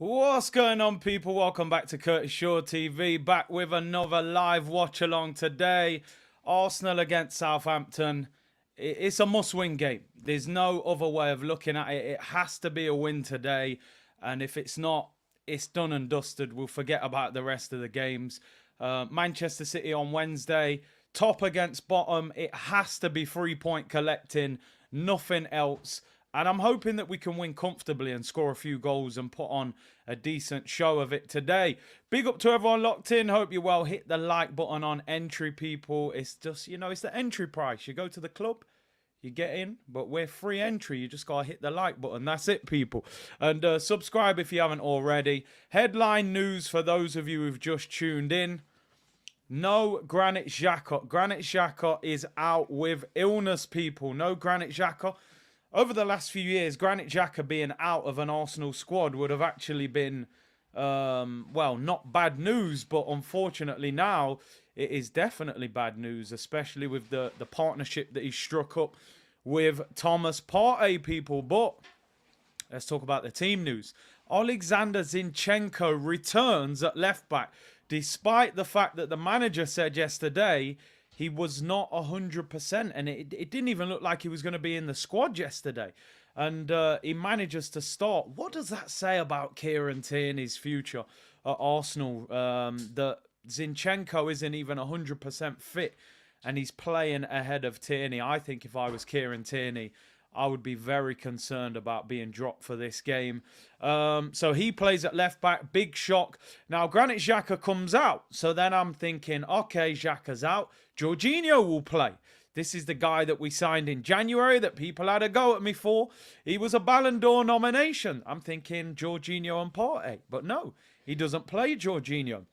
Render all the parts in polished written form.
What's going on, people? Welcome back to Curtis Shaw TV. Back with another live watch along today. Arsenal against Southampton. It's a must-win game. There's no other way of looking at it. It has to be a win today. And if it's not, it's done and dusted. We'll forget about the rest of the games. Manchester City on Wednesday. Top against bottom. It has to be 3-point collecting. Nothing else. And I'm hoping that we can win comfortably and score a few goals and put on a decent show of it today. Big up to everyone locked in. Hope you're well. Hit the like button on entry, people. It's just, it's the entry price. You go to the club, you get in, but we're free entry. You just got to hit the like button. That's it, people. And subscribe if you haven't already. Headline news for those of you who've just tuned in. No Granit Xhaka. Granit Xhaka is out with illness, people. No Granit Xhaka. Over the last few years, Granit Xhaka being out of an Arsenal squad would have actually been, not bad news, but unfortunately now it is definitely bad news, especially with the partnership that he struck up with Thomas Partey, people. But let's talk about the team news. Alexander Zinchenko returns at left back, despite the fact that the manager said yesterday he was not 100%, and it didn't even look like he was going to be in the squad yesterday. And he manages to start. What does that say about Kieran Tierney's future at Arsenal? That Zinchenko isn't even 100% fit, and he's playing ahead of Tierney. I think if I was Kieran Tierney, I would be very concerned about being dropped for this game. So he plays at left back. Big shock. Now, Granit Xhaka comes out. So then I'm thinking, okay, Xhaka's out. Jorginho will play. This is the guy that we signed in January that people had a go at me for. He was a Ballon d'Or nomination. I'm thinking Jorginho and Partey. But no, he doesn't play Jorginho.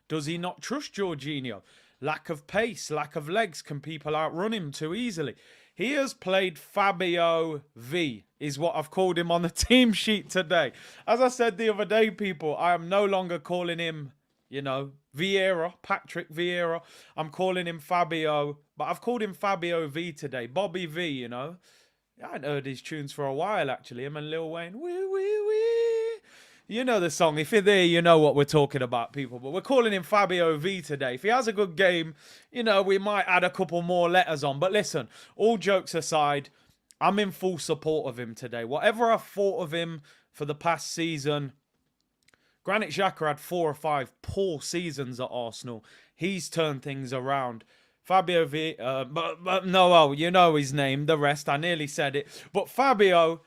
Does he not trust Jorginho? Lack of pace, lack of legs. Can people outrun him too easily? He has played Fabio V, is what I've called him on the team sheet today. As I said the other day, people, I am no longer calling him, Vieira, Patrick Vieira. I'm calling him Fabio, but I've called him Fabio V today. Bobby V, I hadn't heard his tunes for a while, actually. Him and Lil Wayne. Wee, wee, wee. You know the song. If you're there, you know what we're talking about, people. But we're calling him Fabio V today. If he has a good game, we might add a couple more letters on. But listen, all jokes aside, I'm in full support of him today. Whatever I thought of him for the past season, Granit Xhaka had 4 or 5 poor seasons at Arsenal. He's turned things around. Fabio V, you know his name, the rest, I nearly said it. But Fabio,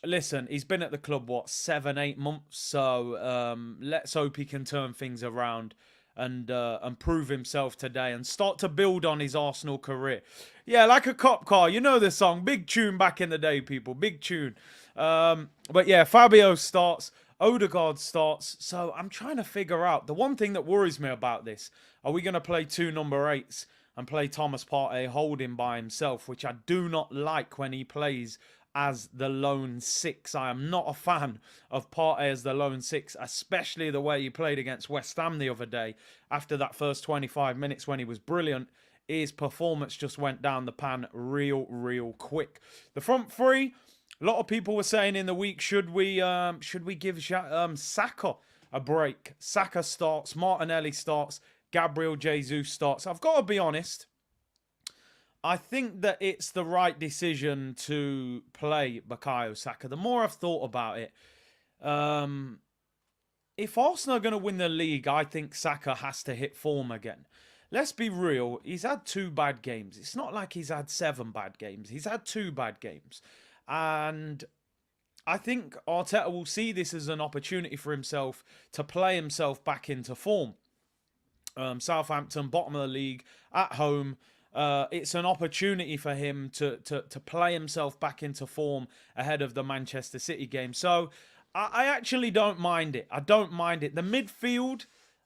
listen, he's been at the club, 7, 8 months? So let's hope he can turn things around and prove himself today and start to build on his Arsenal career. Yeah, like a cop car. You know the song. Big tune back in the day, people. Big tune. But yeah, Fabio starts. Odegaard starts. So I'm trying to figure out. The one thing that worries me about this, are we going to play 2 number 8s and play Thomas Partey holding by himself, which I do not like when he plays as the lone 6. I am not a fan of Partey as the lone 6, especially the way he played against West Ham the other day. After that first 25 minutes when he was brilliant, his performance just went down the pan real quick. The front 3, a lot of people were saying in the week, should we give Saka a break? Saka starts, Martinelli starts, Gabriel Jesus starts. I've got to be honest, I think that it's the right decision to play Bukayo Saka. The more I've thought about it, if Arsenal are going to win the league, I think Saka has to hit form again. Let's be real, he's had 2 bad games. It's not like he's had 7 bad games. He's had 2 bad games. And I think Arteta will see this as an opportunity for himself to play himself back into form. Southampton, bottom of the league, at home. It's an opportunity for him to play himself back into form ahead of the Manchester City game. So I actually don't mind it. I don't mind it. The midfield,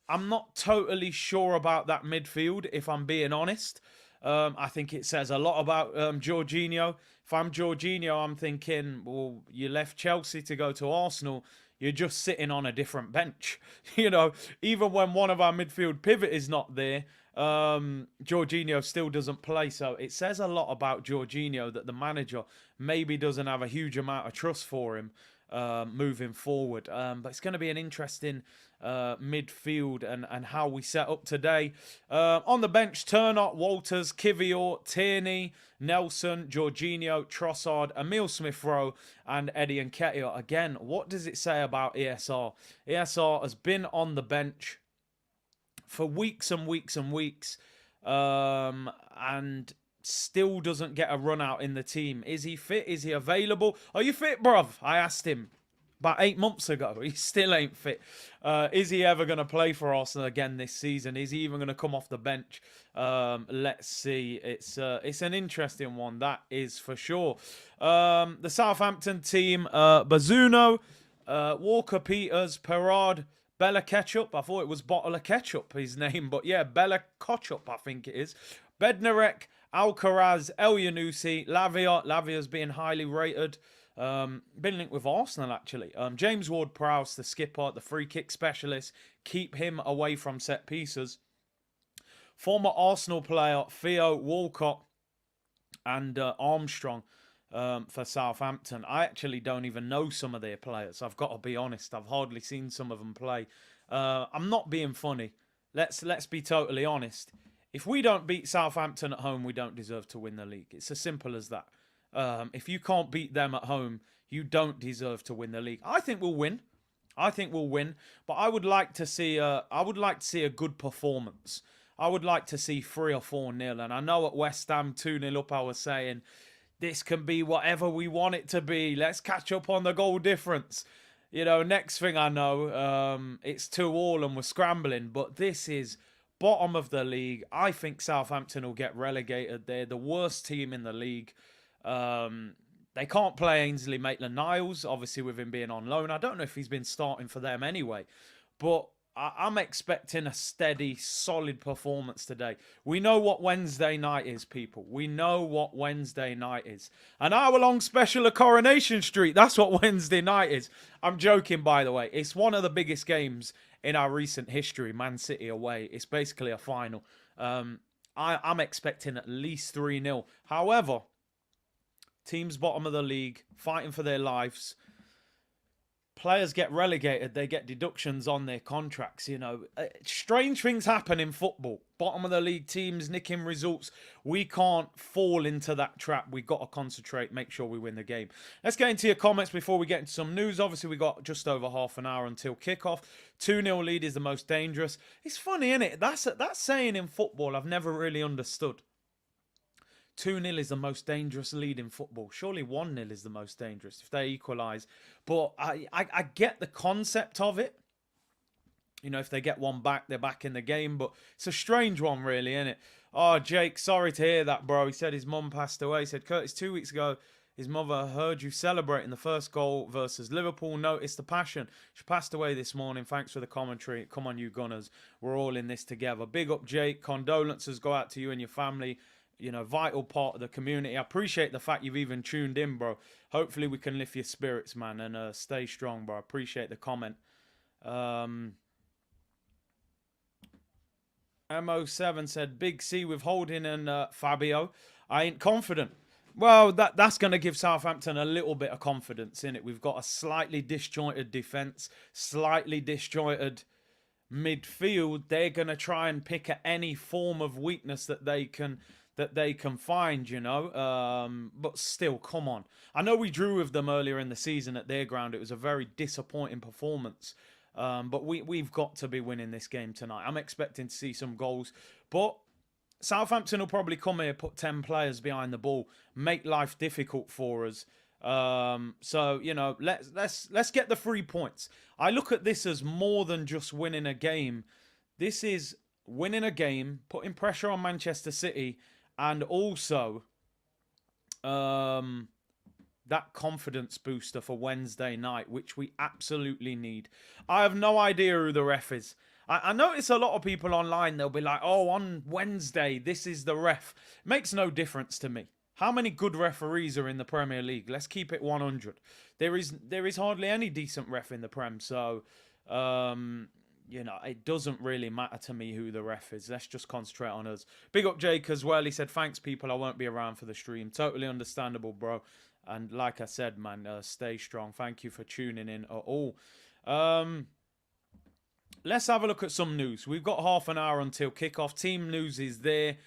I'm not totally sure about that midfield, if I'm being honest. I think it says a lot about Jorginho. If I'm Jorginho, I'm thinking, well, you left Chelsea to go to Arsenal. You're just sitting on a different bench. Even when one of our midfield pivot is not there, Jorginho still doesn't play. So it says a lot about Jorginho that the manager maybe doesn't have a huge amount of trust for him. moving forward. But it's going to be an interesting midfield and how we set up today. On the bench, Turner, Walters, Kivior, Tierney, Nelson, Jorginho, Trossard, Emile Smith-Rowe, and Eddie Nketiah. Again, what does it say about ESR? ESR has been on the bench for weeks and weeks and weeks, and still doesn't get a run out in the team. Is he fit? Is he available? Are you fit, bruv? I asked him about 8 months ago. He still ain't fit. Is he ever going to play for Arsenal again this season? Is he even going to come off the bench? Let's see. It's an interesting one, that is for sure. The Southampton team, Bazzuno, Walker Peters, Perard, Bella Ketchup. I thought it was Bottle of Ketchup, his name. But yeah, Bella Ketchup, I think it is. Bednarek, Alcaraz, El Yanusi, Lavia. Lavia's being highly rated. Been linked with Arsenal, actually. James Ward-Prowse, the skipper, the free kick specialist. Keep him away from set pieces. Former Arsenal player Theo Walcott and Armstrong for Southampton. I actually don't even know some of their players. I've got to be honest. I've hardly seen some of them play. I'm not being funny. Let's be totally honest. If we don't beat Southampton at home, we don't deserve to win the league. It's as simple as that. If you can't beat them at home, you don't deserve to win the league. I think we'll win. But I would like to see a good performance. I would like to see 3 or 4-0. And I know at West Ham 2-0 up, I was saying this can be whatever we want it to be. Let's catch up on the goal difference. You know, next thing I know, it's 2-2 and we're scrambling. But this is bottom of the league. I think Southampton will get relegated. They're the worst team in the league. They can't play Ainsley Maitland-Niles, obviously with him being on loan. I don't know if he's been starting for them anyway. But I'm expecting a steady, solid performance today. We know what Wednesday night is, people. We know what Wednesday night is. An hour-long special of Coronation Street. That's what Wednesday night is. I'm joking, by the way. It's one of the biggest games in our recent history, Man City away. It's basically a final. I'm expecting at least 3-0. However, teams bottom of the league, fighting for their lives. Players get relegated, they get deductions on their contracts, you know. Strange things happen in football. Bottom of the league teams nicking results. We can't fall into that trap. We've got to concentrate, make sure we win the game. Let's get into your comments before we get into some news. Obviously, we got just over half an hour until kickoff. 2-0 lead is the most dangerous. It's funny, isn't it? That's saying in football I've never really understood. 2-0 is the most dangerous lead in football. Surely 1-0 is the most dangerous if they equalise. But I get the concept of it. You know, if they get one back, they're back in the game. But it's a strange one, really, isn't it? Oh, Jake, sorry to hear that, bro. He said his mum passed away. He said, Curtis, 2 weeks ago, his mother heard you celebrating the first goal versus Liverpool. Noticed the passion. She passed away this morning. Thanks for the commentary. Come on, you Gunners. We're all in this together. Big up, Jake. Condolences go out to you and your family. You know, vital part of the community. I appreciate the fact you've even tuned in, bro. Hopefully we can lift your spirits, man, and stay strong, bro. I appreciate the comment. MO7 said, Big C with Holding and Fabio. I ain't confident. Well, that's going to give Southampton a little bit of confidence in it. We've got a slightly disjointed defence, slightly disjointed midfield. They're going to try and pick at any form of weakness that they can find, you know. But still, come on. I know we drew with them earlier in the season at their ground. It was a very disappointing performance. But we've got to be winning this game tonight. I'm expecting to see some goals. But Southampton will probably come here, put 10 players behind the ball, make life difficult for us. So, you know, let's get the 3 points. I look at this as more than just winning a game. This is winning a game, putting pressure on Manchester City, and also that confidence booster for Wednesday night, which we absolutely need. I have no idea who the ref is. I notice a lot of people online, they'll be like, oh, on Wednesday, this is the ref. Makes no difference to me. How many good referees are in the Premier League? Let's keep it 100. There is hardly any decent ref in the Prem, so you know, it doesn't really matter to me who the ref is. Let's just concentrate on us. Big up Jake as well. He said, thanks, people. I won't be around for the stream. Totally understandable, bro. And like I said, man, stay strong. Thank you for tuning in at all. Let's have a look at some news. We've got half an hour until kickoff. Team news is there.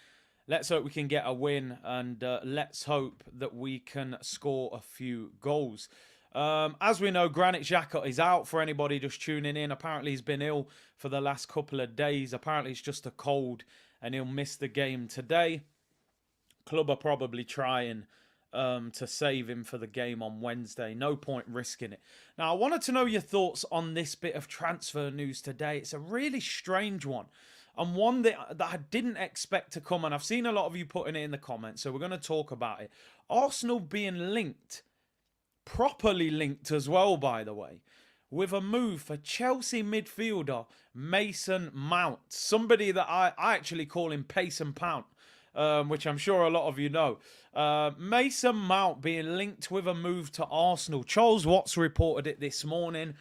Let's hope we can get a win, and let's hope that we can score a few goals. As we know, Granit Xhaka is out for anybody just tuning in. Apparently, he's been ill for the last couple of days. Apparently, it's just a cold, and he'll miss the game today. Club are probably trying to save him for the game on Wednesday. No point risking it. Now, I wanted to know your thoughts on this bit of transfer news today. It's a really strange one, and one that I didn't expect to come. And I've seen a lot of you putting it in the comments, so we're going to talk about it. Arsenal being linked, properly linked as well, by the way, with a move for Chelsea midfielder Mason Mount. Somebody that I actually call him Pace and Pound, which I'm sure a lot of you know. Mason Mount being linked with a move to Arsenal. Charles Watts reported it this morning.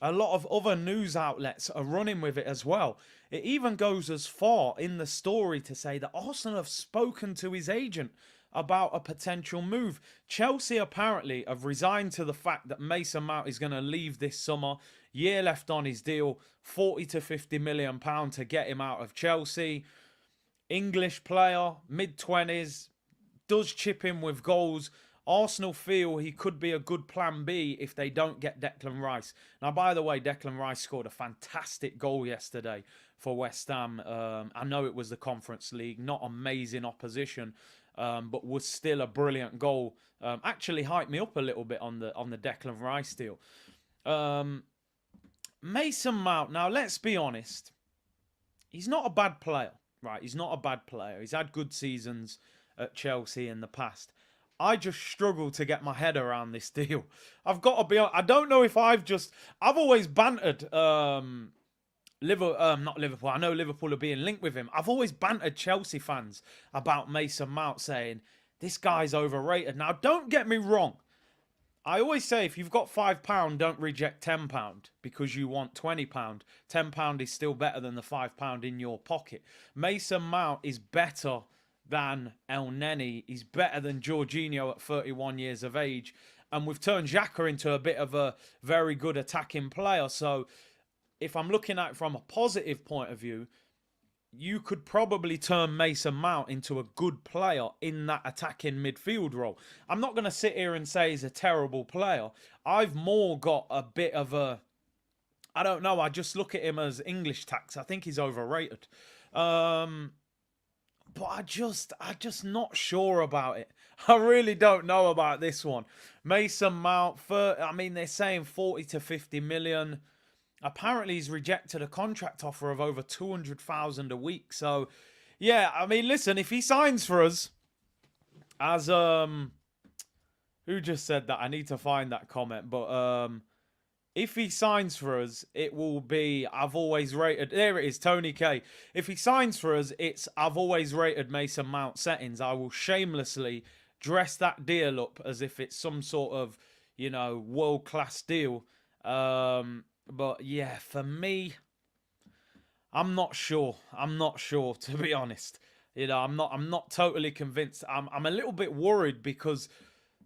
A lot of other news outlets are running with it as well. It even goes as far in the story to say that Arsenal have spoken to his agent about a potential move. Chelsea apparently have resigned to the fact that Mason Mount is going to leave this summer. Year left on his deal, 40 to 50 million pounds to get him out of Chelsea. English player, mid-20s, does chip in with goals. Arsenal feel he could be a good plan B if they don't get Declan Rice. Now, by the way, Declan Rice scored a fantastic goal yesterday for West Ham. I know it was the Conference League, not amazing opposition, but was still a brilliant goal. Actually hyped me up a little bit on the Declan Rice deal. Mason Mount, now let's be honest, he's not a bad player, right? He's not a bad player. He's had good seasons at Chelsea in the past. I just struggle to get my head around this deal. I've got to be honest. I don't know if I've always bantered not Liverpool. I know Liverpool are being linked with him. I've always bantered Chelsea fans about Mason Mount, saying this guy's overrated. Now, don't get me wrong. I always say if you've got £5, don't reject £10 because you want £20. £10 is still better than the £5 in your pocket. Mason Mount is better than El Neni. He's better than Jorginho at 31 years of age. And we've turned Xhaka into a bit of a very good attacking player. So if I'm looking at it from a positive point of view, you could probably turn Mason Mount into a good player in that attacking midfield role. I'm not going to sit here and say he's a terrible player. I've more got a bit of a, I don't know, I just look at him as English tax. I think he's overrated. But I just not sure about it. I really don't know about this one. Mason Mount, they're saying 40 to 50 million. Apparently, he's rejected a contract offer of over 200,000 a week. So, yeah, I mean, listen, if he signs for us, as who just said that? I need to find that comment, but if he signs for us, it will be I've always rated. There it is, Tony K. If he signs for us, it's I've always rated Mason Mount settings. I will shamelessly dress that deal up as if it's some sort of world class deal. But yeah, for me, I'm not sure. I'm not sure, to be honest. I'm not totally convinced. I'm a little bit worried because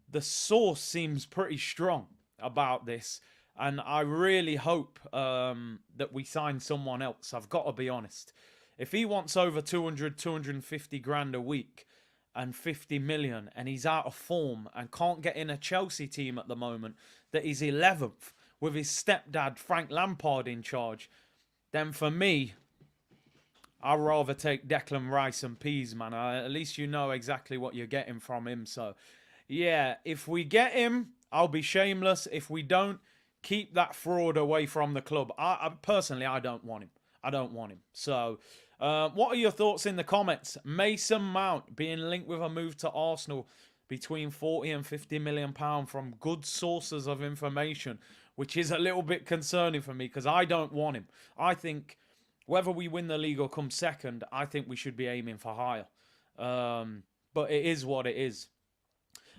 the source seems pretty strong about this, and I really hope that we sign someone else. I've got to be honest. If he wants over 250 grand a week and 50 million, and he's out of form and can't get in a Chelsea team at the moment, that he's 11th. With his stepdad, Frank Lampard, in charge, then for me, I'd rather take Declan Rice and peas, man. At least you know exactly what you're getting from him. So, yeah, if we get him, I'll be shameless. If we don't, keep that fraud away from the club. Personally, I don't want him. I don't want him. So, what are your thoughts in the comments? Mason Mount being linked with a move to Arsenal between 40 and 50 million pounds from good sources of information, which is a little bit concerning for me because I don't want him. I think whether we win the league or come second, I think we should be aiming for higher. But it is what it is.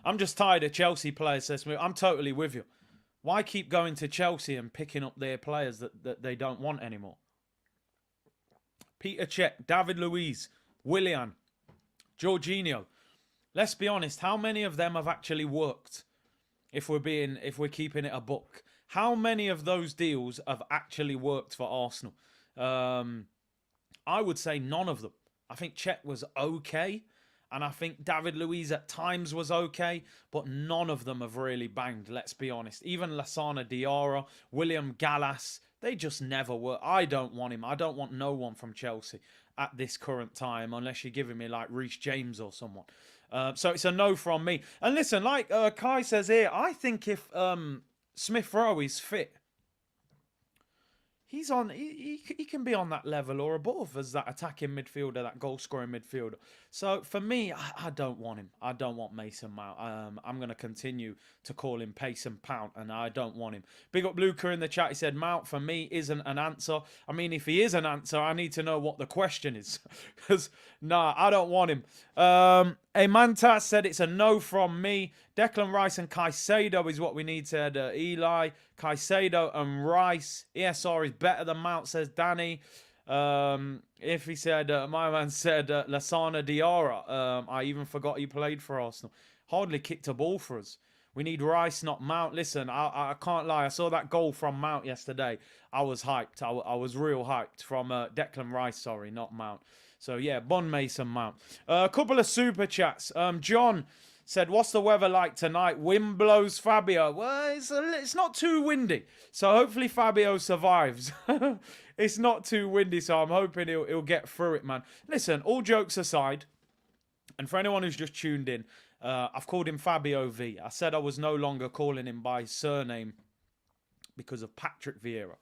I'm just tired of Chelsea players. I'm totally with you. Why keep going to Chelsea and picking up their players that they don't want anymore? Peter Cech, David Luiz, Willian, Jorginho. Let's be honest, how many of them have actually worked if we're keeping it a book. How many of those deals have actually worked for Arsenal? I would say none of them. I think Cech was okay, and I think David Luiz at times was okay, but none of them have really banged, let's be honest. Even Lassana Diarra, William Gallas, they just never were. I don't want him. I don't want no one from Chelsea at this current time, unless you're giving me like Reece James or someone. So it's a no from me. And listen, like Kai says here, I think if Smith Rowe is fit, he's on. He can be on that level or above as that attacking midfielder, that goal scoring midfielder. So for me, I don't want him. I don't want Mason Mount. I'm going to continue to call him Pace and Pound, and I don't want him. Big up Luca in the chat. He said Mount for me isn't an answer. I mean, if he is an answer, I need to know what the question is, because nah, I don't want him. Mantas said it's a no from me. Declan Rice and Caicedo is what we need, said Eli. Caicedo and Rice. ESR is better than Mount, says Danny. If he said, my man said Lassana Diarra. I even forgot he played for Arsenal. Hardly kicked a ball for us. We need Rice, not Mount. Listen, I can't lie. I saw that goal from Mount yesterday. I was hyped. I was real hyped from Declan Rice, sorry, not Mount. So, yeah, Bon Mason Mount. A couple of super chats. John said, what's the weather like tonight? Wind blows, Fabio. Well, it's not too windy. So, hopefully, Fabio survives. It's not too windy, so I'm hoping he'll get through it, man. Listen, all jokes aside, and for anyone who's just tuned in, I've called him Fabio V. I said I was no longer calling him by his surname because of Patrick Vieira.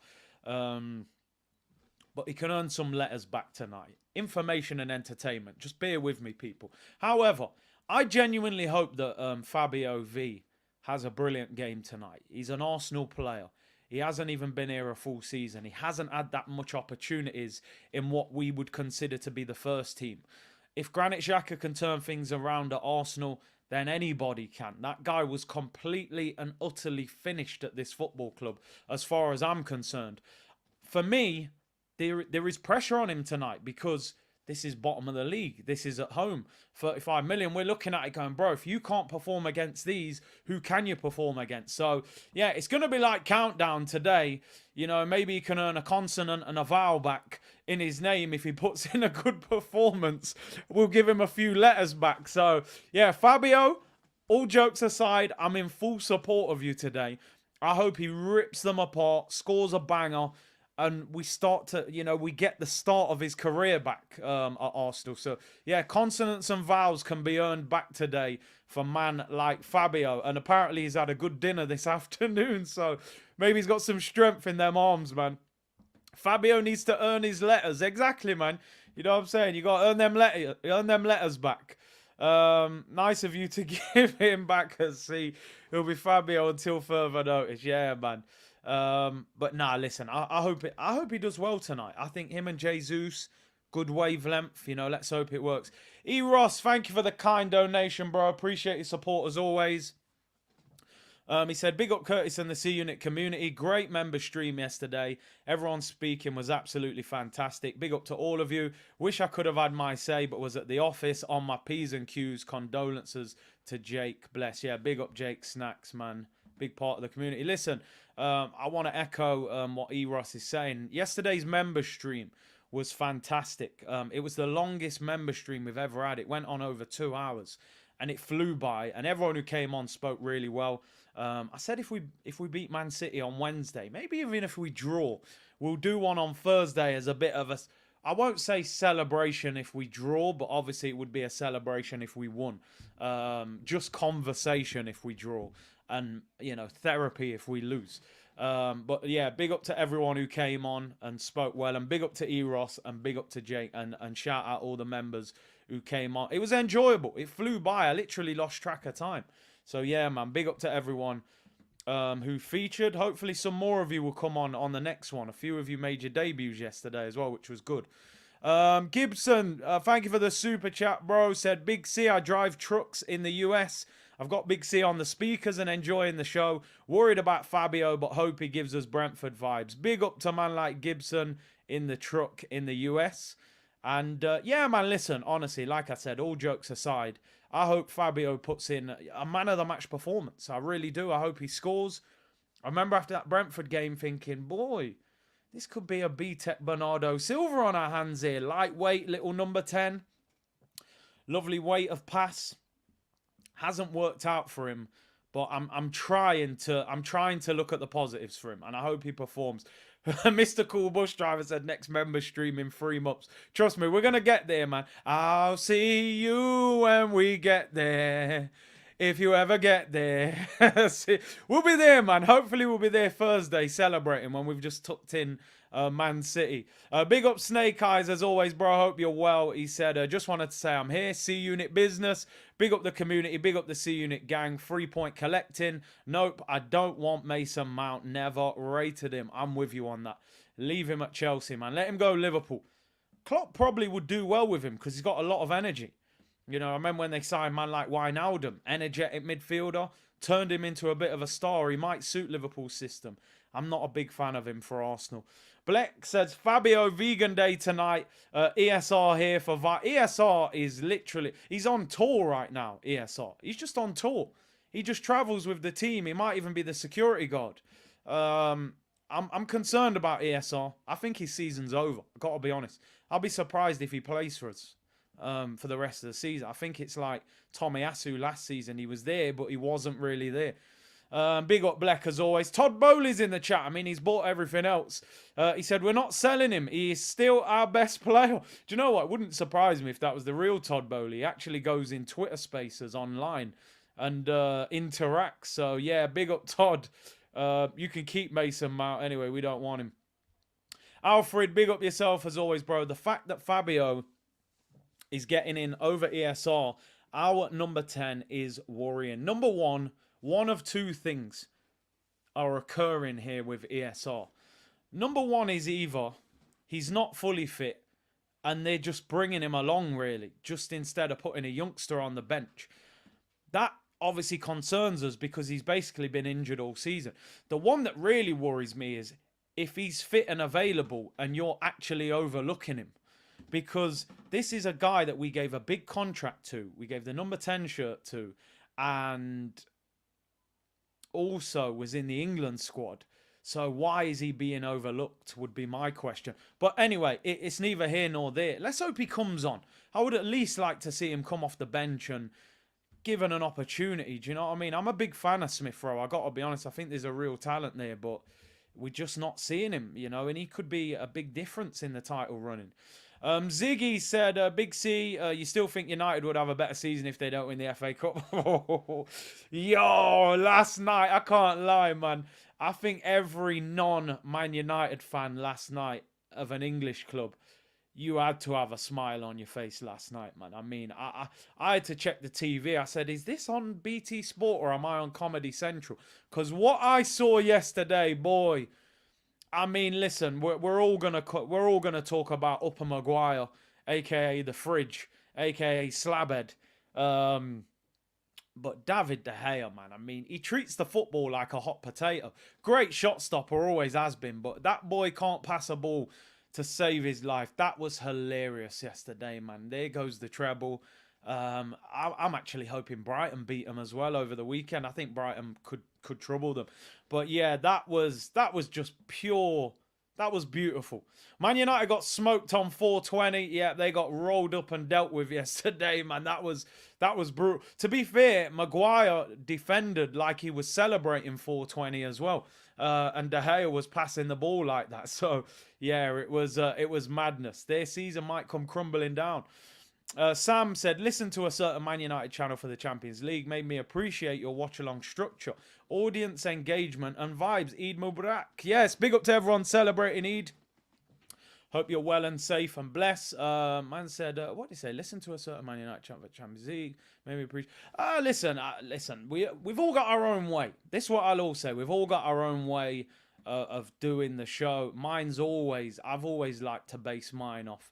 But he can earn some letters back tonight. Information and entertainment. Just bear with me, people. However, I genuinely hope that Fabio V has a brilliant game tonight. He's an Arsenal player. He hasn't even been here a full season. He hasn't had that much opportunities in what we would consider to be the first team. If Granit Xhaka can turn things around at Arsenal, then anybody can. That guy was completely and utterly finished at this football club, as far as I'm concerned. For me, there is pressure on him tonight because this is bottom of the league. This is at home. 35 million. We're looking at it going, bro, if you can't perform against these, who can you perform against? So, yeah, it's going to be like countdown today. You know, maybe he can earn a consonant and a vowel back in his name if he puts in a good performance. We'll give him a few letters back. So, yeah, Fabio, all jokes aside, I'm in full support of you today. I hope he rips them apart, scores a banger, and we start to, we get the start of his career back at Arsenal. So, yeah, consonants and vowels can be earned back today for a man like Fabio. And apparently he's had a good dinner this afternoon, so maybe he's got some strength in them arms, man. Fabio needs to earn his letters. Exactly, man. You know what I'm saying? You got to earn them letters back. Nice of you to give him back and see he'll be Fabio until further notice. Yeah, man. But nah, listen, I hope he does well tonight. I think him and Jesus, good wavelength, let's hope it works. E. Ross, thank you for the kind donation, bro. Appreciate your support as always. He said, big up Curtis and the C Unit community. Great member stream yesterday. Everyone speaking was absolutely fantastic. Big up to all of you. Wish I could have had my say, but was at the office on my P's and Q's. Condolences to Jake. Bless. Yeah, big up Jake Snacks, man. Big part of the community. Listen, I want to echo what E-Ross is saying. Yesterday's member stream was fantastic. It was the longest member stream we've ever had. It went on over 2 hours, and it flew by. And everyone who came on spoke really well. I said if we beat Man City on Wednesday, maybe even if we draw, we'll do one on Thursday as a bit of a, I won't say celebration if we draw, but obviously it would be a celebration if we won. Just conversation if we draw. And, therapy if we lose. But, yeah, big up to everyone who came on and spoke well. And big up to Eros and big up to Jake. And shout out all the members who came on. It was enjoyable. It flew by. I literally lost track of time. So, yeah, man, big up to everyone who featured. Hopefully some more of you will come on the next one. A few of you made your debuts yesterday as well, which was good. Gibson, thank you for the super chat, bro. Said, Big C, I drive trucks in the US. I've got Big C on the speakers and enjoying the show. Worried about Fabio, but hope he gives us Brentford vibes. Big up to a man like Gibson in the truck in the US. And yeah, man, listen, honestly, like I said, all jokes aside, I hope Fabio puts in a man of the match performance. I really do. I hope he scores. I remember after that Brentford game thinking, boy, this could be a B-Tech Bernardo Silva on our hands here. Lightweight, little number 10. Lovely weight of pass. Hasn't worked out for him, but I'm trying to look at the positives for him, and I hope he performs. Mr. Cool Bush Driver said next member stream in 3 months. Trust me, we're gonna get there, man. I'll see you when we get there. If you ever get there. We'll be there, man. Hopefully we'll be there Thursday celebrating when we've just tucked in Man City. Big up Snake Eyes as always, bro. I hope you're well. He said, just wanted to say I'm here. C-Unit business. Big up the community. Big up the C-Unit gang. 3-point collecting. Nope, I don't want Mason Mount. Never rated him. I'm with you on that. Leave him at Chelsea, man. Let him go Liverpool. Klopp probably would do well with him because he's got a lot of energy. You know, I remember when they signed man like Wijnaldum, energetic midfielder, turned him into a bit of a star. He might suit Liverpool's system. I'm not a big fan of him for Arsenal. Black says, Fabio, vegan day tonight. ESR here for ESR is literally, he's on tour right now, ESR. He's just on tour. He just travels with the team. He might even be the security guard. I'm concerned about ESR. I think his season's over. I've got to be honest. I'll be surprised if he plays for us. For the rest of the season. I think it's like Tomiyasu last season. He was there, but he wasn't really there. Big up Black as always. Todd Bowley's in the chat. I mean, he's bought everything else. He said, we're not selling him. He is still our best player. Do you know what? It wouldn't surprise me if that was the real Todd Bowley. He actually goes in Twitter spaces online and interacts. So, yeah, big up Todd. You can keep Mason Mount. Anyway, we don't want him. Alfred, big up yourself as always, bro. The fact that Fabio is getting in over ESR, our number 10 is worrying. Number one of two things are occurring here with ESR. Number one is either he's not fully fit and they're just bringing him along, really, just instead of putting a youngster on the bench. That obviously concerns us because he's basically been injured all season. The one that really worries me is if he's fit and available and you're actually overlooking him. Because this is a guy that we gave a big contract to. We gave the number 10 shirt to. And also was in the England squad. So why is he being overlooked would be my question. But anyway, it's neither here nor there. Let's hope he comes on. I would at least like to see him come off the bench and given an opportunity. Do you know what I mean? I'm a big fan of Smith Rowe. I got to be honest. I think there's a real talent there. But we're just not seeing him, you know. And he could be a big difference in the title running. Ziggy said, Big C, you still think United would have a better season if they don't win the FA Cup? Yo, last night, I can't lie, man. I think every non-Man United fan last night of an English club, you had to have a smile on your face last night, man. I mean, I had to check the TV. I said, is this on BT Sport or am I on Comedy Central? Because what I saw yesterday, boy... I mean, listen, we're all gonna talk about Upper Maguire, aka the Fridge, aka Slabhead, but David De Gea, man. I mean, he treats the football like a hot potato. Great shot stopper, always has been, but that boy can't pass a ball to save his life. That was hilarious yesterday, man. There goes the treble. I'm actually hoping Brighton beat them as well over the weekend. I think Brighton could trouble them. But yeah, that was just pure. That was beautiful. Man United got smoked on 420. Yeah, they got rolled up and dealt with yesterday, man. That was brutal. To be fair, Maguire defended like he was celebrating 420 as well. And De Gea was passing the ball like that. So yeah, it was madness. Their season might come crumbling down. Sam said, listen to a certain Man United channel for the Champions League made me appreciate your watch-along structure, audience engagement and vibes. Eid Mubarak. Yes, big up to everyone celebrating Eid. Hope you're well and safe and blessed. Man said, what did he say? Listen to a certain Man United channel for the Champions League made me appreciate... listen, we've all got our own way. This is what I'll all say. We've all got our own way of doing the show. I've always liked to base mine off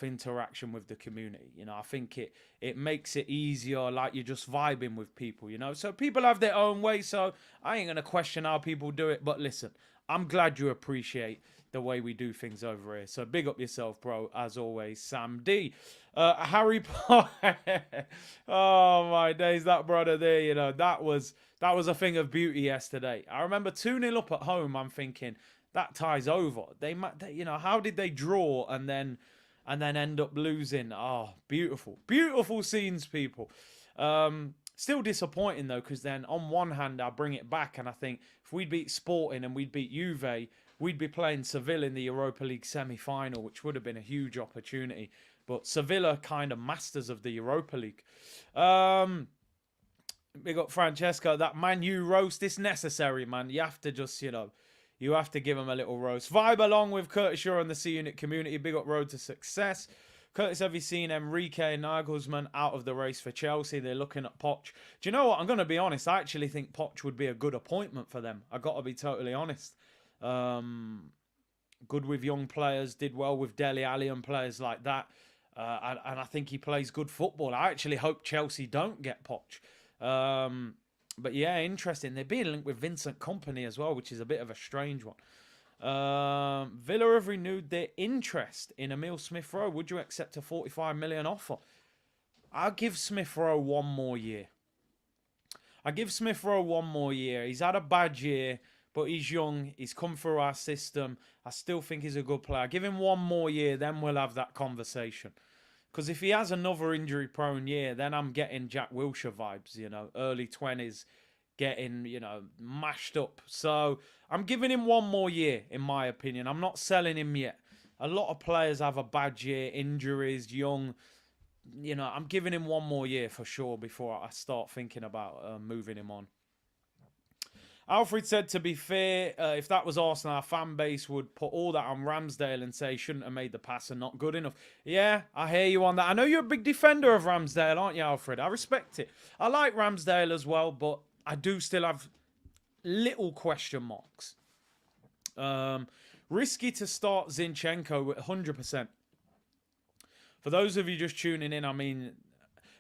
interaction with the community. You know, I think it makes it easier, like you're just vibing with people, you know. So people have their own way, so I ain't going to question how people do it. But listen, I'm glad you appreciate the way we do things over here. So big up yourself, bro, as always, Sam D. Harry Potter. Oh, my days, that brother there, you know, that was a thing of beauty yesterday. I remember 2-0 up at home. I'm thinking, that tie's over. They, you know, how did they draw and then end up losing? Oh, beautiful. Beautiful scenes, people. Still disappointing, though, because then on one hand, I bring it back and I think if we'd beat Sporting and we'd beat Juve, we'd be playing Seville in the Europa League semi-final, which would have been a huge opportunity. But Seville are kind of masters of the Europa League. Big up Francesco. That Man U roast is necessary, man. You have to just, you know, you have to give them a little roast. Vibe along with Curtis Shaw and the C-Unit community. Big up Road to Success. Curtis, have you seen Enrique Nagelsmann out of the race for Chelsea? They're looking at Poch. Do you know what? I'm going to be honest. I actually think Poch would be a good appointment for them. I got to be totally honest. Good with young players. Did well with Dele Alli and players like that. And I think he plays good football. I actually hope Chelsea don't get Poch. But yeah, interesting. They're being linked with Vincent Kompany as well, which is a bit of a strange one. Villa have renewed their interest in Emile Smith-Rowe. Would you accept a 45 million offer? I'll give Smith-Rowe one more year. He's had a bad year, but he's young. He's come through our system. I still think he's a good player. Give him one more year, then we'll have that conversation. Because if he has another injury-prone year, then I'm getting Jack Wilshere vibes, you know, early 20s, getting, you know, mashed up. So I'm giving him one more year, in my opinion. I'm not selling him yet. A lot of players have a bad year, injuries, young. You know, I'm giving him one more year for sure before I start thinking about moving him on. Alfred said, to be fair, if that was Arsenal, our fan base would put all that on Ramsdale and say he shouldn't have made the pass and not good enough. Yeah, I hear you on that. I know you're a big defender of Ramsdale, aren't you, Alfred? I respect it. I like Ramsdale as well, but I do still have little question marks. Risky to start Zinchenko with 100%. For those of you just tuning in, I mean,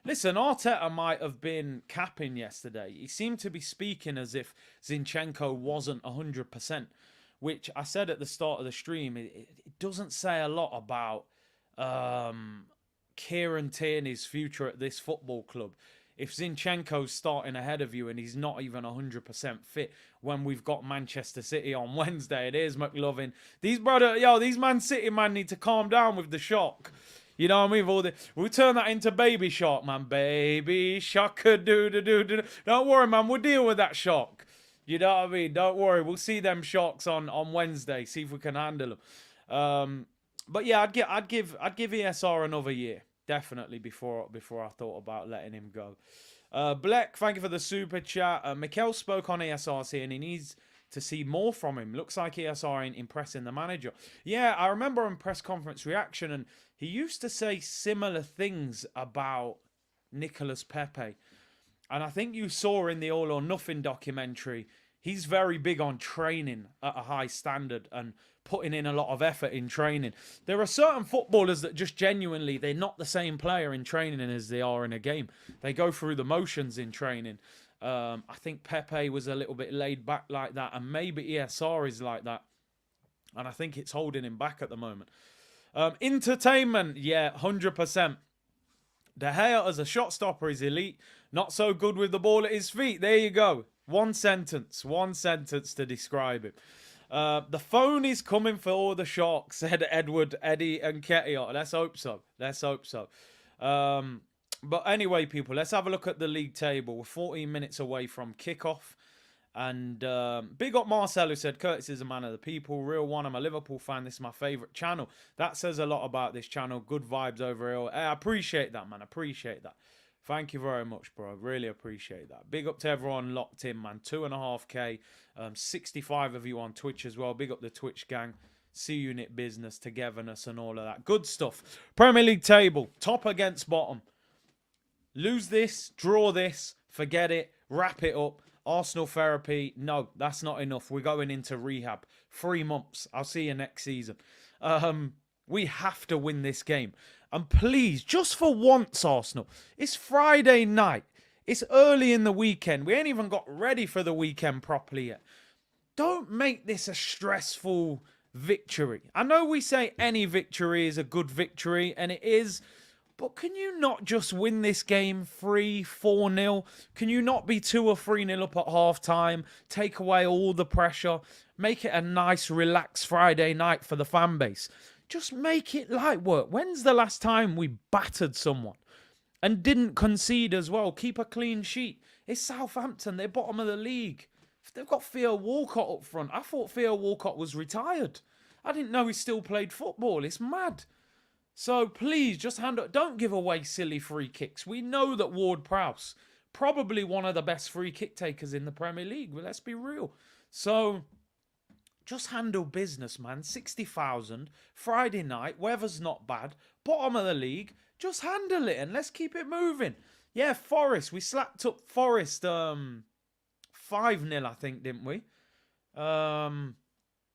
listen, Arteta might have been capping yesterday. He seemed to be speaking as if Zinchenko wasn't 100%, which I said at the start of the stream, it doesn't say a lot about Kieran Tierney's future at this football club. If Zinchenko's starting ahead of you and he's not even 100% fit when we've got Manchester City on Wednesday, it is McLovin. These Man City man need to calm down with the shock. You know what I mean? We'll turn that into Baby Shark, man. Baby Shark, do. Don't worry, man. We'll deal with that shock. You know what I mean? Don't worry. We'll see them sharks on Wednesday. See if we can handle them. But yeah, I'd give ESR another year. Definitely before I thought about letting him go. Bleck, thank you for the super chat. Mikel spoke on ESRC and he needs to see more from him. Looks like ESR ain't impressing the manager. Yeah, I remember on press conference reaction and he used to say similar things about Nicolas Pepe. And I think you saw in the All or Nothing documentary, he's very big on training at a high standard and putting in a lot of effort in training. There are certain footballers that just genuinely, they're not the same player in training as they are in a game. They go through the motions in training. I think Pepe was a little bit laid back like that, and maybe ESR is like that. And I think it's holding him back at the moment. Entertainment, yeah, 100%. De Gea as a shot stopper is elite. Not so good with the ball at his feet. There you go. One sentence to describe him. The phone is coming for all the sharks, said Edward, Eddie and Ketty. Let's hope so. But anyway, people, let's have a look at the league table. We're 14 minutes away from kickoff. And big up Marcel, who said, Curtis is a man of the people. Real one, I'm a Liverpool fan. This is my favourite channel. That says a lot about this channel. Good vibes over here. I appreciate that, man. Appreciate that. Thank you very much, bro. Really appreciate that. Big up to everyone locked in, man. 2.5K. 65 of you on Twitch as well. Big up the Twitch gang. C-Unit business, togetherness and all of that. Good stuff. Premier League table. Top against bottom. Lose this. Draw this. Forget it. Wrap it up. Arsenal therapy. No, that's not enough. We're going into rehab. 3 months. I'll see you next season. We have to win this game. And please, just for once, Arsenal, it's Friday night. It's early in the weekend. We ain't even got ready for the weekend properly yet. Don't make this a stressful victory. I know we say any victory is a good victory, and it is, but can you not just win this game 3-4-0? Can you not be 2 or 3-0 up at half time, take away all the pressure, make it a nice, relaxed Friday night for the fan base? Just make it light work. When's the last time we battered someone and didn't concede as well? Keep a clean sheet. It's Southampton. They're bottom of the league. They've got Theo Walcott up front. I thought Theo Walcott was retired. I didn't know he still played football. It's mad. So please, just don't give away silly free kicks. We know that Ward-Prowse, probably one of the best free kick takers in the Premier League. Well, let's be real. So just handle business, man. 60,000, Friday night, weather's not bad, bottom of the league. Just handle it and let's keep it moving. Yeah, Forest, we slapped up Forest 5-0, I think, didn't we?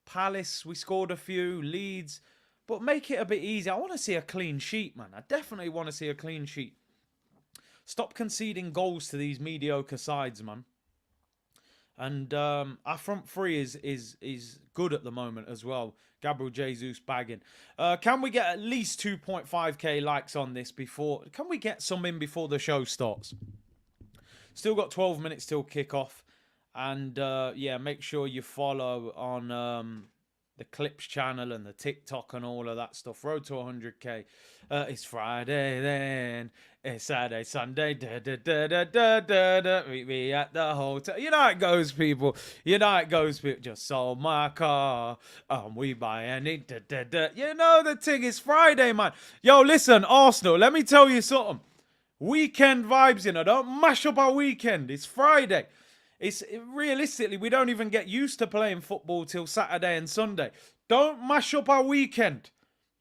Palace, we scored a few. Leeds, but make it a bit easier. I want to see a clean sheet, man. I definitely want to see a clean sheet. Stop conceding goals to these mediocre sides, man. And our front three is good at the moment as well. Gabriel Jesus bagging. Can we get at least 2.5k likes on this before? Can we get some in before the show starts? Still got 12 minutes till kickoff. And yeah, make sure you follow on the Clips channel and the TikTok and all of that stuff. Road to 100k. It's Friday then. It's Saturday, Sunday. Da, da, da, da, da, da, da. Meet me at the hotel. You know how it goes, people. You know how it goes, people. Just sold my car. We buy any. Da, da, da. You know the thing. It's Friday, man. Yo, listen, Arsenal. Let me tell you something. Weekend vibes, you know. Don't mash up our weekend. It's Friday. Realistically, we don't even get used to playing football till Saturday and Sunday. Don't mash up our weekend.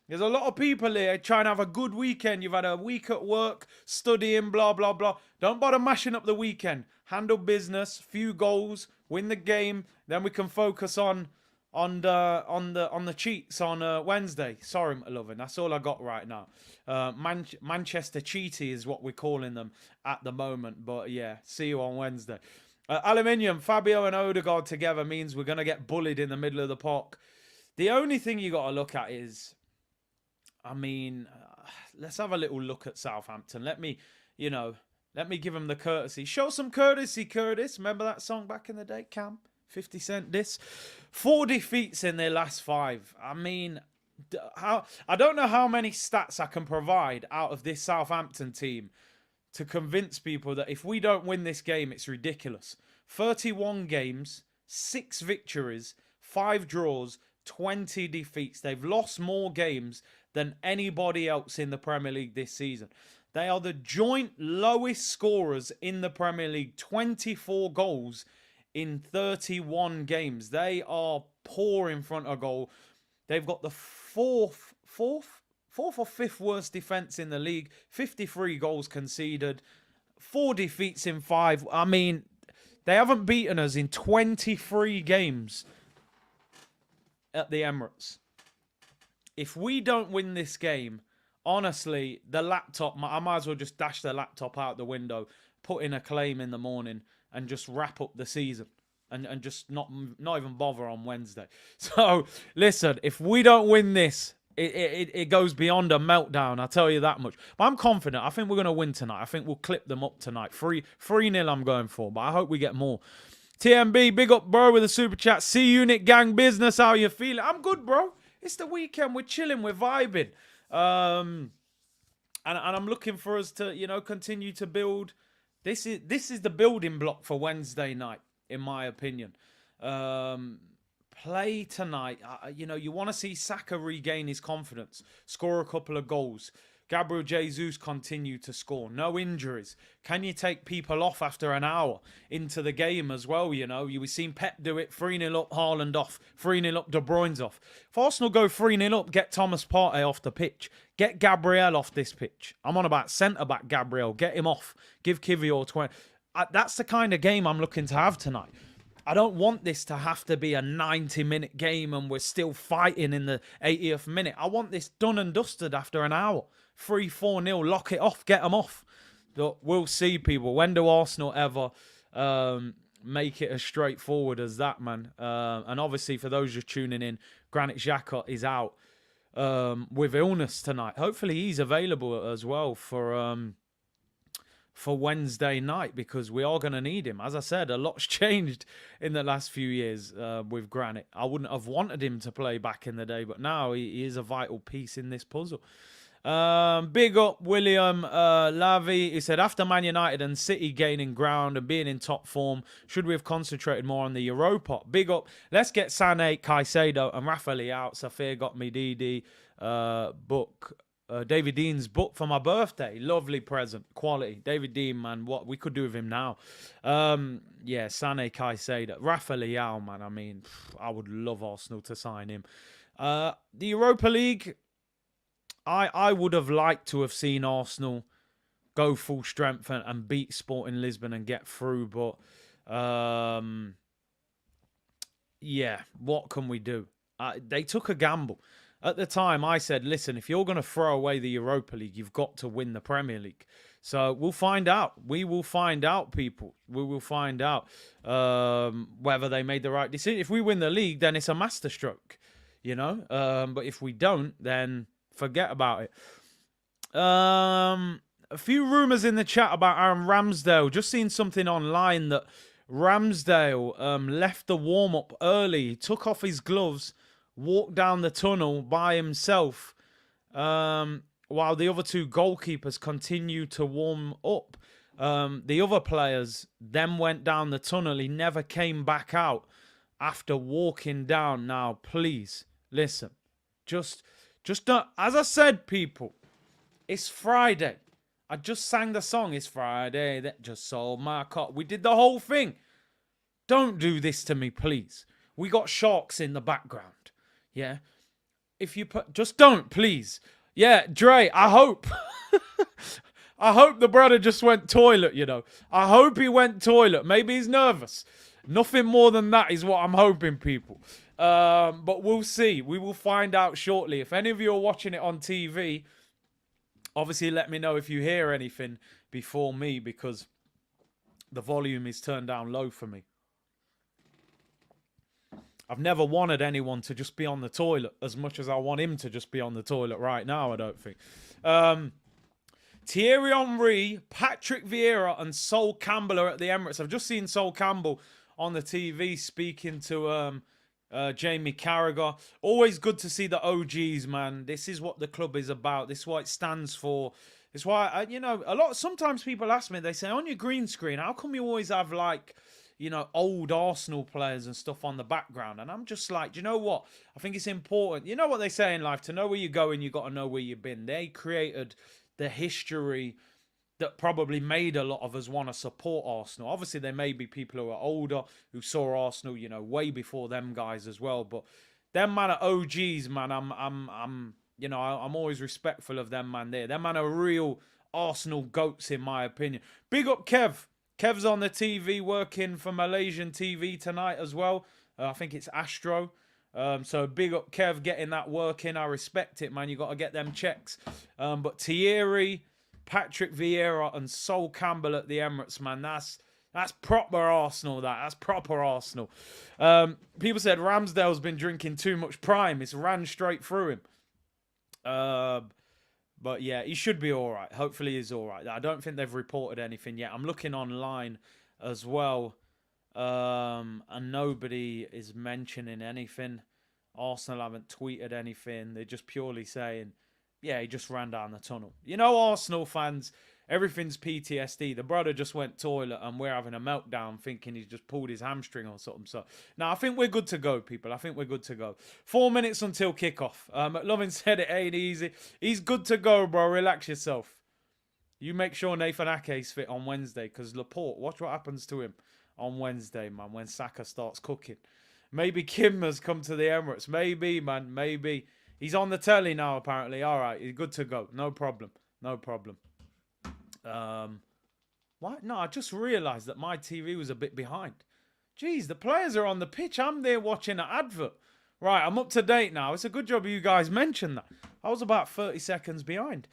There's a lot of people here trying to have a good weekend. You've had a week at work, studying, blah, blah, blah. Don't bother mashing up the weekend. Handle business, few goals, win the game. Then we can focus on the cheats on Wednesday. Sorry, my loving. That's all I got right now. Manchester Cheaty is what we're calling them at the moment. But yeah, see you on Wednesday. Aluminium, Fabio and Odegaard together means we're going to get bullied in the middle of the park. The only thing you got to look at is, I mean, let's have a little look at Southampton. Let me give them the courtesy. Show some courtesy, Curtis. Remember that song back in the day, Cam? 50 Cent diss. 4 defeats in their last 5. I mean, I don't know how many stats I can provide out of this Southampton team to convince people that if we don't win this game, it's ridiculous. 31 games, 6 victories, 5 draws, 20 defeats. They've lost more games than anybody else in the Premier League this season. They are the joint lowest scorers in the Premier League. 24 goals in 31 games. They are poor in front of goal. They've got the fourth or 5th worst defence in the league. 53 goals conceded. 4 defeats in 5. I mean, they haven't beaten us in 23 games at the Emirates. If we don't win this game, honestly, the laptop, I might as well just dash the laptop out the window, put in a claim in the morning, and just wrap up the season. And just not even bother on Wednesday. So, listen, if we don't win this, it goes beyond a meltdown, I'll tell you that much. But I'm confident. I think we're going to win tonight. I think we'll clip them up tonight. 3-0 I'm going for, but I hope we get more. TMB, big up, bro, with a super chat. C-Unit gang business, how you feeling? I'm good, bro. It's the weekend. We're chilling. We're vibing. And I'm looking for us to, continue to build. This is the building block for Wednesday night, in my opinion. Play tonight. You want to see Saka regain his confidence, score a couple of goals. Gabriel Jesus continue to score. No injuries. Can you take people off after an hour into the game as well? We've seen Pep do it. 3-0 up, Haaland off. 3-0 up, De Bruyne's off. If Arsenal go 3-0 up, get Thomas Partey off the pitch. Get Gabriel off this pitch. I'm on about centre-back Gabriel. Get him off. Give Kivior 20. That's the kind of game I'm looking to have tonight. I don't want this to have to be a 90-minute game and we're still fighting in the 80th minute. I want this done and dusted after an hour. 3-4-0, lock it off, get them off. But we'll see, people. When do Arsenal ever make it as straightforward as that, man. And obviously, for those just tuning in, Granit Xhaka is out with illness tonight. Hopefully, he's available as well for Wednesday night, because we are going to need him. As I said, a lot's changed in the last few years with Granit. I wouldn't have wanted him to play back in the day, but now he is a vital piece in this puzzle. Big up William Lavy. He said, after Man United and City gaining ground and being in top form, should we have concentrated more on the Europa? Big up. Let's get Sané, Caicedo and Rafael out. Safir got me DD book. David Dean's book for my birthday. Lovely present. Quality. David Dean, man. What we could do with him now. Yeah, Sané, Caicedo. Rafael, man. I mean, I would love Arsenal to sign him. The Europa League, I would have liked to have seen Arsenal go full strength and beat Sporting Lisbon and get through. But, yeah, what can we do? They took a gamble. At the time, I said, listen, if you're going to throw away the Europa League, you've got to win the Premier League. So we'll find out. We will find out, people. We will find out whether they made the right decision. If we win the league, then it's a masterstroke, you know. But if we don't, then forget about it. A few rumours in the chat about Aaron Ramsdale. Just seen something online that Ramsdale left the warm-up early. He took off his gloves, walked down the tunnel by himself while the other two goalkeepers continued to warm up. The other players then went down the tunnel. He never came back out after walking down. Now, please, listen. Just don't. As I said, people, it's Friday. I just sang the song. It's Friday that just sold my car. We did the whole thing. Don't do this to me, please. We got sharks in the background. Yeah. If you put, just don't, please. Yeah, Dre, I hope. I hope the brother just went toilet, you know. I hope he went toilet. Maybe he's nervous. Nothing more than that is what I'm hoping, people. But we'll see. We will find out shortly. If any of you are watching it on TV, obviously let me know if you hear anything before me, because the volume is turned down low for me. I've never wanted anyone to just be on the toilet as much as I want him to just be on the toilet right now, I don't think. Thierry Henry, Patrick Vieira and Sol Campbell are at the Emirates. I've just seen Sol Campbell on the TV speaking to Jamie Carragher. Always good to see the OGs, man. This is what the club is about. This is what it stands for. It's why, you know, sometimes people ask me, they say, on your green screen, how come you always have, like, you know, old Arsenal players and stuff on the background? And I'm just like, do you know what? I think it's important. You know what they say in life? To know where you're going, you got to know where you've been. They created the history that probably made a lot of us want to support Arsenal. Obviously, there may be people who are older who saw Arsenal, you know, way before them guys as well. But them man are OGs, man. I'm you know, I'm always respectful of them, man. Them man are real Arsenal goats, in my opinion. Big up Kev. Kev's on the TV working for Malaysian TV tonight as well. I think it's Astro. So big up Kev getting that working. I respect it, man. You got to get them checks. But Thierry, Patrick Vieira and Sol Campbell at the Emirates, man. That's proper Arsenal, That's proper Arsenal. People said Ramsdale's been drinking too much Prime. It's ran straight through him. But yeah, he should be all right. Hopefully he's all right. I don't think they've reported anything yet. I'm looking online as well. And nobody is mentioning anything. Arsenal haven't tweeted anything. They're just purely saying, yeah, he just ran down the tunnel. You know, Arsenal fans, everything's PTSD. The brother just went toilet and we're having a meltdown thinking he's just pulled his hamstring or something. So, now I think we're good to go, people. I think we're good to go. 4 minutes until kickoff. McLovin said it ain't easy. He's good to go, bro. Relax yourself. You make sure Nathan Ake's fit on Wednesday, because Laporte, watch what happens to him on Wednesday, man, when Saka starts cooking. Maybe Kim has come to the Emirates. Maybe, man, maybe. He's on the telly now, apparently. All right, he's good to go. No problem. No problem. What? No, I just realised that my TV was a bit behind. Jeez, the players are on the pitch. I'm there watching an advert. Right, I'm up to date now. It's a good job you guys mentioned that. I was about 30 seconds behind.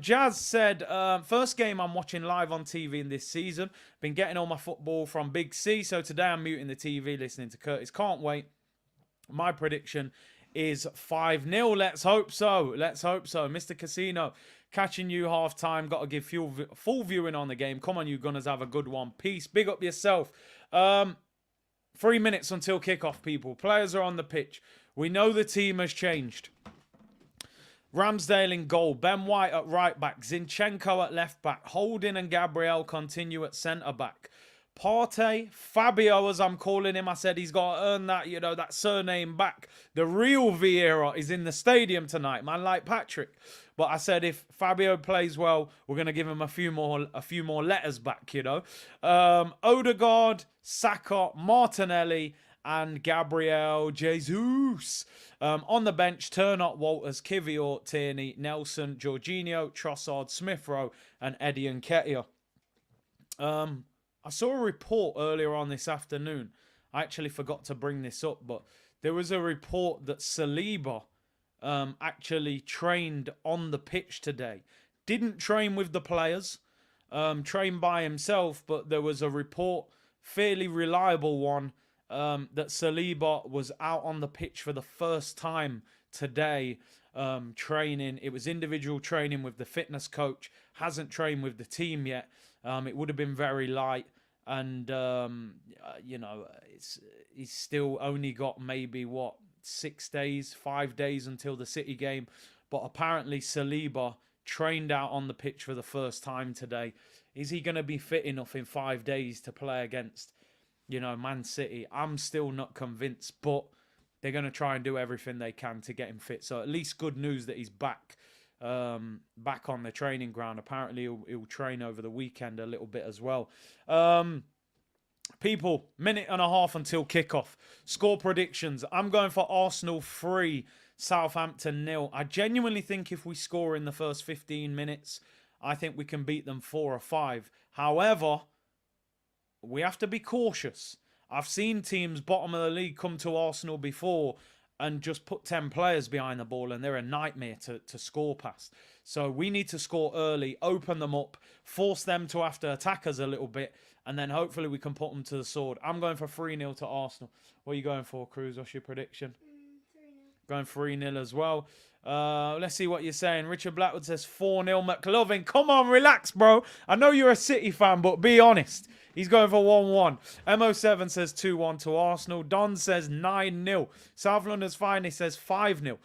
Jazz said, first game I'm watching live on TV in this season. Been getting all my football from Big C, so today I'm muting the TV, listening to Curtis. Can't wait. My prediction is 5-0. Let's hope so. Let's hope so. Mr. Casino, catching you half-time. Got to give full viewing on the game. Come on, you Gunners, have a good one. Peace. Big up yourself. 3 minutes until kickoff, people. Players are on the pitch. We know the team has changed. Ramsdale in goal. Ben White at right back. Zinchenko at left back. Holding and Gabriel continue at centre back. Partey, Fabio, as I'm calling him, I said he's got to earn that, that surname back. The real Vieira is in the stadium tonight, man, like Patrick. But I said if Fabio plays well, we're going to give him a few more letters back, Odegaard, Saka, Martinelli, and Gabriel Jesus. On the bench, Turnout, Walters, Kivior, Tierney, Nelson, Jorginho, Trossard, Smith-Rowe, and Eddie Nketiah. I saw a report earlier on this afternoon. I actually forgot to bring this up, but there was a report that Saliba actually trained on the pitch today. Didn't train with the players, trained by himself, but there was a report, fairly reliable one, that Saliba was out on the pitch for the first time today, training. It was individual training with the fitness coach. Hasn't trained with the team yet. It would have been very light, and he's still only got maybe 5 days until the City game. But apparently Saliba trained out on the pitch for the first time today. Is he going to be fit enough in 5 days to play against, Man City? I'm still not convinced, but they're going to try and do everything they can to get him fit. So at least good news that he's back on the training ground. Apparently he'll train over the weekend a little bit as well. People, minute and a half until kickoff. Score predictions. I'm going for Arsenal 3, Southampton 0. I genuinely think if we score in the first 15 minutes, I think we can beat them 4 or 5. However, we have to be cautious. I've seen teams bottom of the league come to Arsenal before and just put 10 players behind the ball, and they're a nightmare to score past. So we need to score early, open them up, force them to have to attack us a little bit, and then hopefully we can put them to the sword. I'm going for 3-0 to Arsenal. What are you going for, Cruz? What's your prediction? 3-0. Going 3-0 as well. Let's see what you're saying. Richard Blackwood says 4-0 McLovin. Come on, relax, bro. I know you're a City fan, but be honest. He's going for 1-1. MO7 says 2-1 to Arsenal. Don says 9-0. South London's Finest says 5-0.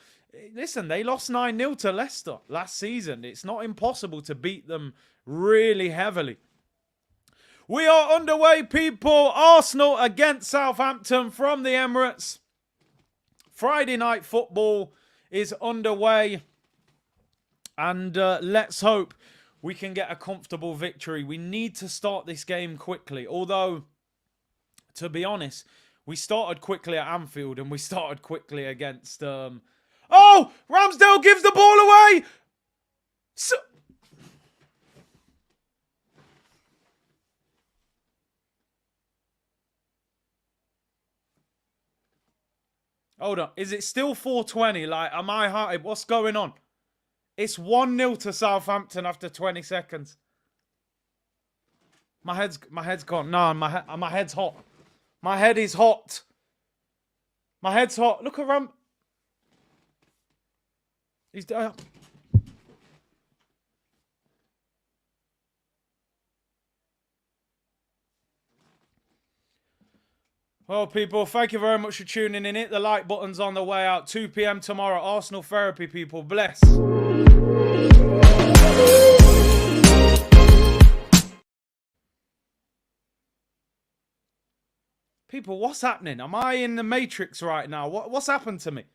Listen, they lost 9-0 to Leicester last season. It's not impossible to beat them really heavily. We are underway, people. Arsenal against Southampton from the Emirates. Friday night football is underway. And let's hope we can get a comfortable victory. We need to start this game quickly. Although, to be honest, we started quickly at Anfield and we started quickly against... Oh! Ramsdale gives the ball away! Hold on. Is it still 4:20? Like, am I high? What's going on? It's 1-0 to Southampton after 20 seconds. My head's gone. No, my head's hot. My head is hot. My head's hot. Look at Ram. He's Well, people, thank you very much for tuning in. Hit the like button's on the way out. 2 p.m. tomorrow. Arsenal Therapy, people. Bless. People, what's happening? Am I in the Matrix right now? What's happened to me?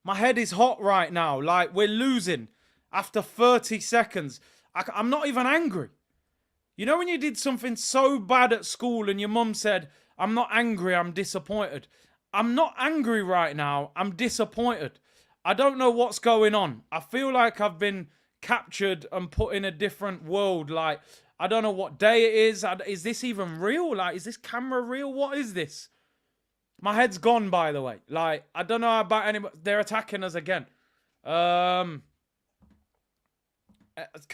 My head is hot right now. Like, we're losing after 30 seconds. I'm not even angry. You know when you did something so bad at school and your mum said, I'm not angry, I'm disappointed. I'm not angry right now. I'm disappointed. I don't know what's going on. I feel like I've been captured and put in a different world. Like, I don't know what day it is. Is this even real? Like, is this camera real? What is this? My head's gone, by the way. Like, I don't know about anybody. They're attacking us again. Can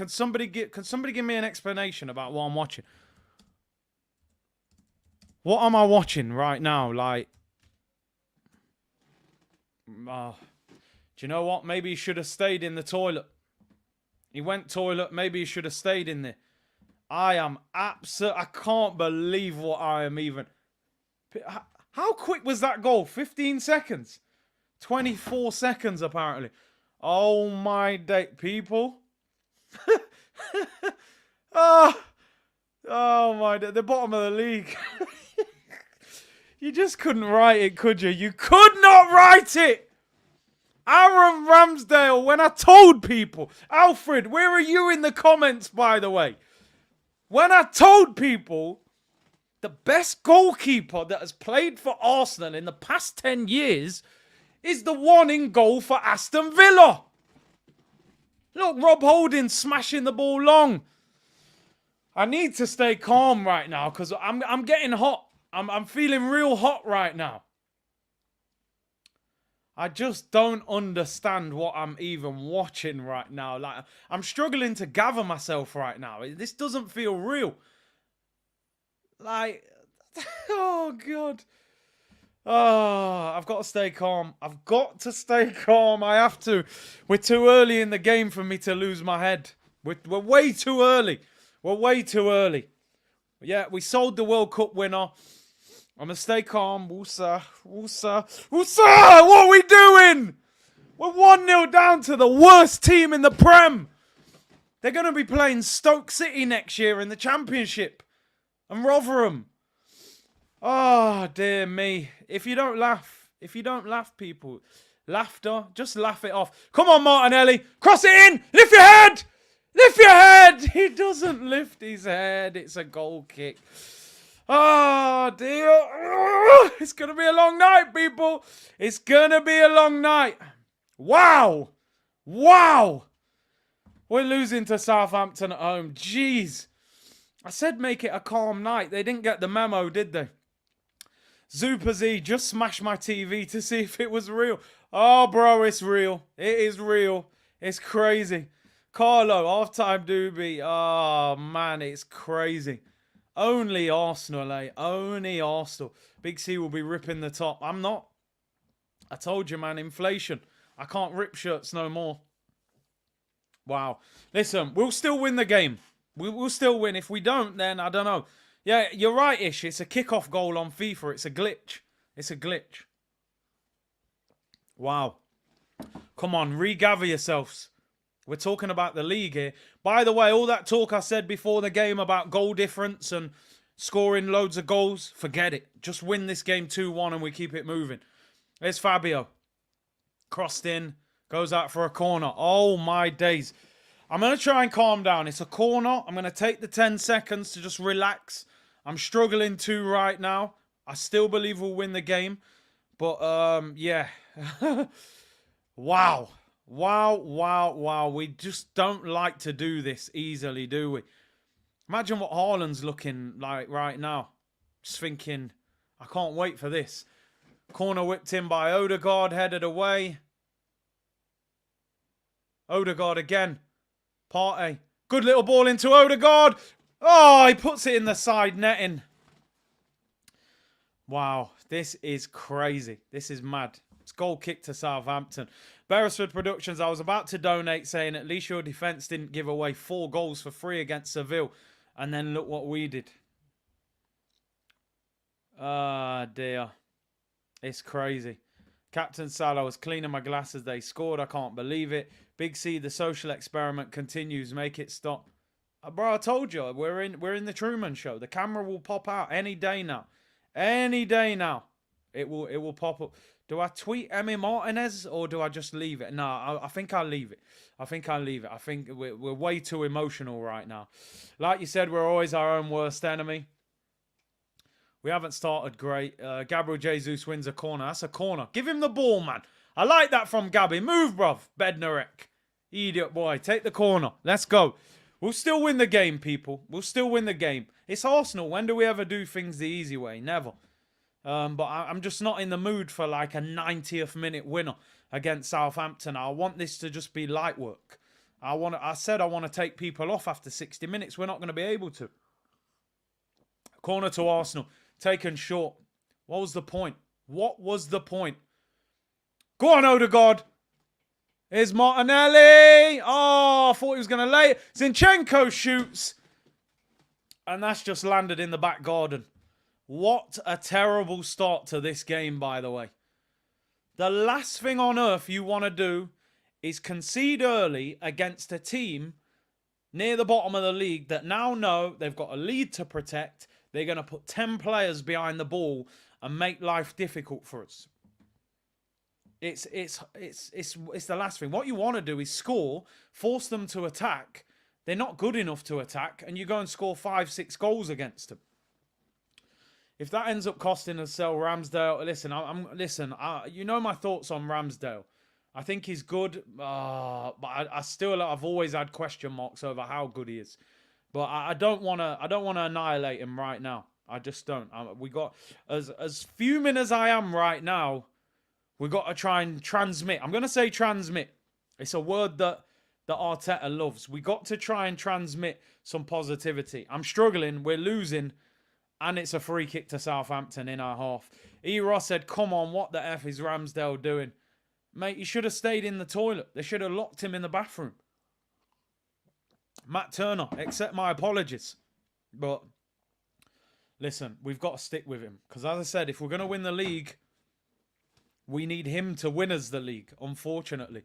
somebody give me an explanation about what I'm watching? What am I watching right now? Like, do you know what? Maybe he should have stayed in the toilet. He went toilet. Maybe he should have stayed in there. I am I can't believe what I am even. How quick was that goal? 15 seconds. 24 seconds, apparently. Oh, my day. People. Oh, my day. The bottom of the league. You just couldn't write it, could you? You could not write it. Aaron Ramsdale, when I told people. Alfred, where are you in the comments, by the way? When I told people the best goalkeeper that has played for Arsenal in the past 10 years is the one in goal for Aston Villa. Look, Rob Holding smashing the ball long. I need to stay calm right now because I'm getting hot. I'm feeling real hot right now. I just don't understand what I'm even watching right now. Like, I'm struggling to gather myself right now. This doesn't feel real. Like, oh, God. Oh, I've got to stay calm. I've got to stay calm. I have to. We're too early in the game for me to lose my head. We're way too early. We're way too early. Yeah, we sold the World Cup winner. I'm going to stay calm. Woosa. What are we doing? We're 1-0 down to the worst team in the Prem. They're going to be playing Stoke City next year in the Championship. And Rotherham. Oh, dear me. If you don't laugh, people, laughter, just laugh it off. Come on, Martinelli. Cross it in. Lift your head. Lift your head. He doesn't lift his head. It's a goal kick. Oh, dear. It's going to be a long night, people. It's going to be a long night. Wow. We're losing to Southampton at home. Jeez. I said make it a calm night. They didn't get the memo, did they? Zupa Z just smashed my TV to see if it was real. Oh, bro, it's real. It is real. It's crazy. Carlo, halftime doobie. Oh, man, it's crazy. Only Arsenal, eh? Only Arsenal. Big C will be ripping the top. I'm not. I told you, man. Inflation. I can't rip shirts no more. Wow. Listen, we'll still win the game. We'll still win. If we don't, then I don't know. Yeah, you're right, Ish. It's a kickoff goal on FIFA. It's a glitch. It's a glitch. Wow. Come on, regather yourselves. We're talking about the league here. By the way, all that talk I said before the game about goal difference and scoring loads of goals, forget it. Just win this game 2-1 and we keep it moving. There's Fabio. Crossed in. Goes out for a corner. Oh, my days. I'm going to try and calm down. It's a corner. I'm going to take the 10 seconds to just relax. I'm struggling too right now. I still believe we'll win the game. But, yeah. Wow. We just don't like to do this easily, do we? Imagine what Haaland's looking like right now. Just thinking, I can't wait for this. Corner whipped in by Odegaard, headed away. Odegaard again. Partey. Good little ball into Odegaard. Oh, he puts it in the side netting. Wow, this is crazy. This is mad. It's goal kick to Southampton. Beresford Productions, I was about to donate saying at least your defence didn't give away 4 goals for free against Seville. And then look what we did. Ah, dear. It's crazy. Captain Salah was cleaning my glasses. They scored. I can't believe it. Big C, the social experiment continues. Make it stop. Bro, I told you, we're in the Truman Show. The camera will pop out any day now. Any day now. It will pop up. Do I tweet Emmy Martinez or do I just leave it? No, I think I'll leave it. I think we're way too emotional right now. Like you said, we're always our own worst enemy. We haven't started great. Gabriel Jesus wins a corner. That's a corner. Give him the ball, man. I like that from Gabby. Move, bruv. Bednarek. Idiot boy. Take the corner. Let's go. We'll still win the game, people. We'll still win the game. It's Arsenal. When do we ever do things the easy way? Never. But I'm just not in the mood for like a 90th minute winner against Southampton. I want this to just be light work. I said I want to take people off after 60 minutes. We're not going to be able to. Corner to Arsenal. Taken short. What was the point? What was the point? Go on, Odegaard. Here's Martinelli. Oh, I thought he was going to lay it. Zinchenko shoots. And that's just landed in the back garden. What a terrible start to this game, by the way. The last thing on earth you want to do is concede early against a team near the bottom of the league that now know they've got a lead to protect. They're going to put 10 players behind the ball and make life difficult for us. It's the last thing. What you want to do is score, force them to attack. They're not good enough to attack, and you go and score 5-6 goals against them. If that ends up costing us, sell Ramsdale. Listen, you know my thoughts on Ramsdale. I think he's good, but I've always had question marks over how good he is. But I don't want to annihilate him right now. I just don't. We got as fuming as I am right now. We got to try and transmit. I'm going to say transmit. It's a word that Arteta loves. We got to try and transmit some positivity. I'm struggling. We're losing. And it's a free kick to Southampton in our half. Ross said, come on, what the F is Ramsdale doing? Mate, he should have stayed in the toilet. They should have locked him in the bathroom. Matt Turner, accept my apologies. But, listen, we've got to stick with him. Because as I said, if we're going to win the league, we need him to win us the league, unfortunately.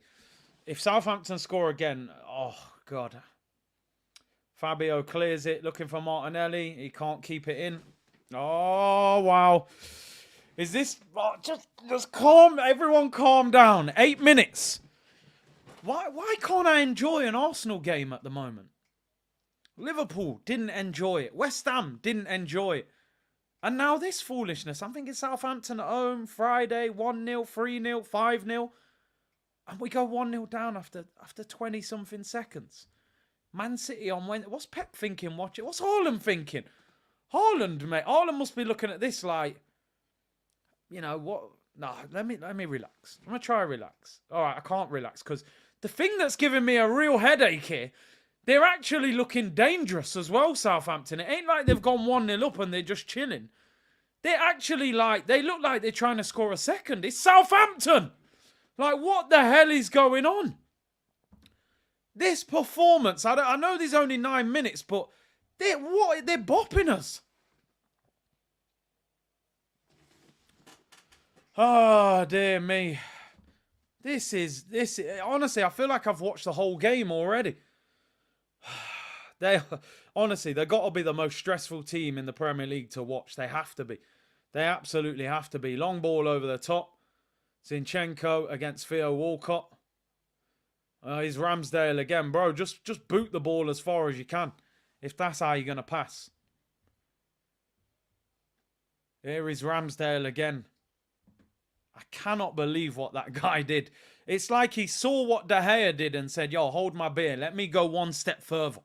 If Southampton score again, oh, God. Fabio clears it, looking for Martinelli. He can't keep it in. Oh, wow. Is this... Oh, just calm... Everyone calm down. 8 minutes. Why can't I enjoy an Arsenal game at the moment? Liverpool didn't enjoy it. West Ham didn't enjoy it. And now this foolishness. I'm thinking Southampton at home, Friday, 1-0, 3-0, 5-0. And we go 1-0 down after 20-something seconds. Man City on Wednesday. What's Pep thinking? Watch it. What's Haaland thinking? Haaland, mate. Haaland must be looking at this like, you know what? No, let me relax. I'm gonna try to relax. All right, I can't relax because the thing that's giving me a real headache here, they're actually looking dangerous as well. Southampton. It ain't like they've gone 1-0 up and they're just chilling. They're actually like they look like they're trying to score a second. It's Southampton. Like what the hell is going on? This performance, I know there's only 9 minutes, but they're bopping us. Oh, dear me. This honestly, I feel like I've watched the whole game already. They've got to be the most stressful team in the Premier League to watch. They have to be. They absolutely have to be. Long ball over the top. Zinchenko against Theo Walcott. He's Ramsdale again, bro. Just boot the ball as far as you can, if that's how you're going to pass. Here is Ramsdale again. I cannot believe what that guy did. It's like he saw what De Gea did and said, yo, hold my beer. Let me go one step further.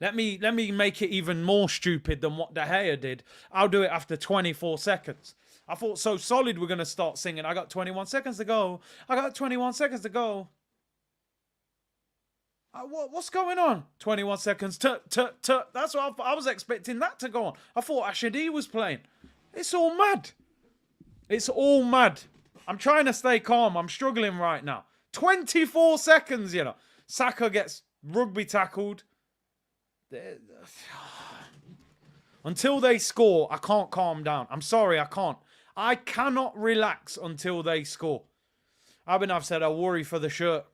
Let me make it even more stupid than what De Gea did. I'll do it after 24 seconds. I thought So Solid we're going to start singing. I got 21 seconds to go. I got 21 seconds to go. What's going on? 21 seconds. That's what I was expecting that to go on. I thought Ashadi was playing. It's all mad. It's all mad. I'm trying to stay calm. I'm struggling right now. 24 seconds, you know. Saka gets rugby tackled. Until they score, I can't calm down. I'm sorry, I can't. I cannot relax until they score. Abhinav said, I worry for the shirt.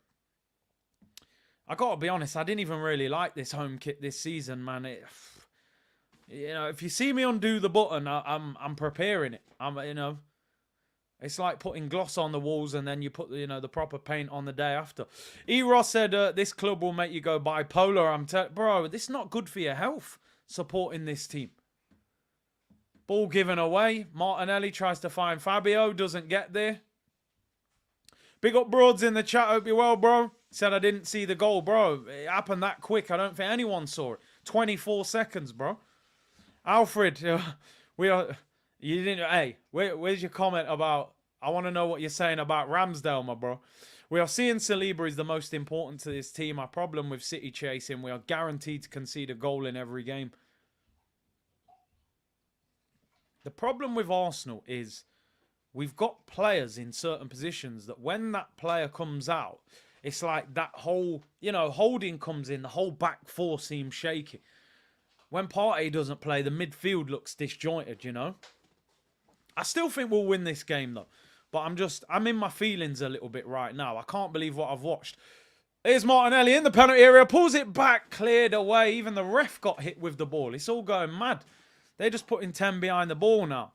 I got to be honest, I didn't even really like this home kit this season, man. You know, if you see me undo the button, I'm preparing it. It's like putting gloss on the walls and then you put the proper paint on the day after. Ross said, this club will make you go bipolar. Bro, this is not good for your health, supporting this team. Ball given away. Martinelli tries to find Fabio, doesn't get there. Big up Broads in the chat. Hope you're well, bro. Said I didn't see the goal, bro. It happened that quick. I don't think anyone saw it. 24 seconds, bro. Alfred, You didn't. Hey, where's your comment about? I want to know what you're saying about Ramsdale, my bro. We are seeing Saliba is the most important to this team. Our problem with City chasing, we are guaranteed to concede a goal in every game. The problem with Arsenal is we've got players in certain positions that when that player comes out, it's like that whole, Holding comes in, the whole back four seems shaky. When Partey doesn't play, the midfield looks disjointed, I still think we'll win this game, though. But I'm in my feelings a little bit right now. I can't believe what I've watched. Here's Martinelli in the penalty area, pulls it back, cleared away. Even the ref got hit with the ball. It's all going mad. They're just putting 10 behind the ball now.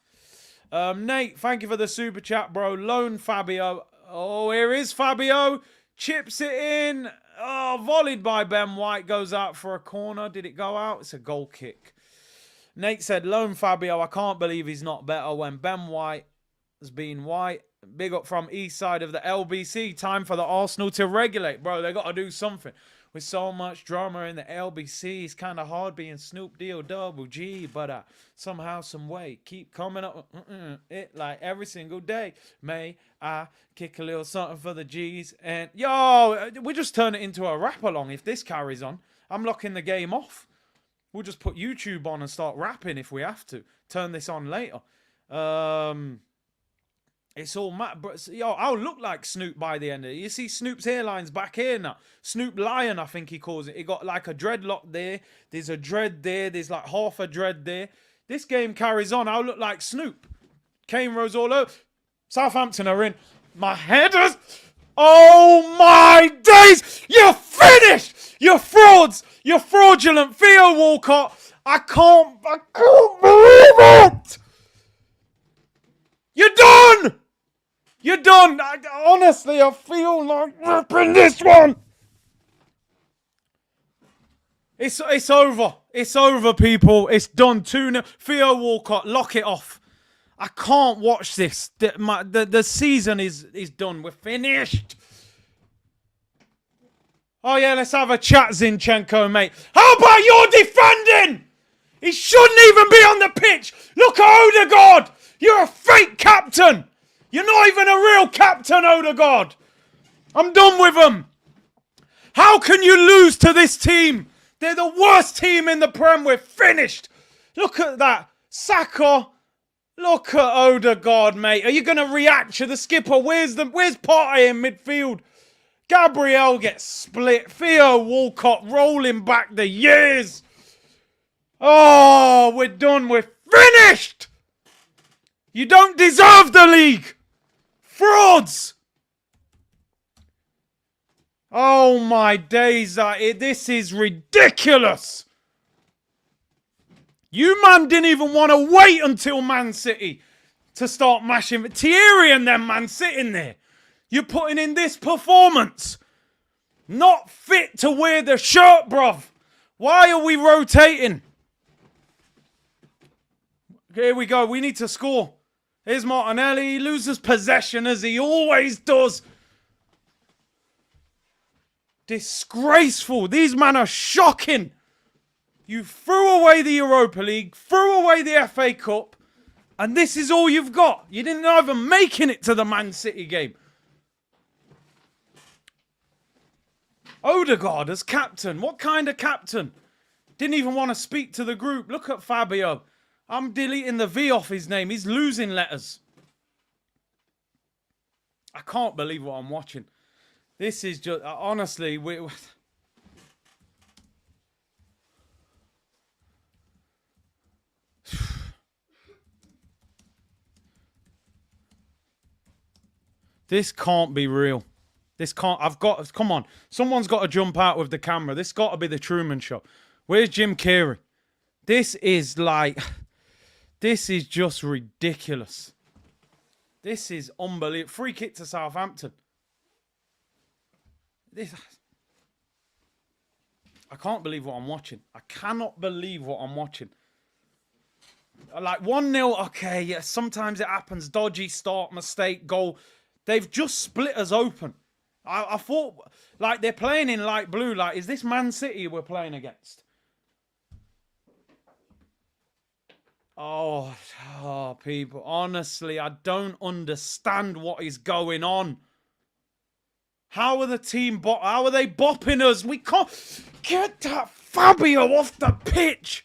Nate, thank you for the super chat, bro. Lone Fabio. Oh, here is Fabio. Chips it in. Oh, volleyed by Ben White. Goes out for a corner. Did it go out? It's a goal kick. Nate said, Lone Fabio, I can't believe he's not better when Ben White has been White. Big up from east side of the LBC. Time for the Arsenal to regulate. Bro, they got to do something. With so much drama in the LBC, it's kind of hard being Snoop D-O double G, but somehow, some way, keep coming up it like every single day. May I kick a little something for the G's? And, yo, we just turn it into a rap-along if this carries on. I'm locking the game off. We'll just put YouTube on and start rapping if we have to. Turn this on later. It's all mad. But, yo, I'll look like Snoop by the end of it. You see Snoop's hairline's back here now. Snoop Lion, I think he calls it. He got like a dreadlock there. There's a dread there. There's like half a dread there. This game carries on. I'll look like Snoop. Kane Rose all over. Southampton are in. My headers. Oh, my days. You're finished. You're frauds. You're fraudulent. Theo Walcott. I can't believe it. You're done. You're done. Honestly, I feel like ripping this one. It's over. It's over, people. It's done. 2-0. Theo Walcott, lock it off. I can't watch this. The season is done. We're finished. Oh, yeah, let's have a chat, Zinchenko, mate. How about your defending? He shouldn't even be on the pitch. Look at Odegaard. You're a fake captain. You're not even a real captain, Odegaard. I'm done with them. How can you lose to this team? They're the worst team in the Prem. We're finished. Look at that. Saka. Look at Odegaard, mate. Are you going to react to the skipper? Where's Partey in midfield? Gabriel gets split. Theo Walcott rolling back the years. Oh, we're done. We're finished. You don't deserve the league. Frauds. Oh, my days. This is ridiculous. You, man, didn't even want to wait until Man City to start mashing. Thierry and them, man, sitting there. You're putting in this performance. Not fit to wear the shirt, bruv. Why are we rotating? Here we go. We need to score. Here's Martinelli. He loses possession as he always does. Disgraceful. These men are shocking. You threw away the Europa League, threw away the FA Cup, and this is all you've got. You didn't even making it to the Man City game. Odegaard as captain. What kind of captain? Didn't even want to speak to the group. Look at Fabio. I'm deleting the V off his name. He's losing letters. I can't believe what I'm watching. This is just... honestly, this can't be real. This can't... come on. Someone's got to jump out with the camera. This got to be the Truman Show. Where's Jim Carrey? This is like... this is just ridiculous. This is unbelievable. Free kick to Southampton. I can't believe what I'm watching. I cannot believe what I'm watching. Like 1-0, okay, yeah, sometimes it happens. Dodgy start, mistake, goal. They've just split us open. I thought, like, they're playing in light blue. Like, is this Man City we're playing against? Oh, people. Honestly, I don't understand what is going on. How are the team how are they bopping us? We can't get that Fabio off the pitch.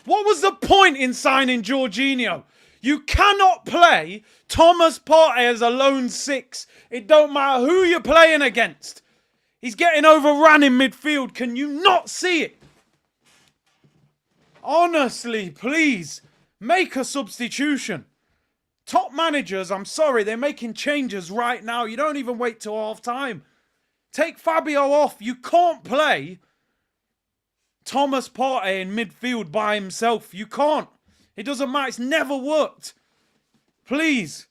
What was the point in signing Jorginho? You cannot play Thomas Partey as a lone 6. It don't matter who you're playing against. He's getting overrun in midfield. Can you not see it? Honestly, please, make a substitution. Top managers, I'm sorry, they're making changes right now. You don't even wait till half time. Take Fabio off. You can't play Thomas Partey in midfield by himself. You can't. It doesn't matter. It's never worked. Please.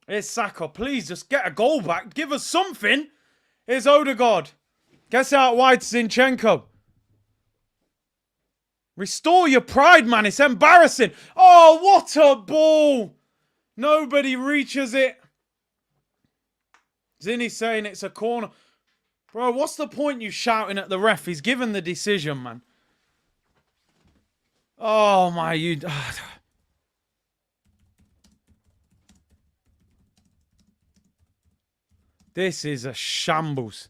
Here's Saka. Please, just get a goal back. Give us something. Here's Odegaard. Gets out wide to Zinchenko. Restore your pride, man. It's embarrassing. Oh, what a ball. Nobody reaches it. Zinni's saying it's a corner. Bro, what's the point you shouting at the ref? He's given the decision, man. Oh, my... This is a shambles.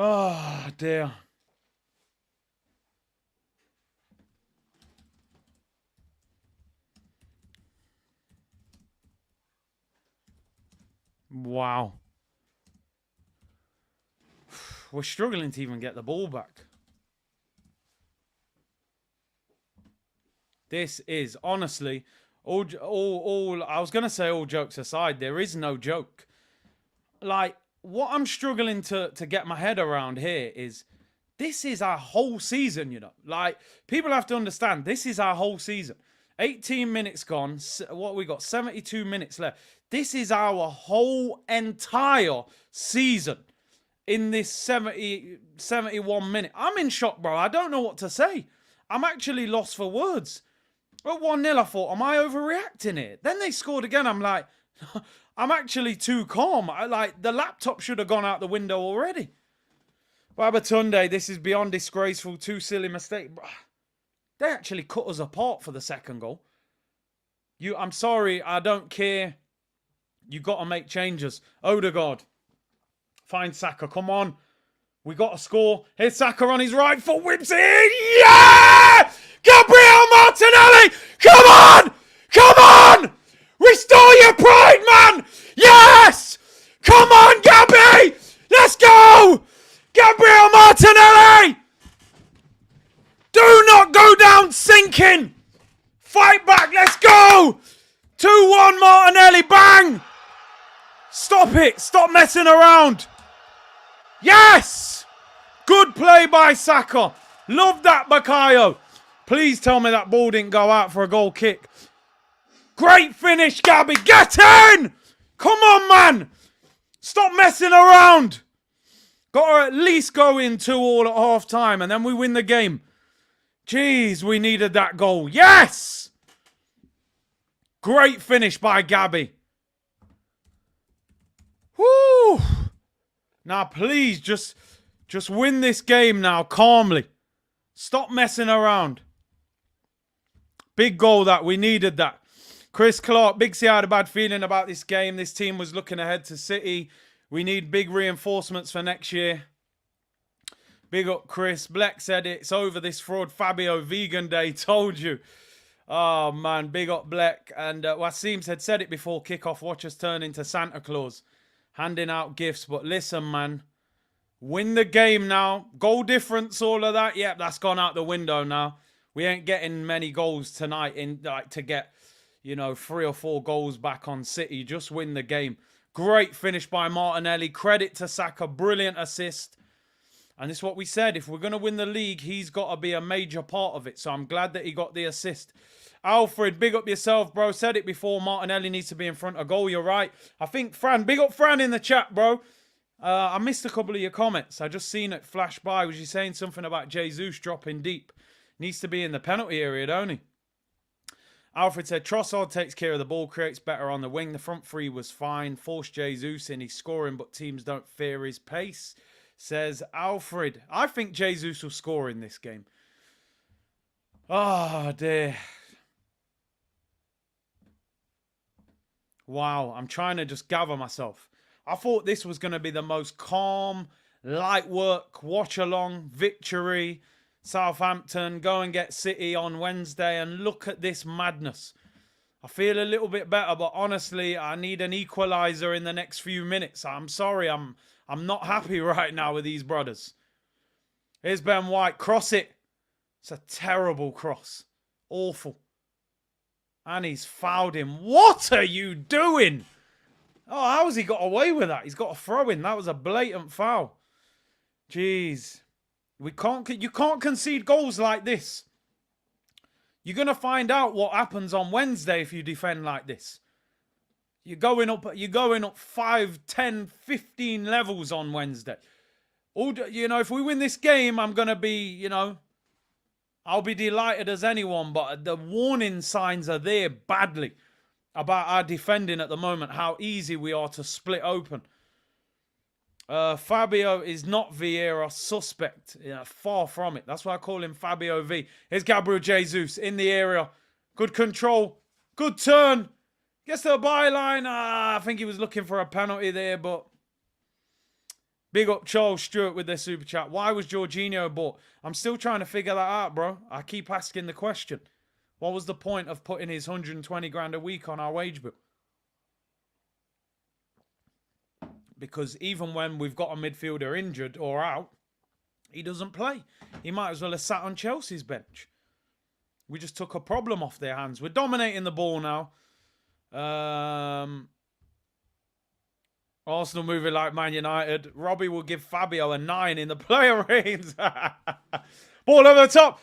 Oh, dear. Wow. We're struggling to even get the ball back. This is, honestly, all I was going to say all jokes aside, there is no joke. Like, what I'm struggling to get my head around here is this is our whole season, you know. Like, people have to understand, this is our whole season. 18 minutes gone. What we got? 72 minutes left. This is our whole entire season in this 71 minute. I'm in shock, bro. I don't know what to say. I'm actually lost for words. At 1-0, I thought, am I overreacting here? Then they scored again. I'm like, I'm actually too calm. The laptop should have gone out the window already. Babatunde, this is beyond disgraceful. Too silly mistake. They actually cut us apart for the second goal. I'm sorry. I don't care. You got to make changes. Odegaard. Find Saka. Come on. We got to score. Here's Saka on his right foot. Whips it in. Yeah! Gabriel Martinelli! Come on! Come on! Restore your pride, man! Yes! Come on, Gabby! Let's go! Gabriel Martinelli! Do not go down sinking! Fight back, let's go! 2-1 Martinelli, bang! Stop it, stop messing around! Yes! Good play by Saka. Love that, Bakayo. Please tell me that ball didn't go out for a goal kick. Great finish, Gabby. Get in! Come on, man. Stop messing around. Got to at least go in 2-2 at half time and then we win the game. Jeez, we needed that goal. Yes! Great finish by Gabby. Woo! Now, please, just win this game now, calmly. Stop messing around. Big goal that. We needed that. Chris Clark, Big C had a bad feeling about this game. This team was looking ahead to City. We need big reinforcements for next year. Big up Chris. Black said it's over this fraud. Fabio Vegan Day. Told you. Oh, man. Big up Black. And Wasim said it before kickoff. Watch us turn into Santa Claus. Handing out gifts. But listen, man. Win the game now. Goal difference, all of that. Yep, that's gone out the window now. We ain't getting many goals tonight to get, 3 or 4 goals back on City. Just win the game. Great finish by Martinelli. Credit to Saka. Brilliant assist. And this is what we said. If we're going to win the league, he's got to be a major part of it. So I'm glad that he got the assist. Alfred, big up yourself, bro. Said it before. Martinelli needs to be in front of goal. You're right. I think Fran, big up Fran in the chat, bro. I missed a couple of your comments. I just seen it flash by. Was you saying something about Jesus dropping deep? Needs to be in the penalty area, don't he? Alfred said, Trossard takes care of the ball, creates better on the wing. The front three was fine. Forced Jesus in. He's scoring, but teams don't fear his pace, says Alfred. I think Jesus will score in this game. Oh, dear. Wow, I'm trying to just gather myself. I thought this was going to be the most calm, light work, watch along, victory. Southampton, go and get City on Wednesday, and look at this madness. I feel a little bit better, but honestly, I need an equaliser in the next few minutes. I'm sorry, I'm not happy right now with these brothers. Here's Ben White, cross it. It's a terrible cross. Awful. And he's fouled him. What are you doing? Oh, how has he got away with that? He's got a throw in. That was a blatant foul. Jeez. You can't concede goals like this. You're going to find out what happens on Wednesday if you defend like this. You're going up 5, 10, 15 levels on Wednesday. If we win this game, I'm going to be, I'll be delighted as anyone, but the warning signs are there badly about our defending at the moment, how easy we are to split open. Fabio is not Vieira, suspect. Yeah, far from it. That's why I call him Fabio V. Here's Gabriel Jesus in the area. Good control. Good turn. Gets to the byline. I think he was looking for a penalty there, but big up Charles Stewart with their super chat. Why was Jorginho bought? I'm still trying to figure that out, bro. I keep asking the question. What was the point of putting his 120 grand a week on our wage bill? Because even when we've got a midfielder injured or out, he doesn't play. He might as well have sat on Chelsea's bench. We just took a problem off their hands. We're dominating the ball now. Arsenal moving like Man United. Robbie will give Fabio a 9 in the player ratings. Ball over the top.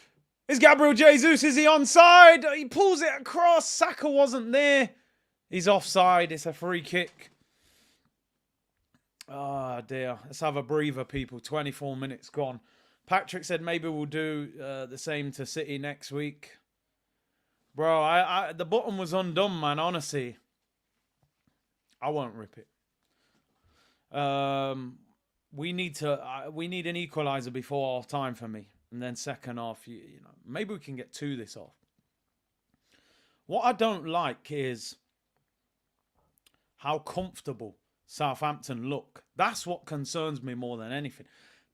Is Gabriel Jesus? Is he onside? He pulls it across. Saka wasn't there. He's offside. It's a free kick. Oh, dear. Let's have a breather, people. 24 minutes gone. Patrick said maybe we'll do the same to City next week. Bro, the button was undone, man. Honestly, I won't rip it. We need an equaliser before half time for me, and then second half. Maybe we can get 2 this off. What I don't like is how comfortable Southampton look. That's what concerns me more than anything.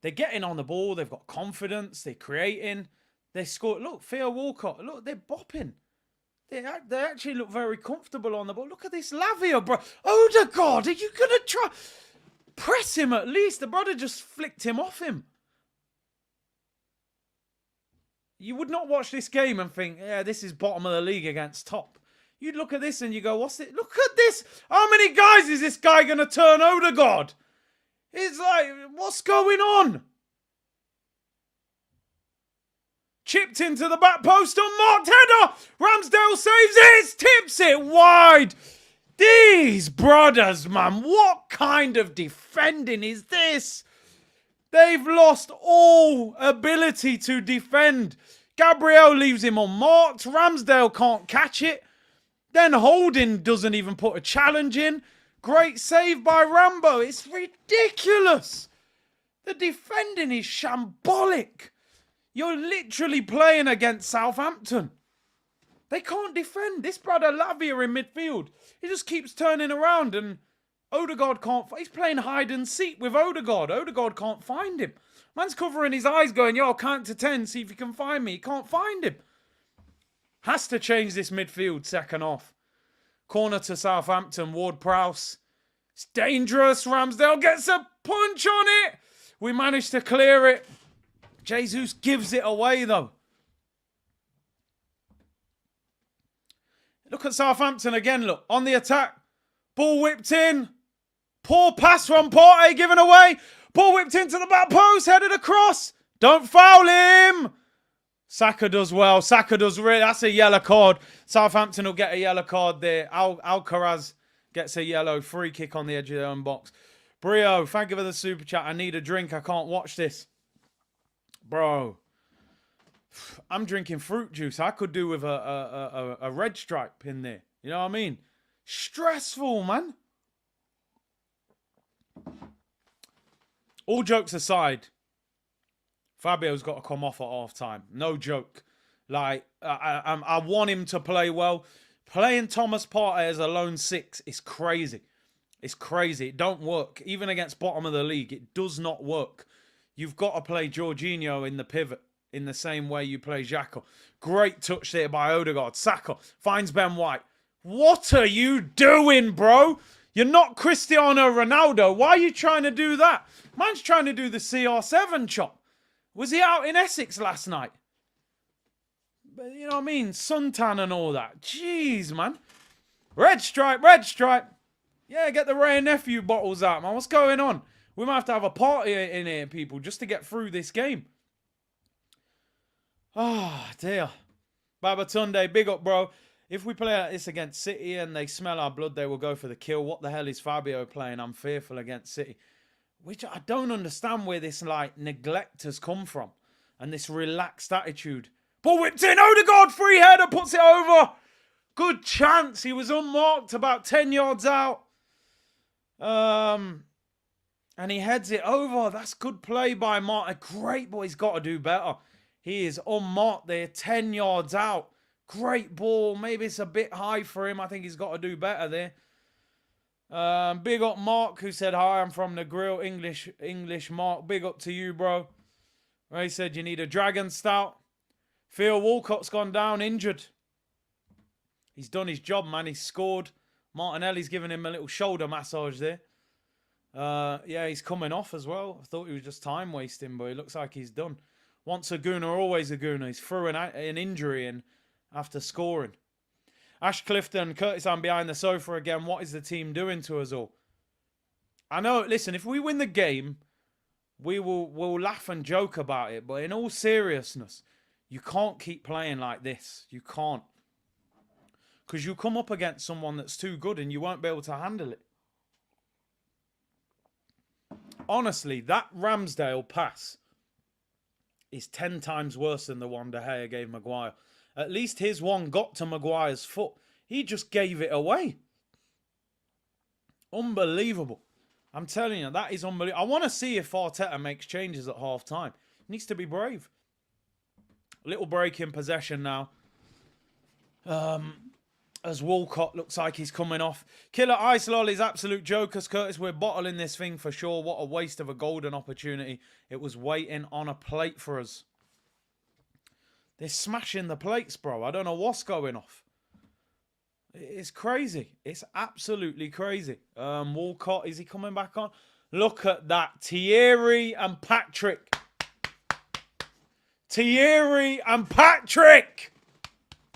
They're getting on the ball. They've got confidence. They're creating. They score. Look, Theo Walcott. Look, they're bopping. They actually look very comfortable on the ball. Look at this Lavia, bro. Odegaard, are you going to try? Press him at least. The brother just flicked him off him. You would not watch this game and think, yeah, this is bottom of the league against top. You'd look at this and you go, what's it? Look at this. How many guys is this guy going to turn Odegaard? It's like, what's going on? Chipped into the back post, unmarked header. Ramsdale saves it, tips it wide. These brothers, man, what kind of defending is this? They've lost all ability to defend. Gabriel leaves him unmarked. Ramsdale can't catch it. Then Holding doesn't even put a challenge in. Great save by Rambo. It's ridiculous. The defending is shambolic. You're literally playing against Southampton. They can't defend. This brother Lavia in midfield, he just keeps turning around and Odegaard can't. He's playing hide and seek with Odegaard. Odegaard can't find him. Man's covering his eyes going, yo, I'll count to 10, see if you can find me. He can't find him. Has to change this midfield second half. Corner to Southampton, Ward-Prowse. It's dangerous. Ramsdale gets a punch on it. We managed to clear it. Jesus gives it away, though. Look at Southampton again, look. On the attack. Ball whipped in. Poor pass from Partey given away. Ball whipped into the back post, headed across. Don't foul him. Saka does well. Saka does really. That's a yellow card. Southampton will get a yellow card there. Alcaraz gets a yellow. Free kick on the edge of their own box. Brio, thank you for the super chat. I need a drink. I can't watch this. Bro. I'm drinking fruit juice. I could do with a red stripe in there. You know what I mean? Stressful, man. All jokes aside, Fabio's got to come off at half time. No joke. Like, I want him to play well. Playing Thomas Partey as a lone six is crazy. It's crazy. It don't work. Even against bottom of the league, it does not work. You've got to play Jorginho in the pivot in the same way you play Xhaka. Great touch there by Odegaard. Saka finds Ben White. What are you doing, bro? You're not Cristiano Ronaldo. Why are you trying to do that? Man's trying to do the CR7 chop. Was he out in Essex last night? But you know what I mean? Suntan and all that. Jeez, man. Red stripe, red stripe. Yeah, get the Ray and Nephew bottles out, man. What's going on? We might have to have a party in here, people, just to get through this game. Ah, dear. Babatunde, big up, bro. If we play like this against City and they smell our blood, they will go for the kill. What the hell is Fabio playing? I'm fearful against City. Which I don't understand where this, like, neglect has come from. And this relaxed attitude. Ball whipped in. Odegaard, free header, puts it over. Good chance. He was unmarked about 10 yards out. And he heads it over. That's good play by Martin. Great ball. He's got to do better. He is unmarked there, 10 yards out. Great ball. Maybe it's a bit high for him. I think he's got to do better there. Big up Mark, who said, hi, I'm from the grill. English Mark. Big up to you, bro. Ray said you need a dragon stout. Theo Walcott's gone down injured. He's done his job, man. He's scored. Martinelli's giving him a little shoulder massage there. Yeah, he's coming off as well. I thought he was just time wasting, but it looks like he's done. Once a gooner, always a gooner. He's through an injury in after scoring. Ash Clifton, Curtis, I'm behind the sofa again. What is the team doing to us all? I know, listen, if we win the game, we'll laugh and joke about it. But in all seriousness, you can't keep playing like this. You can't. Because you come up against someone that's too good and you won't be able to handle it. Honestly, that Ramsdale pass is 10 times worse than the one De Gea gave Maguire. At least his one got to Maguire's foot. He just gave it away. Unbelievable. I'm telling you, that is unbelievable. I want to see if Arteta makes changes at half-time. He needs to be brave. Little break in possession now. As Walcott looks like he's coming off. Killer Ice Lol is absolute jokers, Curtis. We're bottling this thing for sure. What a waste of a golden opportunity. It was waiting on a plate for us. They're smashing the plates, bro. I don't know what's going off. It's crazy. It's absolutely crazy. Walcott, is he coming back on? Look at that. Thierry and Patrick. Thierry and Patrick.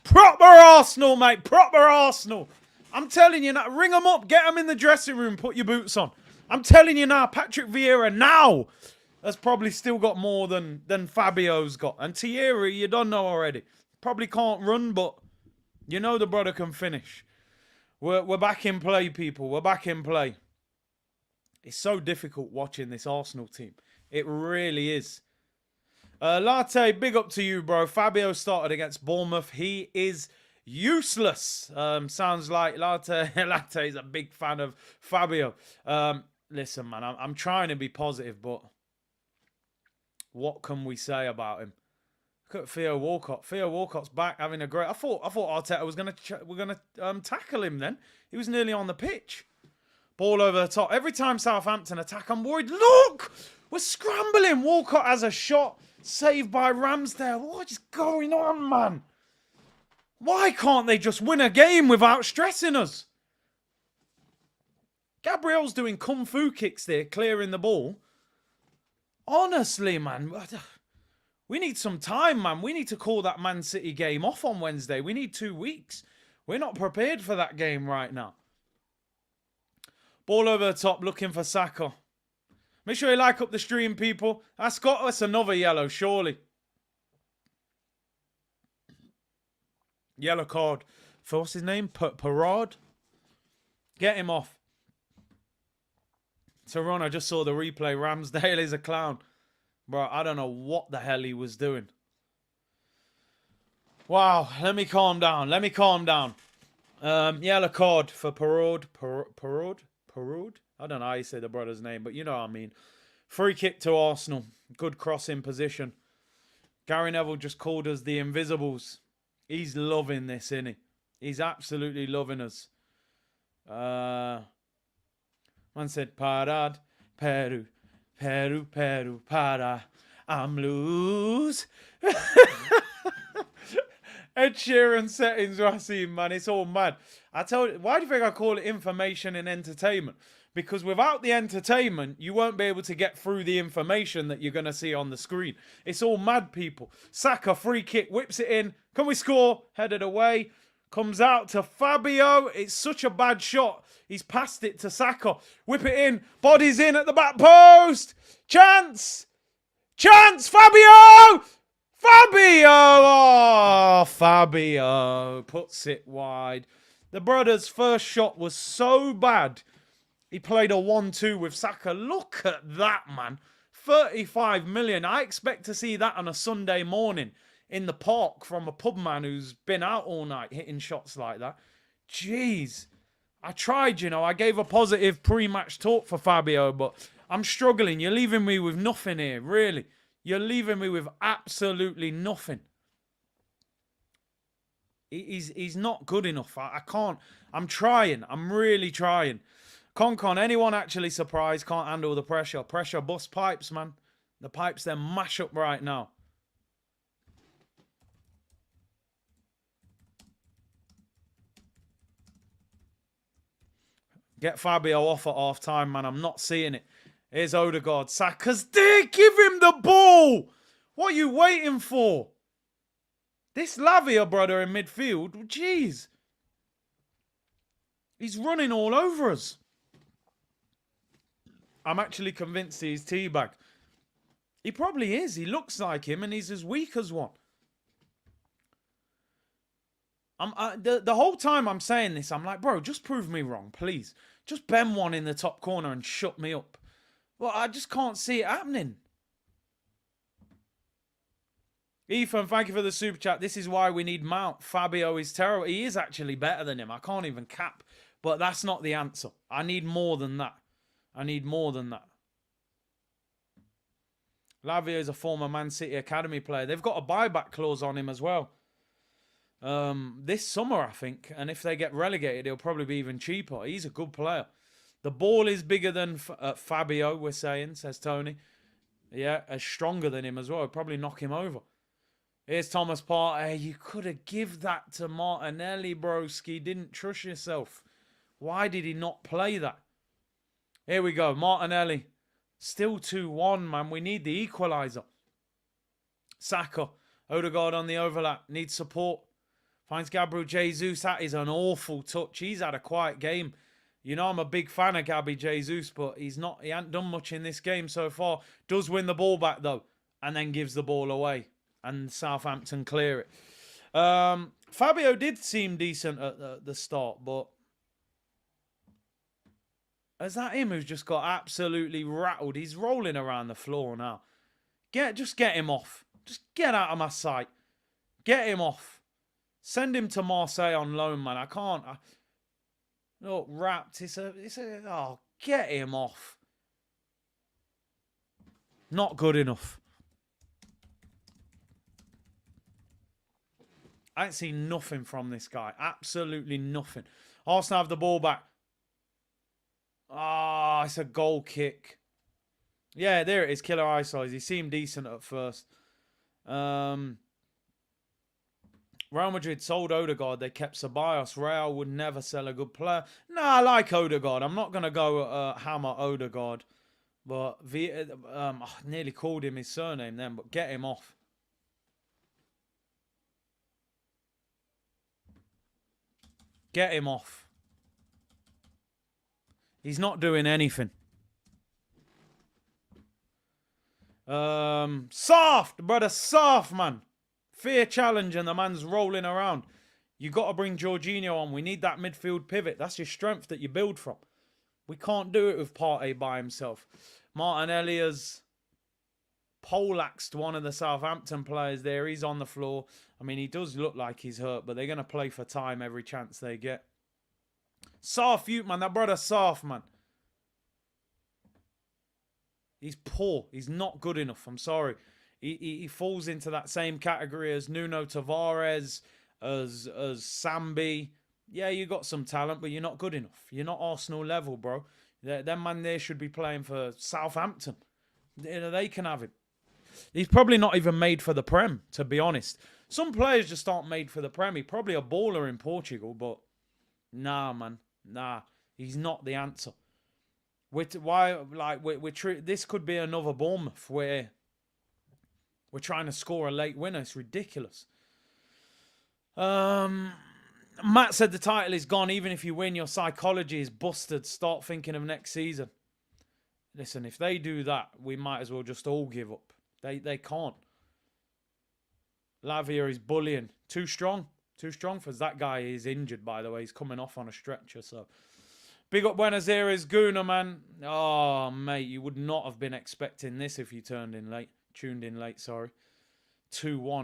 Proper Arsenal, mate. Proper Arsenal. I'm telling you now. Ring them up. Get them in the dressing room. Put your boots on. I'm telling you now. Patrick Vieira now has probably still got more than Fabio's got. And Thierry, you don't know already. Probably can't run, but you know the brother can finish. We're back in play, people. We're back in play. It's so difficult watching this Arsenal team. It really is. Latte, big up to you, bro. Fabio started against Bournemouth. He is useless. Sounds like Latte is a big fan of Fabio. Listen, man, I'm trying to be positive, but what can we say about him? Look at Theo Walcott. Theo Walcott's back having a great... I thought Arteta was gonna tackle him then. He was nearly on the pitch. Ball over the top. Every time Southampton attack, I'm worried. Look! We're scrambling. Walcott has a shot. Saved by Ramsdale. What is going on, man? Why can't they just win a game without stressing us? Gabriel's doing kung fu kicks there, clearing the ball. Honestly, man. We need some time, man. We need to call that Man City game off on Wednesday. We need 2 weeks. We're not prepared for that game right now. Ball over the top, looking for Saka. Make sure you like up the stream, people. That's got us another yellow, surely. Yellow card for what's his name? Parade? Get him off. Ron, I just saw the replay. Ramsdale is a clown. Bro, I don't know what the hell he was doing. Wow, let me calm down. Let me calm down. Yellow card for Parod. Parod? I don't know how you say the brother's name, but you know what I mean. Free kick to Arsenal. Good crossing position. Gary Neville just called us the Invisibles. He's loving this, isn't he? He's absolutely loving us. Man said, Parad, Peru, Peru, Peru, para. I'm loose. Ed Sheeran settings, Rasim, man. It's all mad. I told you, why do you think I call it information and entertainment? Because without the entertainment, you won't be able to get through the information that you're going to see on the screen. It's all mad, people. Saka, free kick, whips it in. Can we score? Headed away. Comes out to Fabio. It's such a bad shot. He's passed it to Saka. Whip it in. Bodies in at the back post. Chance. Chance. Fabio. Fabio. Oh, Fabio puts it wide. The brother's first shot was so bad. He played a 1-2 with Saka. Look at that, man. 35 million. I expect to see that on a Sunday morning in the park from a pub man who's been out all night hitting shots like that. Jeez. I tried, you know. I gave a positive pre-match talk for Fabio, but I'm struggling. You're leaving me with nothing here, really. You're leaving me with absolutely nothing. He's not good enough. I can't. I'm trying. I'm really trying. Con, anyone actually surprised? Can't handle the pressure. Pressure bust pipes, man. The pipes, they're mash up right now. Get Fabio off at half time, man. I'm not seeing it. Here's Odegaard. Saka's there. Give him the ball. What are you waiting for? This Lavia brother in midfield, jeez. He's running all over us. I'm actually convinced he's teabag. He probably is. He looks like him and he's as weak as one. The whole time I'm saying this, I'm like, bro, just prove me wrong, please. Just bend one in the top corner and shut me up. Well, I just can't see it happening. Ethan, thank you for the super chat. This is why we need Mount. Fabio is terrible. He is actually better than him. I can't even cap. But that's not the answer. I need more than that. I need more than that. Lavia is a former Man City Academy player. They've got a buyback clause on him as well. This summer, I think. And if they get relegated, he'll probably be even cheaper. He's a good player. The ball is bigger than Fabio, we're saying, says Tony. Yeah, stronger than him as well. He'll probably knock him over. Here's Thomas Partey. You could have given that to Martinelli, broski. Didn't trust yourself. Why did he not play that? Here we go. Martinelli. Still 2-1, man. We need the equaliser. Saka. Odegaard on the overlap. Needs support. Finds Gabriel Jesus. That is an awful touch. He's had a quiet game. You know I'm a big fan of Gabby Jesus, but he hasn't done much in this game so far. Does win the ball back, though. And then gives the ball away. And Southampton clear it. Fabio did seem decent at the start, but is that him who's just got absolutely rattled? He's rolling around the floor now. Just get him off. Just get out of my sight. Get him off. Send him to Marseille on loan, man. I can't. Look, wrapped. Oh, get him off. Not good enough. I ain't seen nothing from this guy. Absolutely nothing. Arsenal have the ball back. Ah, it's a goal kick. Yeah, there it is. Killer eyesight. He seemed decent at first. Real Madrid sold Odegaard. They kept Ceballos. Real would never sell a good player. No, I like Odegaard. I'm not going to go hammer Odegaard. But I nearly called him his surname then. But get him off. Get him off. He's not doing anything. Soft, brother, soft, man. Fair challenge and the man's rolling around. You got to bring Jorginho on. We need that midfield pivot. That's your strength that you build from. We can't do it with Partey by himself. Martinelli has poleaxed one of the Southampton players there. He's on the floor. I mean, he does look like he's hurt, but they're going to play for time every chance they get. Soft, you, man. That brother soft, man. He's poor. He's not good enough. I'm sorry. He falls into that same category as Nuno Tavares, as Sambi. Yeah, you got some talent, but you're not good enough. You're not Arsenal level, bro. Them man there should be playing for Southampton. They can have him. He's probably not even made for the Prem, to be honest. Some players just aren't made for the Prem. He's probably a baller in Portugal, but nah, man. Nah, he's not the answer. This could be another Bournemouth where we're trying to score a late winner. It's ridiculous. Matt said the title is gone. Even if you win, your psychology is busted. Start thinking of next season. Listen, if they do that, we might as well just all give up. They can't. Lavia is bullying. Too strong. Too strong for us. That guy is injured, by the way. He's coming off on a stretcher, so... Big up Buenos Aires, Guna, man. Oh, mate, you would not have been expecting this if you tuned in late. 2-1,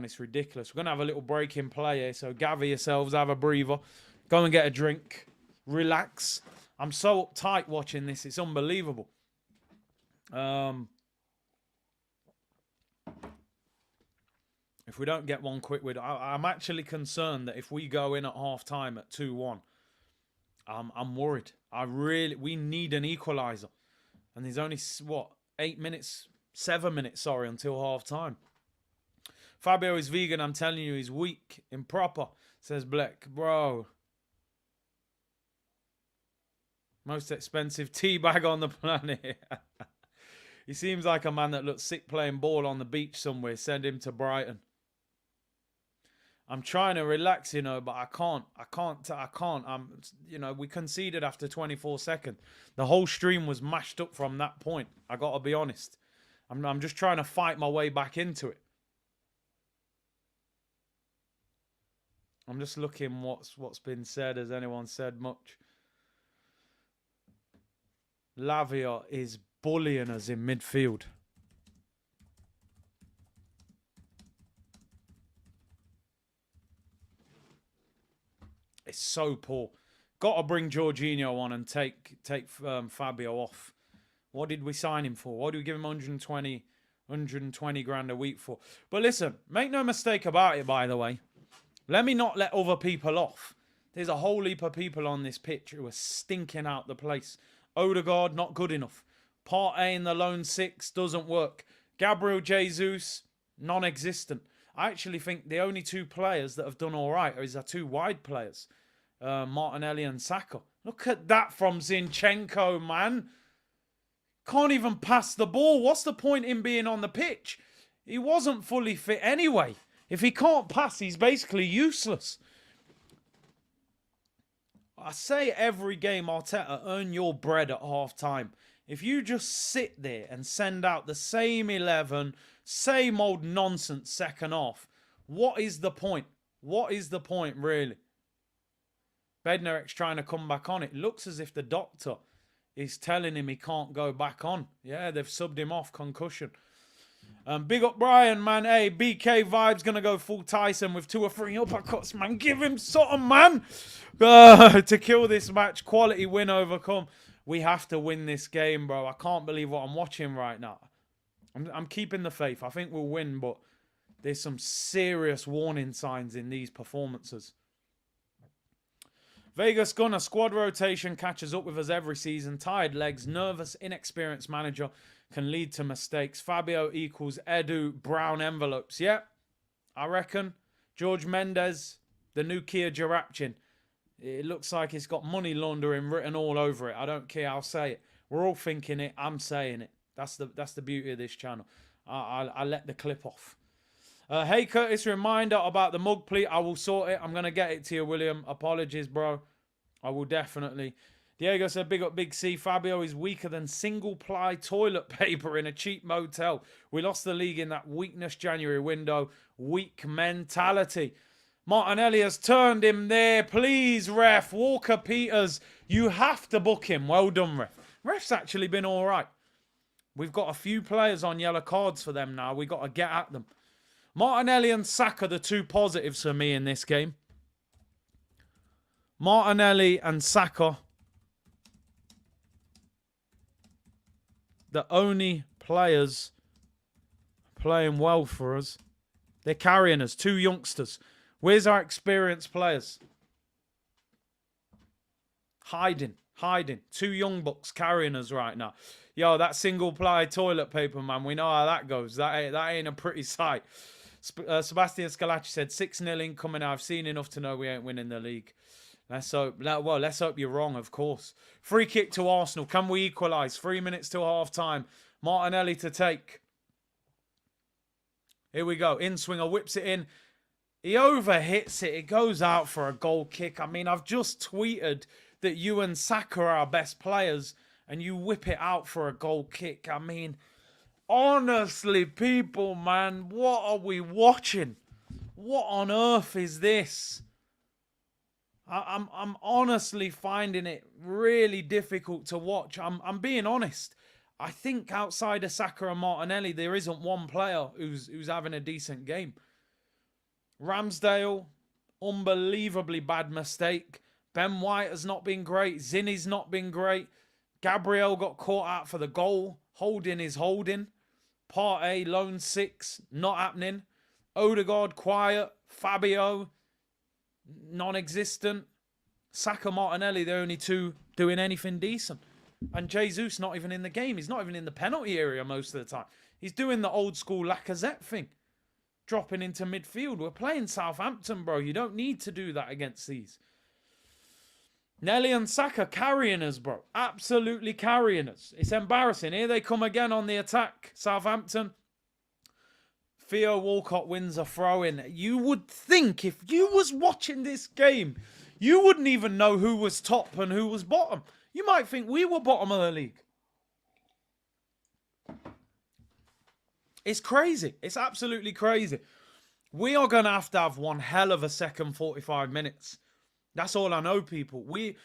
it's ridiculous. We're going to have a little break in play here, so gather yourselves, have a breather. Go and get a drink. Relax. I'm so uptight watching this. It's unbelievable. If we don't get one quick win, I'm actually concerned that if we go in at half-time at 2-1, I'm worried. We need an equaliser. And there's only, 7 minutes, until half-time. Fabio is vegan, I'm telling you, he's weak, improper, says Black. Bro. Most expensive teabag on the planet. He seems like a man that looks sick playing ball on the beach somewhere. Send him to Brighton. I'm trying to relax, but I can't. We conceded after 24 seconds. The whole stream was mashed up from that point. I got to be honest. I'm just trying to fight my way back into it. I'm just looking what's been said. Has anyone said much? Lavia is bullying us in midfield. It's so poor. Got to bring Jorginho on and take Fabio off. What did we sign him for? What do we give him 120 grand a week for? But listen, make no mistake about it, by the way. Let me not let other people off. There's a whole heap of people on this pitch who are stinking out the place. Odegaard, not good enough. Partey in the lone six doesn't work. Gabriel Jesus, non-existent. I actually think the only two players that have done all right are our two wide players, Martinelli and Saka. Look at that from Zinchenko, man. Can't even pass the ball. What's the point in being on the pitch? He wasn't fully fit anyway. If he can't pass, he's basically useless. I say every game, Arteta, earn your bread at half-time. If you just sit there and send out the same 11, same old nonsense second half, what is the point? What is the point, really? Bednarek's trying to come back on. It looks as if the doctor is telling him he can't go back on. Yeah, they've subbed him off, concussion. Big up Brian, man. Hey, BK Vibes going to go full Tyson with 2 or 3 uppercuts, man. Give him something, man. To kill this match. Quality win overcome. We have to win this game, bro. I can't believe what I'm watching right now. I'm keeping the faith. I think we'll win, but there's some serious warning signs in these performances. Vegas Gunner, squad rotation catches up with us every season. Tired legs, nervous, inexperienced manager can lead to mistakes. Fabio equals Edu, brown envelopes. Yep, I reckon. George Mendes, the new Kia Jarapchin. It looks like it's got money laundering written all over it. I don't care, I'll say it. We're all thinking it, I'm saying it. That's the beauty of this channel. I let the clip off. Hey Curtis, reminder about the mug pleat. I will sort it. I'm going to get it to you, William. Apologies, bro. I will definitely. Diego said, big up Big C. Fabio is weaker than single-ply toilet paper in a cheap motel. We lost the league in that weakness January window. Weak mentality. Martinelli has turned him there. Please, ref. Walker Peters, you have to book him. Well done, ref. Ref's actually been all right. We've got a few players on yellow cards for them now. We've got to get at them. Martinelli and Saka, the two positives for me in this game. Martinelli and Saka, the only players playing well for us. They're carrying us. Two youngsters. Where's our experienced players? Hiding. Two young bucks carrying us right now. Yo, that single-ply toilet paper, man. We know how that goes. That ain't a pretty sight. Sebastian Scalacci said 6-0 incoming. I've seen enough to know we ain't winning the league. Let's hope you're wrong, of course. Free kick to Arsenal. Can we equalise? 3 minutes till half-time. Martinelli to take. Here we go. In-swinger whips it in. He overhits it. It goes out for a goal kick. I mean, I've just tweeted that you and Saka are our best players, and you whip it out for a goal kick. I mean, honestly, people, man, what are we watching? What on earth is this? I'm honestly finding it really difficult to watch. I'm being honest. I think outside of Saka and Martinelli, there isn't one player who's having a decent game. Ramsdale, unbelievably bad mistake. Ben White has not been great. Zinni's not been great. Gabriel got caught out for the goal. Holding is holding. Partey, lone 6, not happening. Odegaard, quiet. Fabio, non-existent. Saka, Martinelli, the only two doing anything decent. And Jesus not even in the game. He's not even in the penalty area most of the time. He's doing the old school Lacazette thing. Dropping into midfield. We're playing Southampton, bro. You don't need to do that against these. Nelly and Saka carrying us, bro. Absolutely carrying us. It's embarrassing. Here they come again on the attack. Southampton. Theo Walcott wins a throw-in. You would think if you was watching this game, you wouldn't even know who was top and who was bottom. You might think we were bottom of the league. It's crazy. It's absolutely crazy. We are going to have one hell of a second 45 minutes. That's all I know, people. We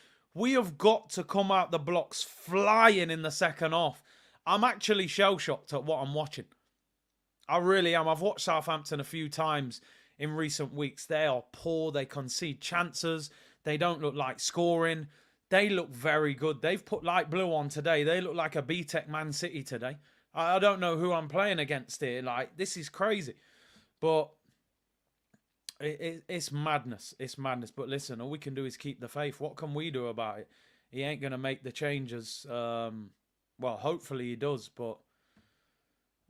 have got to come out the blocks flying in the second half. I'm actually shell-shocked at what I'm watching. I really am. I've watched Southampton a few times in recent weeks. They are poor. They concede chances. They don't look like scoring. They look very good. They've put light blue on today. They look like a B-Tech Man City today. I don't know who I'm playing against here. Like, this is crazy. But it's madness. It's madness. But listen, all we can do is keep the faith. What can we do about it? He ain't going to make the changes. Well, hopefully he does. But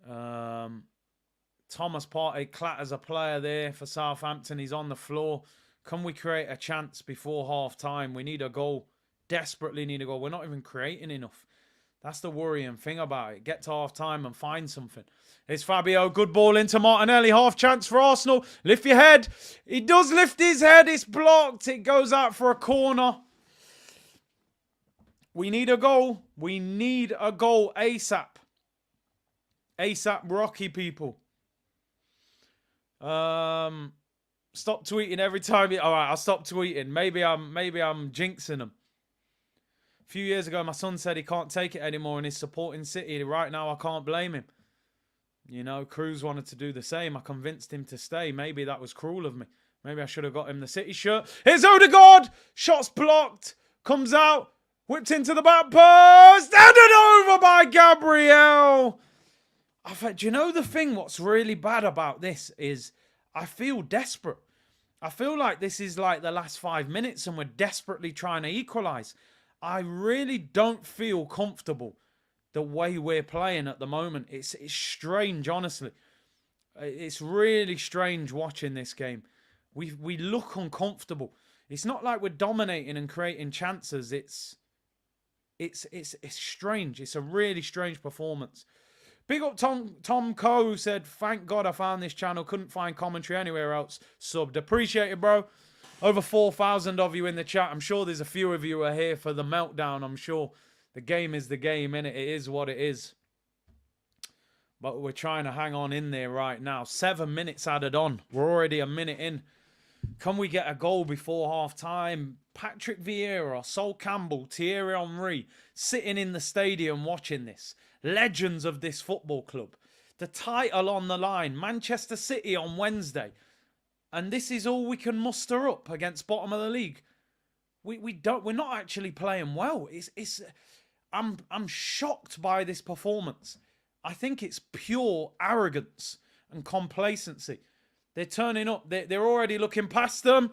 Thomas Partey clatters a player there for Southampton. He's on the floor. Can we create a chance before half-time? We need a goal. Desperately need a goal. We're not even creating enough. That's the worrying thing about it. Get to half-time and find something. It's Fabio. Good ball into Martinelli. Half chance for Arsenal. Lift your head. He does lift his head. It's blocked. It goes out for a corner. We need a goal. We need a goal ASAP. ASAP Rocky, people. Stop tweeting every time. All right, I'll stop tweeting. Maybe I'm jinxing them. A few years ago, my son said he can't take it anymore and he's supporting City. Right now, I can't blame him. You know, Cruz wanted to do the same. I convinced him to stay. Maybe that was cruel of me. Maybe I should have got him the City shirt. Here's Odegaard. Shots blocked. Comes out. Whipped into the back post. Handed over by Gabriel. Do you know the thing? What's really bad about this is I feel desperate. I feel like this is like the last 5 minutes and we're desperately trying to equalise. I really don't feel comfortable the way we're playing at the moment. It's strange, honestly. It's really strange watching this game. We look uncomfortable. It's not like we're dominating and creating chances. It's strange. It's a really strange performance. Big up Tom Coe said, thank God I found this channel. Couldn't find commentary anywhere else. Subbed. Appreciate it, bro. Over 4,000 of you in the chat. I'm sure there's a few of you who are here for the meltdown. I'm sure the game is the game, innit? It is what it is. But we're trying to hang on in there right now. 7 minutes added on. We're already a minute in Can we get a goal before half-time? Patrick Vieira, Sol Campbell, Thierry Henry sitting in the stadium watching this. Legends of this football club. The title on the line. Manchester City on Wednesday. And this is all we can muster up against bottom of the league. We're not actually playing well. I'm shocked by this performance. I think it's pure arrogance and complacency. They're turning up. They're already looking past them.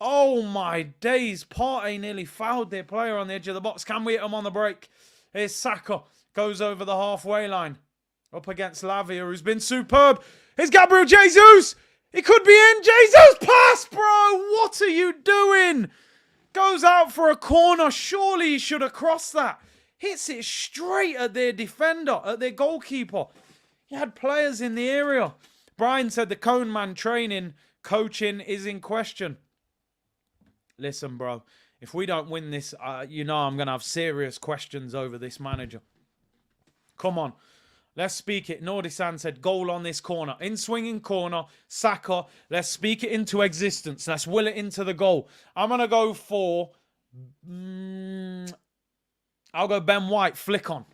Oh my days. Partey nearly fouled their player on the edge of the box. Can we hit them on the break? Here's Saka. Goes over the halfway line. Up against Lavia, who's been superb. Here's Gabriel Jesus. He could be in. Jesus, pass, bro. What are you doing? Goes out for a corner. Surely he should have crossed that. Hits it straight at their defender, at their goalkeeper. He had players in the area. Brian said the cone man coaching is in question. Listen, bro. If we don't win this, you know I'm going to have serious questions over this manager. Come on. Let's speak it. Nordisan said, goal on this corner. In swinging corner, Saka. Let's speak it into existence. Let's will it into the goal. I'm going to go for... I'll go Ben White. Flick on.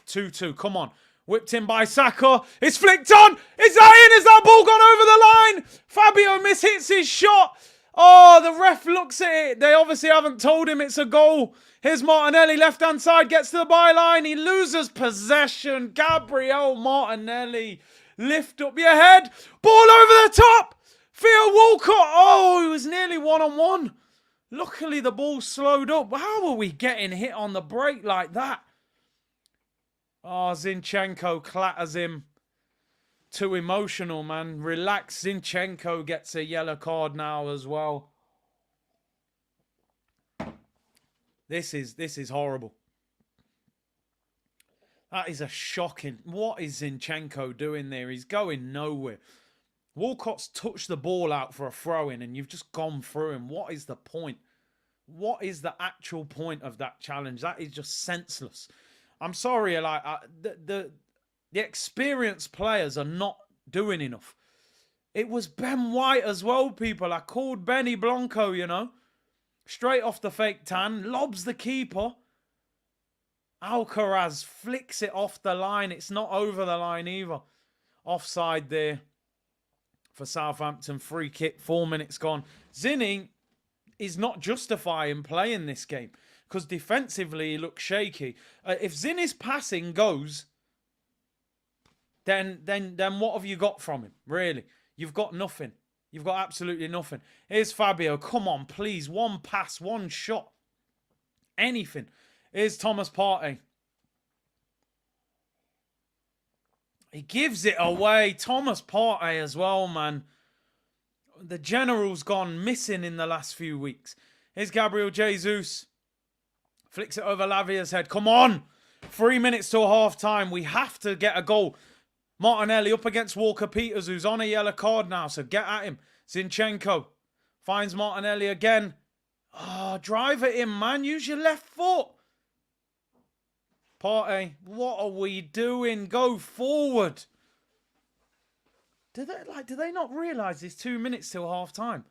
2-2. Come on. Whipped in by Saka. It's flicked on. Is that in? Is that ball gone over the line? Fabio mishits his shot. Oh, the ref looks at it. They obviously haven't told him it's a goal. Here's Martinelli, left-hand side, gets to the byline. He loses possession. Gabriel Martinelli, lift up your head. Ball over the top. Theo Walcott. Oh, he was nearly one-on-one. Luckily, the ball slowed up. How are we getting hit on the break like that? Oh, Zinchenko clatters him. Too emotional, man. Relax. Zinchenko gets a yellow card now as well. This is horrible. That is a shocking... What is Zinchenko doing there? He's going nowhere. Walcott's touched the ball out for a throw-in and you've just gone through him. What is the point? What is the actual point of that challenge? That is just senseless. I'm sorry, like the experienced players are not doing enough. It was Ben White as well, people. I called Benny Blanco, you know. Straight off the fake tan. Lobs the keeper. Alcaraz flicks it off the line. It's not over the line either. Offside there for Southampton. Free kick. 4 minutes gone. Zinni is not justifying playing this game because defensively he looks shaky. If Zinni's passing goes, then what have you got from him? Really, you've got nothing. You've got absolutely nothing. Here's Fabio. Come on, please. One pass, one shot. Anything. Here's Thomas Partey. He gives it away. Thomas Partey as well, man. The general's gone missing in the last few weeks. Here's Gabriel Jesus. Flicks it over Lavia's head. Come on. 3 minutes till half time. We have to get a goal. Martinelli up against Walker-Peters, who's on a yellow card now, so get at him. Zinchenko finds Martinelli again. Oh, drive it in, man. Use your left foot. Partey, what are we doing? Go forward. Do they not realise there's 2 minutes till half time?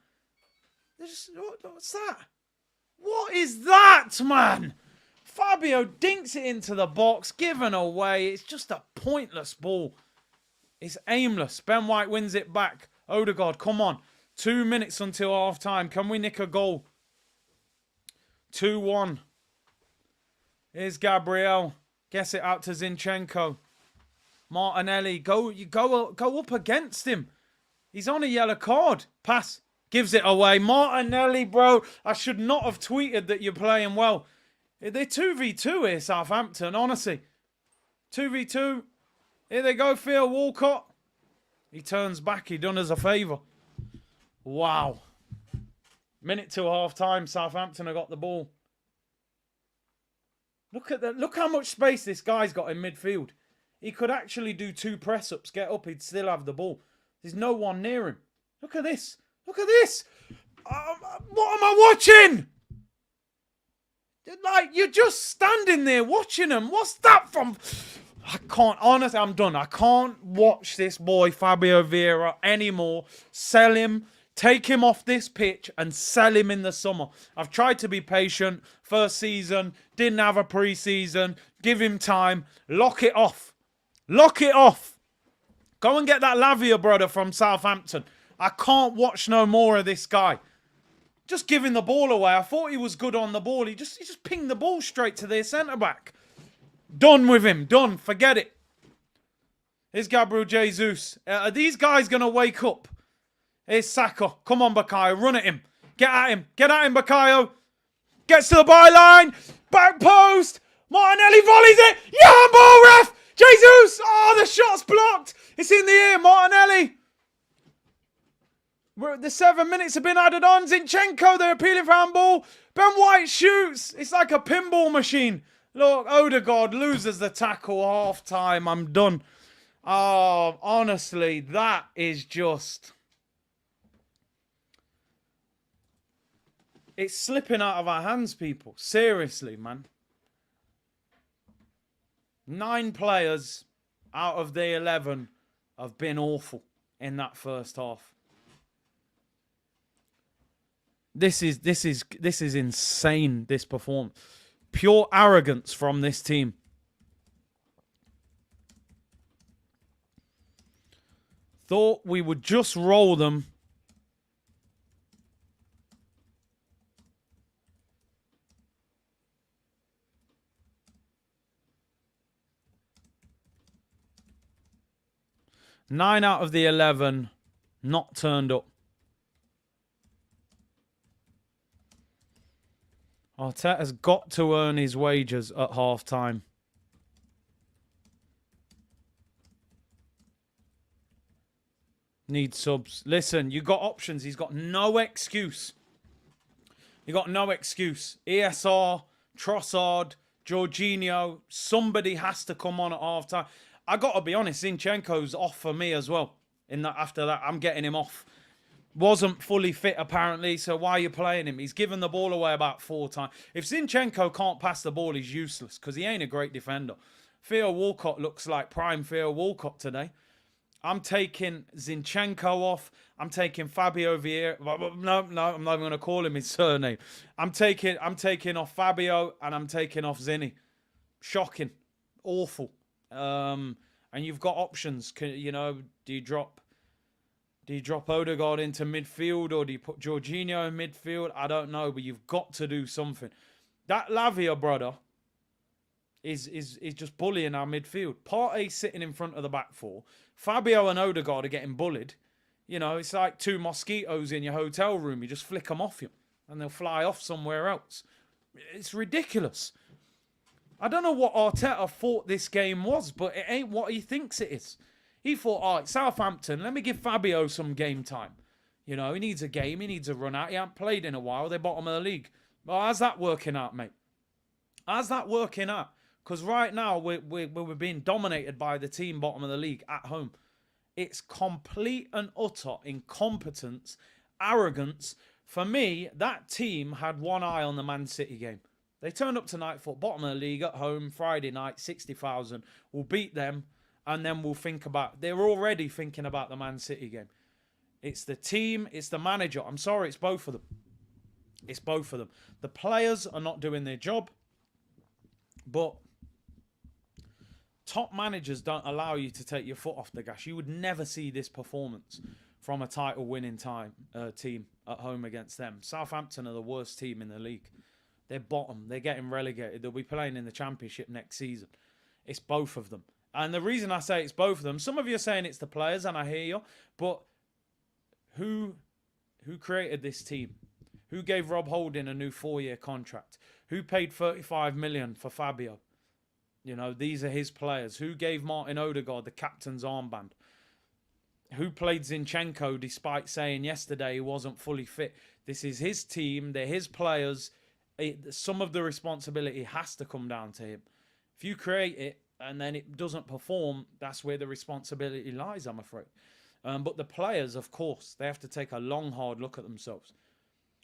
What's that? What is that, man? Fabio dinks it into the box, given away. It's just a pointless ball. It's aimless. Ben White wins it back. Odegaard, come on. 2 minutes until half time. Can we nick a goal? 2-1. Here's Gabriel. Gets it out to Zinchenko. Martinelli, go up against him. He's on a yellow card. Pass. Gives it away. Martinelli, bro. I should not have tweeted that you're playing well. They're 2v2 here, Southampton, honestly. 2v2. Here they go, Theo Walcott. He turns back. He done us a favour. Wow. Minute till half time. Southampton have got the ball. Look how much space this guy's got in midfield. He could actually do 2 press-ups, get up, he'd still have the ball. There's no one near him. Look at this. Look at this. What am I watching? Like, you're just standing there watching him. What's that from? I can't, honestly, I'm done. I can't watch this boy, Fabio Vieira, anymore. Sell him. Take him off this pitch and sell him in the summer. I've tried to be patient. First season, didn't have a pre-season. Give him time. Lock it off. Lock it off. Go and get that Lavia brother from Southampton. I can't watch no more of this guy. Just giving the ball away. I thought he was good on the ball. He just pinged the ball straight to their centre-back. Done with him. Done. Forget it. Here's Gabriel Jesus. Are these guys going to wake up? Here's Saka. Come on, Bukayo. Run at him. Get at him. Get at him, Bukayo. Gets to the byline. Back post. Martinelli volleys it. Yeah, ball, ref. Jesus. Oh, the shot's blocked. It's in the air. Martinelli. The 7 minutes have been added on. Zinchenko, they're appealing for handball. Ben White shoots. It's like a pinball machine. Look, Odegaard loses the tackle. Half time. I'm done. Oh, honestly, that is just... It's slipping out of our hands, people. Seriously, man. 9 players out of the 11 have been awful in that first half. This is insane, this performance. Pure arrogance from this team. Thought we would just roll them. Nine out of the 11 not turned up. Arteta's got to earn his wages at half-time. Need subs. Listen, you got options. He's got no excuse. You got no excuse. ESR, Trossard, Jorginho. Somebody has to come on at half-time. I got to be honest, Zinchenko's off for me as well. After that, I'm getting him off. Wasn't fully fit, apparently, so why are you playing him? He's given the ball away about 4 times. If Zinchenko can't pass the ball, he's useless, because he ain't a great defender. Theo Walcott looks like prime Theo Walcott today. I'm taking Zinchenko off. I'm taking Fabio Vieira. No, I'm not even going to call him his surname. I'm taking off Fabio, and I'm taking off Zinni. Shocking. Awful. And you've got options. Do you drop Odegaard into midfield, or do you put Jorginho in midfield? I don't know, but you've got to do something. That Lavia brother is just bullying our midfield. Partey's sitting in front of the back 4. Fabio and Odegaard are getting bullied. It's like 2 mosquitoes in your hotel room. You just flick them off you, and they'll fly off somewhere else. It's ridiculous. I don't know what Arteta thought this game was, but it ain't what he thinks it is. He thought, all right, Southampton, let me give Fabio some game time. He needs a game. He needs a run out. He hasn't played in a while. They're bottom of the league. Well, how's that working out, mate? How's that working out? Because right now, we're being dominated by the team bottom of the league at home. It's complete and utter incompetence, arrogance. For me, that team had one eye on the Man City game. They turned up tonight for bottom of the league at home, Friday night, 60,000. We'll beat them, and then we'll think about... They're already thinking about the Man City game. It's the team, it's the manager. I'm sorry, it's both of them. It's both of them. The players are not doing their job, but top managers don't allow you to take your foot off the gas. You would never see this performance from a title-winning team at home against them. Southampton are the worst team in the league. They're bottom. They're getting relegated. They'll be playing in the Championship next season. It's both of them. And the reason I say it's both of them, some of you are saying it's the players, and I hear you, but who created this team? Who gave Rob Holding a new 4-year contract? Who paid 35 million for Fabio? These are his players. Who gave Martin Odegaard the captain's armband? Who played Zinchenko despite saying yesterday he wasn't fully fit? This is his team. They're his players. Some of the responsibility has to come down to him. If you create it and then it doesn't perform, that's where the responsibility lies, I'm afraid. But the players, of course, they have to take a long, hard look at themselves.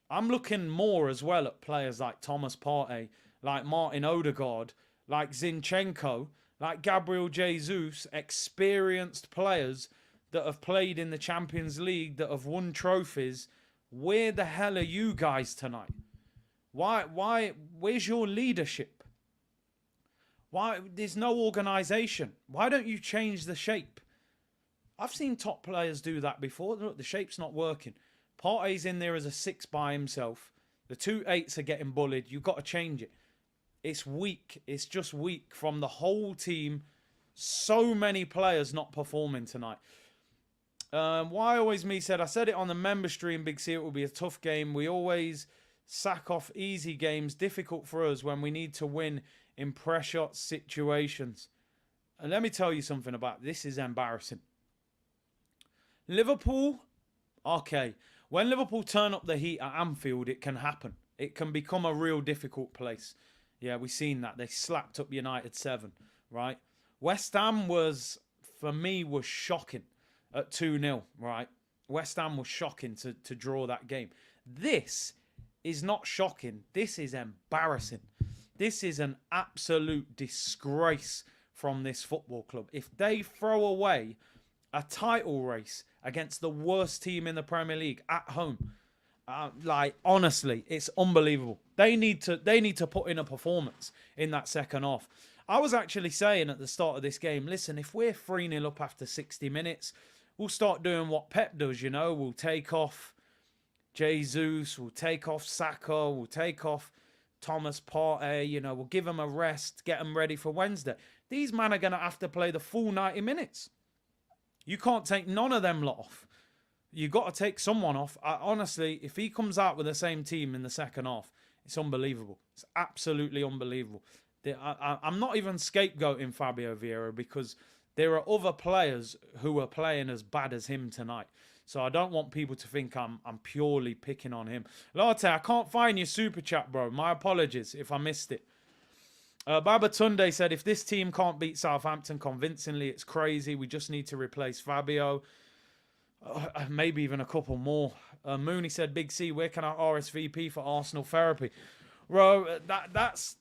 I'm looking more as well at players like Thomas Partey, like Martin Odegaard, like Zinchenko, like Gabriel Jesus, experienced players that have played in the Champions League, that have won trophies. Where the hell are you guys tonight? Where's your leadership? Why, there's no organisation. Why don't you change the shape? I've seen top players do that before. Look, the shape's not working. Partey's in there as a 6 by himself. The 2 8s are getting bullied. You've got to change it. It's weak. It's just weak from the whole team. So many players not performing tonight. Why always me said, I said it on the member stream, Big C, it will be a tough game. We always sack off easy games, difficult for us when we need to win in pressure situations. And let me tell you something about this. Is embarrassing. Liverpool, okay. When Liverpool turn up the heat at Anfield, it can happen. It can become a real difficult place. Yeah, we've seen that. They slapped up United 7, right? West Ham was, for me, was shocking at 2-0, right? West Ham was shocking to draw that game. This is not shocking. This is embarrassing. This is an absolute disgrace from this football club. If they throw away a title race against the worst team in the Premier League at home, like, honestly, it's unbelievable. They need to put in a performance in that second half. I was actually saying at the start of this game, listen, if we're 3-0 up after 60 minutes, we'll start doing what Pep does, you know. We'll take off Jesus, we'll take off Saka, we'll take off Thomas Partey, you know, we'll give them a rest, get them ready for Wednesday. These men are going to have to play the full 90 minutes. You can't take none of them lot off. You've got to take someone off. Honestly, if he comes out with the same team in the second half, it's unbelievable. It's absolutely unbelievable. I'm not even scapegoating Fabio Vieira because there are other players who are playing as bad as him tonight. So I don't want people to think I'm purely picking on him. Latte, I can't find your super chat, bro. My apologies if I missed it. Baba Tunde said, if this team can't beat Southampton convincingly, it's crazy. We just need to replace Fabio. Maybe even a couple more. Mooney said, Big C, where can I RSVP for Arsenal therapy? Bro, that's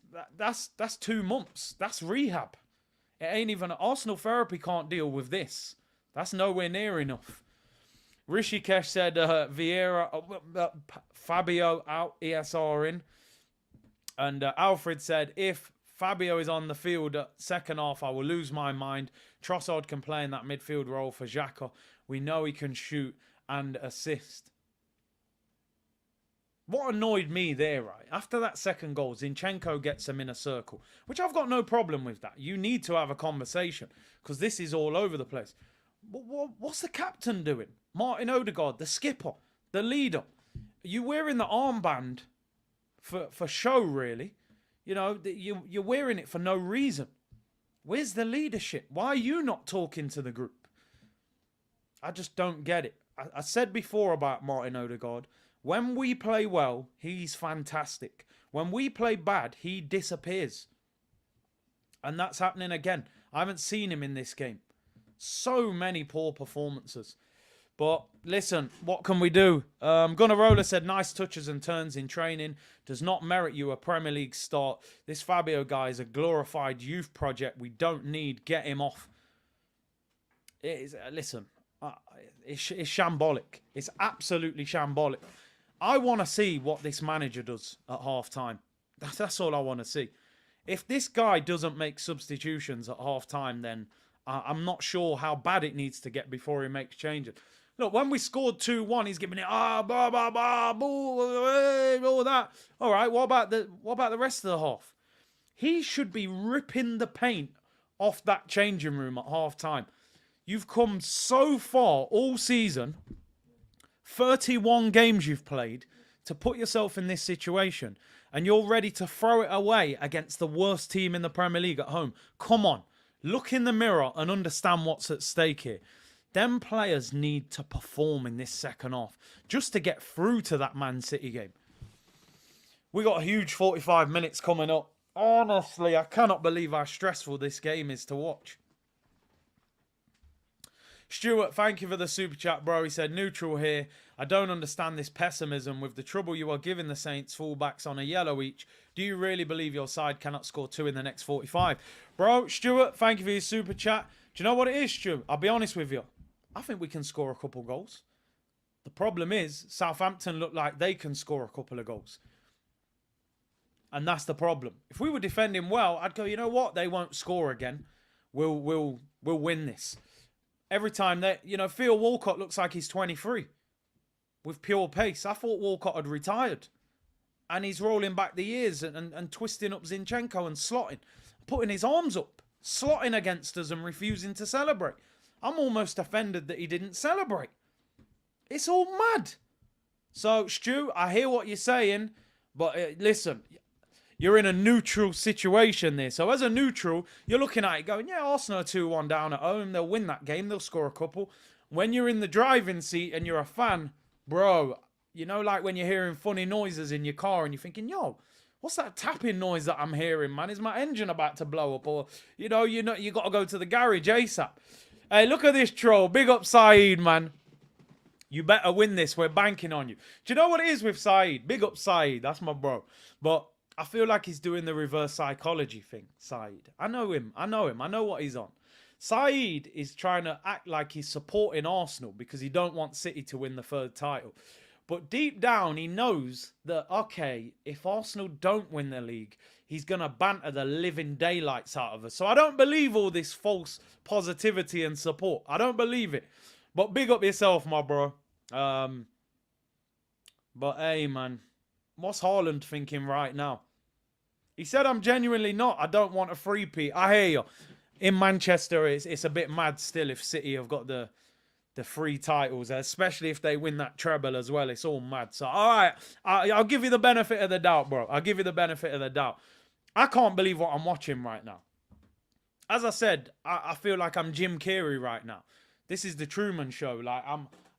2 months. That's rehab. It ain't even... Arsenal therapy can't deal with this. That's nowhere near enough. Rishikesh said, Vieira, Fabio out, ESR in. And Alfred said, if Fabio is on the field at second half, I will lose my mind. Trossard can play in that midfield role for Xhaka. We know he can shoot and assist. What annoyed me there, right? After that second goal, Zinchenko gets him in a circle, which I've got no problem with that. You need to have a conversation because this is all over the place. But what's the captain doing? Martin Odegaard, the skipper, the leader. You wearing the armband for show, really. You know, you're wearing it for no reason. Where's the leadership? Why are you not talking to the group? I just don't get it. I said before about Martin Odegaard, when we play well, he's fantastic. When we play bad, he disappears. And that's happening again. I haven't seen him in this game. So many poor performances. But listen, what can we do? Gunnarola said, nice touches and turns in training. Does not merit you a Premier League start. This Fabio guy is a glorified youth project. We don't need. Get him off. It is, listen, it's shambolic. It's absolutely shambolic. I want to see what this manager does at half-time. That's all I want to see. If this guy doesn't make substitutions at half-time, then I'm not sure how bad it needs to get before he makes changes. Look, when we scored 2-1, he's giving it, blah, blah, blah, all that. All right, what about the rest of the half? He should be ripping the paint off that changing room at half-time. You've come so far all season, 31 games you've played, to put yourself in this situation, and you're ready to throw it away against the worst team in the Premier League at home. Come on, look in the mirror and understand what's at stake here. Them players need to perform in this second half just to get through to that Man City game. We got a huge 45 minutes coming up. Honestly, I cannot believe how stressful this game is to watch. Stuart, thank you for the super chat, bro. He said, neutral here. I don't understand this pessimism with the trouble you are giving the Saints fullbacks on a yellow each. Do you really believe your side cannot score 2 in the next 45? Bro, Stuart, thank you for your super chat. Do you know what it is, Stuart? I'll be honest with you. I think we can score a couple goals. The problem is Southampton look like they can score a couple of goals. And that's the problem. If we were defending well, I'd go, you know what? They won't score again. We'll win this. Every time they, Theo Walcott looks like he's 23 with pure pace. I thought Walcott had retired. And he's rolling back the years and twisting up Zinchenko and slotting, putting his arms up, slotting against us and refusing to celebrate. I'm almost offended that he didn't celebrate. It's all mad. So, Stu, I hear what you're saying, but listen, you're in a neutral situation there. So as a neutral, you're looking at it going, yeah, Arsenal are 2-1 down at home. They'll win that game. They'll score a couple. When you're in the driving seat and you're a fan, bro, like when you're hearing funny noises in your car and you're thinking, yo, what's that tapping noise that I'm hearing, man? Is my engine about to blow up? Or, you got to go to the garage ASAP. Hey, look at this troll. Big up Saeed, man. You better win this. We're banking on you. Do you know what it is with Saeed? Big up Saeed. That's my bro. But I feel like he's doing the reverse psychology thing, Saeed. I know him. I know what he's on. Saeed is trying to act like he's supporting Arsenal because he don't want City to win the third title. But deep down, he knows that, okay, if Arsenal don't win the league, he's going to banter the living daylights out of us. So I don't believe all this false positivity and support. I don't believe it. But big up yourself, my bro. But hey, man, what's Haaland thinking right now? He said, I'm genuinely not. I don't want a three-peat. I hear you. In Manchester, it's a bit mad still if City have got the 3 titles, especially if they win that treble as well. It's all mad. So, all right, I'll give you the benefit of the doubt, bro. I'll give you the benefit of the doubt. I can't believe what I'm watching right now. As I said, I feel like I'm Jim Carrey right now. This is the Truman Show. Like,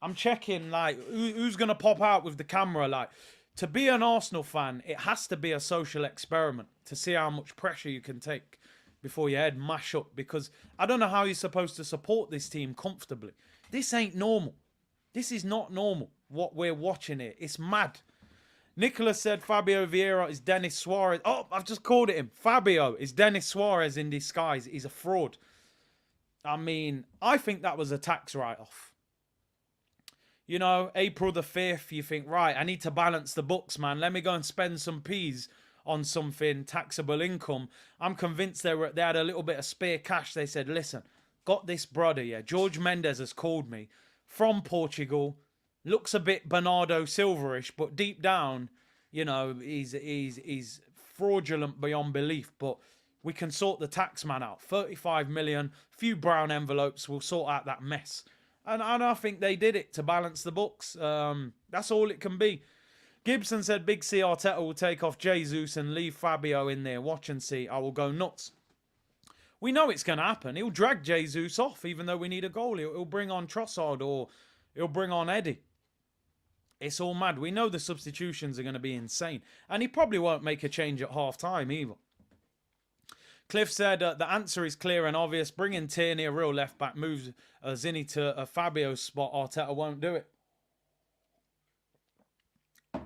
I'm checking, like, who's going to pop out with the camera. Like, to be an Arsenal fan, it has to be a social experiment to see how much pressure you can take before your head mash up. Because I don't know how you're supposed to support this team comfortably. This ain't normal. This is not normal, what we're watching here. It's mad. Nicholas said Fabio Vieira is Denis Suarez. Oh, I've just called it him. Fabio is Denis Suarez in disguise. He's a fraud. I mean, I think that was a tax write-off. April the 5th, you think, right, I need to balance the books, man. Let me go and spend some peas on something, taxable income. I'm convinced they had a little bit of spare cash. They said, listen, got this brother, yeah. George Mendes has called me from Portugal. Looks a bit Bernardo Silva-ish, but deep down, he's fraudulent beyond belief. But we can sort the tax man out. 35 million, few brown envelopes. We'll sort out that mess. And I think they did it to balance the books. That's all it can be. Gibson said Big C Arteta will take off Jesus and leave Fabio in there. Watch and see. I will go nuts. We know it's going to happen. He'll drag Jesus off even though we need a goal. He'll bring on Trossard or he'll bring on Eddie. It's all mad. We know the substitutions are going to be insane. And he probably won't make a change at half-time either. Cliff said the answer is clear and obvious. Bringing Tierney, a real left-back, moves Zinni to Fabio's spot. Arteta won't do it.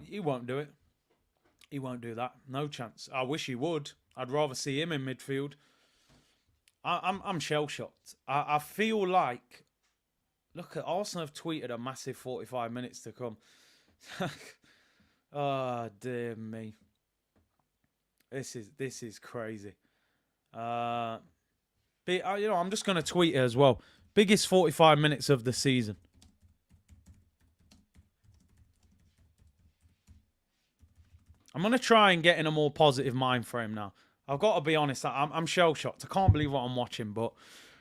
He won't do it. He won't do that. No chance. I wish he would. I'd rather see him in midfield. I'm shell-shocked. I feel like... Look, at Arsenal have tweeted a massive 45 minutes to come. Oh, dear me. This is crazy. I'm just going to tweet it as well. Biggest 45 minutes of the season. I'm going to try and get in a more positive mind frame now. I've got to be honest. I'm shell-shocked. I can't believe what I'm watching, but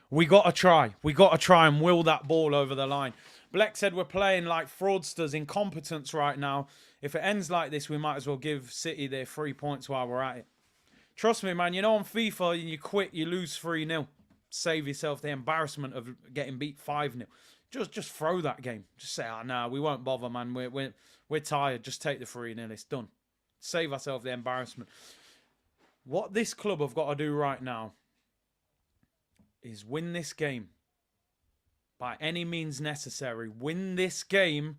we got to try. We got to try and will that ball over the line. Bleck said we're playing like fraudsters, incompetence right now. If it ends like this, we might as well give City their 3 points while we're at it. Trust me, man. On FIFA, you quit, you lose 3-0. Save yourself the embarrassment of getting beat 5-0. Just throw that game. Just say, no, we won't bother, man. We're tired. Just take the 3-0. It's done. Save ourselves the embarrassment. What this club have got to do right now is win this game by any means necessary. Win this game,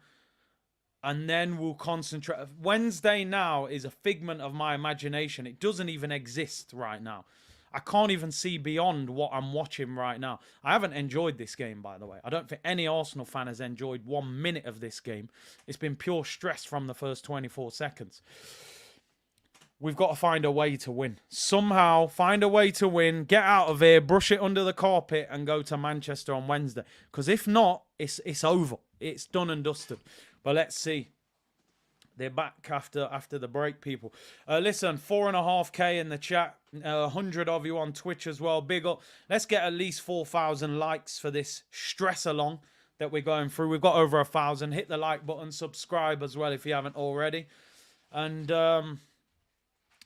and then we'll concentrate. Wednesday now is a figment of my imagination. It doesn't even exist right now. I can't even see beyond what I'm watching right now. I haven't enjoyed this game, by the way. I don't think any Arsenal fan has enjoyed 1 minute of this game. It's been pure stress from the first 24 seconds. We've got to find a way to win. Somehow find a way to win, get out of here, brush it under the carpet and go to Manchester on Wednesday. Because if not, it's over. It's done and dusted. But let's see. They're back after the break, people. Listen, 4.5K in the chat. 100 of you on Twitch as well. Big up. Let's get at least 4,000 likes for this stress along that we're going through. We've got over 1,000. Hit the like button. Subscribe as well if you haven't already. And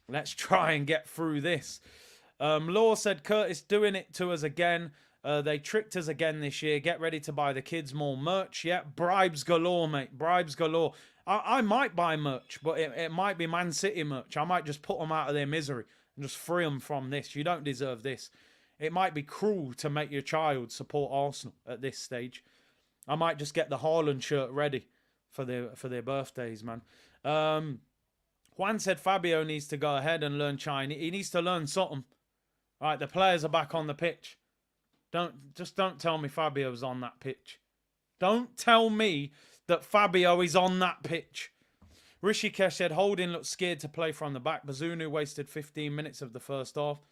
let's try and get through this. Law said, Curtis doing it to us again. They tricked us again this year. Get ready to buy the kids more merch. Yeah, bribes galore, mate. Bribes galore. I might buy merch, but it might be Man City merch. I might just put them out of their misery and just free them from this. You don't deserve this. It might be cruel to make your child support Arsenal at this stage. I might just get the Haaland shirt ready for their birthdays, man. Juan said Fabio needs to go ahead and learn Chinese. He needs to learn something. All right, the players are back on the pitch. Don't tell me Fabio's on that pitch. Don't tell me that Fabio is on that pitch. Rishikesh said Holding looked scared to play from the back. Bazunu wasted 15 minutes of the first half.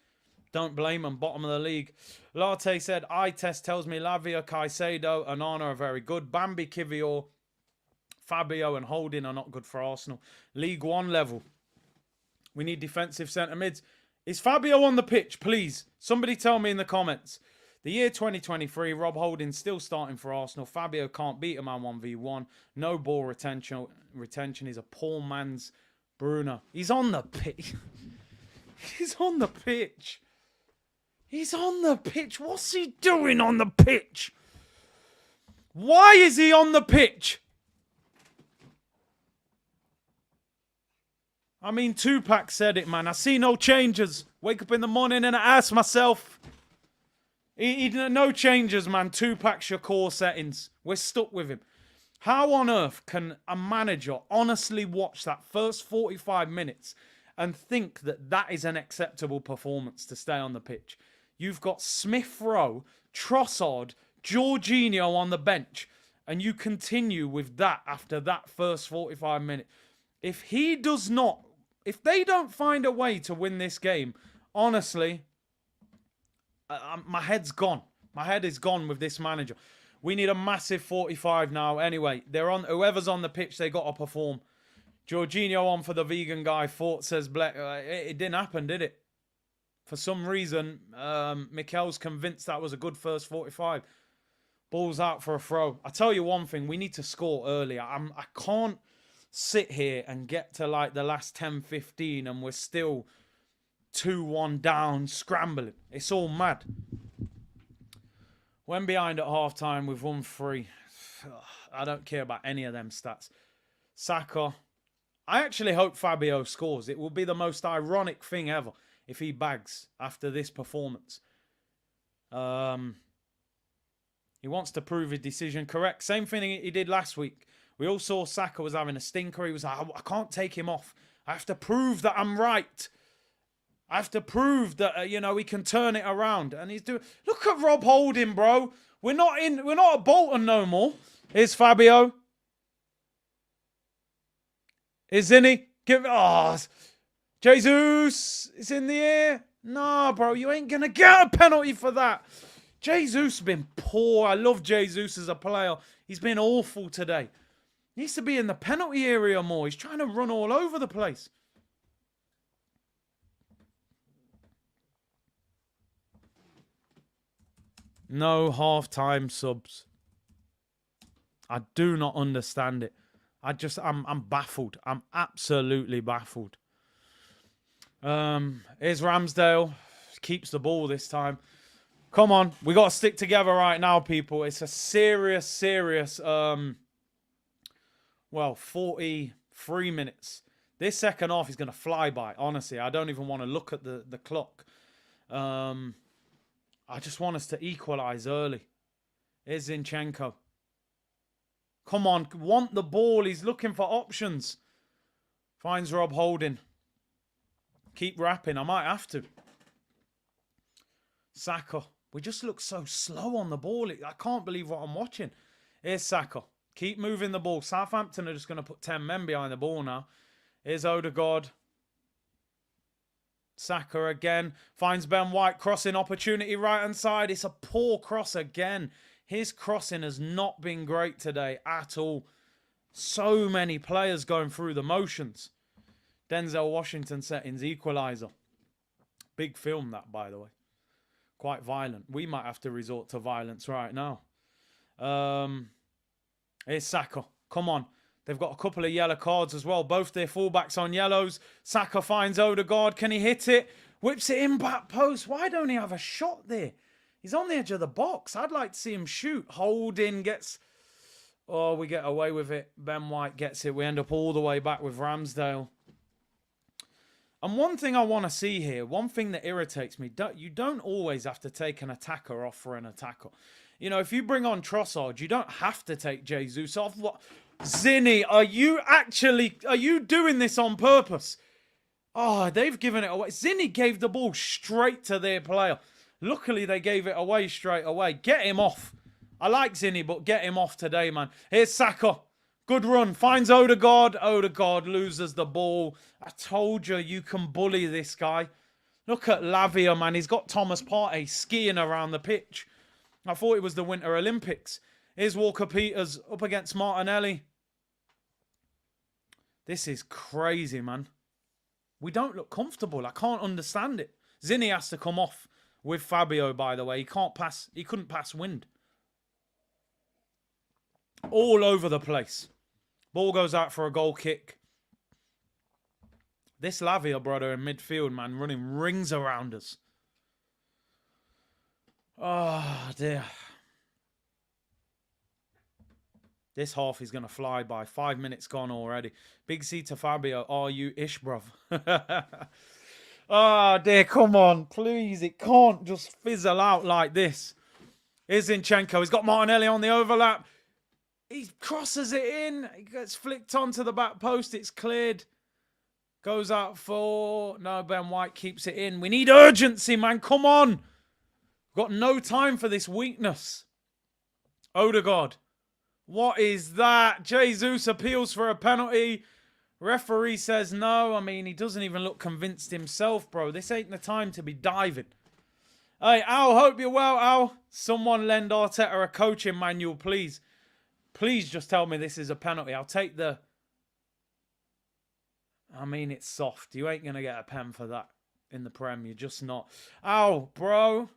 Don't blame him. Bottom of the league. Latte said eye test tells me Lavia, Caicedo and Arna are very good. Bambi, Kivior, Fabio and Holding are not good for Arsenal. League One level. We need defensive centre mids. Is Fabio on the pitch, please? Somebody tell me in the comments. The year 2023, Rob Holding still starting for Arsenal. Fabio can't beat him on 1v1. No ball retention. He's a poor man's Bruno. He's on the pitch. He's on the pitch. He's on the pitch. What's he doing on the pitch? Why is he on the pitch? I mean, Tupac said it, man. I see no changes. Wake up in the morning and I ask myself. No changes, man. Tupac Shakur settings. We're stuck with him. How on earth can a manager honestly watch that first 45 minutes and think that that is an acceptable performance to stay on the pitch? You've got Smith Rowe, Trossard, Jorginho on the bench, and you continue with that after that first 45 minutes. If they don't find a way to win this game, honestly, my head's gone. My head is gone with this manager. We need a massive 45 now. Anyway, whoever's on the pitch, they got to perform. Jorginho on for the vegan guy. Fort says Black. It didn't happen, did it? For some reason, Mikel's convinced that was a good first 45. Ball's out for a throw. I tell you one thing, we need to score early. I can't sit here and get to like the last 10, 15 and we're still 2-1 down, scrambling. It's all mad. When behind at half-time, we've won 3. I don't care about any of them stats. Saka. I actually hope Fabio scores. It will be the most ironic thing ever if he bags after this performance. He wants to prove his decision correct. Same thing he did last week. We all saw Saka was having a stinker. He was like, I can't take him off. I have to prove that I'm right. I have to prove that, he can turn it around. And he's doing... Look at Rob Holding, bro. We're not at Bolton no more. Here's Fabio. Here's Zinni. Jesus is in the air. Nah, bro, you ain't going to get a penalty for that. Jesus has been poor. I love Jesus as a player. He's been awful today. He needs to be in the penalty area more. He's trying to run all over the place. No half-time subs. I do not understand it. I'm baffled. I'm absolutely baffled. Here's Ramsdale. Keeps the ball this time. Come on. We got to stick together right now, people. It's a serious, 43 minutes. This second half is going to fly by, honestly. I don't even want to look at the clock. I just want us to equalise early. Here's Zinchenko. Come on, want the ball. He's looking for options. Finds Rob Holding. Keep rapping. I might have to. Saka. We just look so slow on the ball. I can't believe what I'm watching. Here's Saka. Keep moving the ball. Southampton are just going to put 10 men behind the ball now. Here's Odegaard. Saka again. Finds Ben White. Crossing opportunity right hand side. It's a poor cross again. His crossing has not been great today at all. So many players going through the motions. Denzel Washington settings equaliser. Big film that, by the way. Quite violent. We might have to resort to violence right now. Here's Saka. Come on. They've got a couple of yellow cards as well. Both their fullbacks on yellows. Saka finds Odegaard. Can he hit it? Whips it in back post. Why don't he have a shot there? He's on the edge of the box. I'd like to see him shoot. Holding gets... Oh, we get away with it. Ben White gets it. We end up all the way back with Ramsdale. And one thing I want to see here, one thing that irritates me, you don't always have to take an attacker off for an attacker. You know, if you bring on Trossard, you don't have to take Jesus off. What? Zinni, are you doing this on purpose? Oh, they've given it away. Zinni gave the ball straight to their player. Luckily, they gave it away straight away. Get him off. I like Zinni, but get him off today, man. Here's Saka. Good run. Finds Odegaard. Odegaard loses the ball. I told you, you can bully this guy. Look at Lavia, man. He's got Thomas Partey skiing around the pitch. I thought it was the Winter Olympics. Here's Walker-Peters up against Martinelli. This is crazy, man. We don't look comfortable. I can't understand it. Zinni has to come off with Fabio, by the way. He couldn't pass wind. All over the place. Ball goes out for a goal kick. This Lavia brother in midfield, man, running rings around us. Oh, dear. This half is going to fly by. 5 minutes gone already. Big C to Fabio. Are you ish, bruv? Oh, dear. Come on. Please. It can't just fizzle out like this. Here's Zinchenko. He's got Martinelli on the overlap. He crosses it in. It gets flicked onto the back post. It's cleared. Goes out for... No, Ben White keeps it in. We need urgency, man. Come on. Got no time for this weakness. Odegaard. What is that? Jesus appeals for a penalty. Referee says no. I mean, he doesn't even look convinced himself, bro. This ain't the time to be diving. Hey, Al, hope you're well, Al. Someone lend Arteta a coaching manual, please. Please just tell me this is a penalty. I'll take the... I mean, it's soft. You ain't going to get a pen for that in the Prem. You're just not. Ow, bro.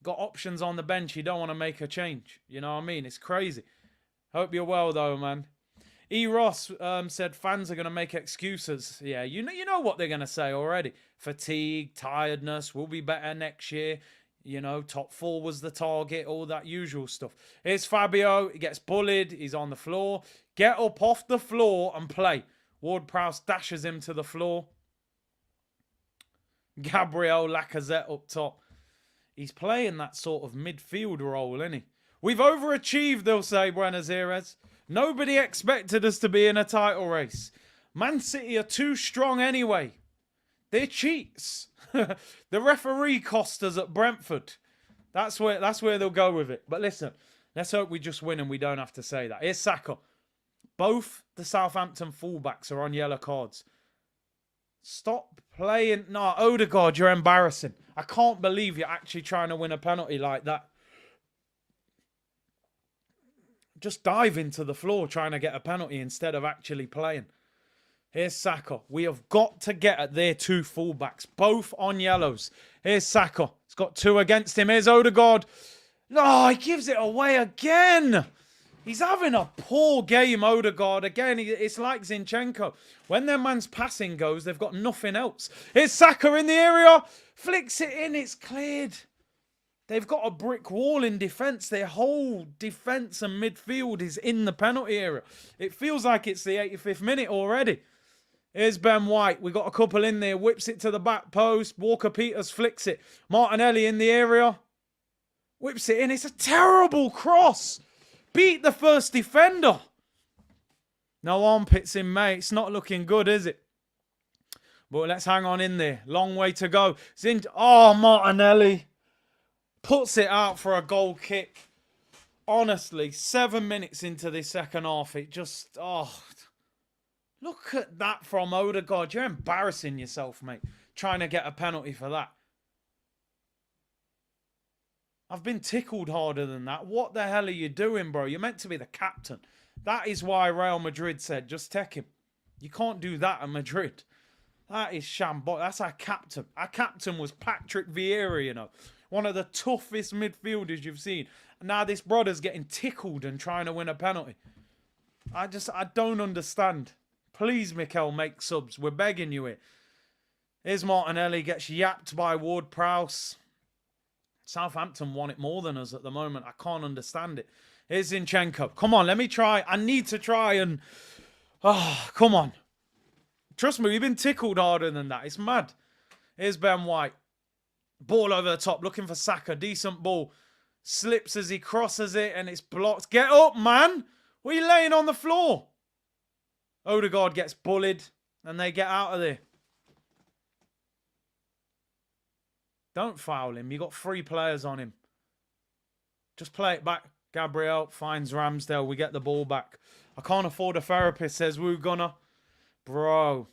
Got options on the bench. You don't want to make a change. You know what I mean? It's crazy. Hope you're well, though, man. E. Ross said fans are going to make excuses. Yeah, you know what they're going to say already. Fatigue, tiredness, we'll be better next year. You know, top 4 was the target, all that usual stuff. Here's Fabio. He gets bullied. He's on the floor. Get up off the floor and play. Ward-Prowse dashes him to the floor. Gabriel Lacazette up top. He's playing that sort of midfield role, isn't he? We've overachieved, they'll say, Buenos Aires. Nobody expected us to be in a title race. Man City are too strong anyway. They're cheats. The referee cost us at Brentford. That's where they'll go with it. But listen, let's hope we just win and we don't have to say that. Here's Saka. Both the Southampton fullbacks are on yellow cards. Stop playing. No, Odegaard, you're embarrassing. I can't believe you're actually trying to win a penalty like that. Just dive into the floor trying to get a penalty instead of actually playing. Here's Saka. We have got to get at their 2 fullbacks. Both on yellows. Here's Saka. He's got 2 against him. Here's Odegaard. No, he gives it away again. He's having a poor game, Odegaard. Again, it's like Zinchenko. When their man's passing goes, they've got nothing else. Here's Saka in the area. Flicks it in. It's cleared. They've got a brick wall in defence. Their whole defence and midfield is in the penalty area. It feels like it's the 85th minute already. Here's Ben White. We got a couple in there. Whips it to the back post. Walker-Peters flicks it. Martinelli in the area. Whips it in. It's a terrible cross. Beat the first defender. No armpits in May. It's not looking good, is it? But let's hang on in there. Long way to go. Oh, Martinelli. puts it out for a goal kick. Honestly, 7 minutes into this second half, it just, look at that from Odegaard. You're embarrassing yourself, mate, trying to get a penalty for that. I've been tickled harder than that. What the hell are you doing, bro? You're meant to be the captain. That is why Real Madrid said, just take him. You can't do that at Madrid. That is shambolic. That's our captain. Our captain was Patrick Vieira, you know. One of the toughest midfielders you've seen. And now this brother's getting tickled and trying to win a penalty. I don't understand. Please, Mikel, make subs. We're begging you here. Here's Martinelli. Gets yapped by Ward-Prowse. Southampton want it more than us at the moment. I can't understand it. Here's Zinchenko. Come on, let me try. I need to try and... come on. Trust me, we've been tickled harder than that. It's mad. Here's Ben White. Ball over the top, looking for Saka. Decent ball. Slips as he crosses it and it's blocked. Get up, man. What are you laying on the floor? Odegaard gets bullied and they get out of there. Don't foul him. You got 3 players on him. Just play it back. Gabriel finds Ramsdale. We get the ball back. I can't afford a therapist, says Woo Gunner. Bro.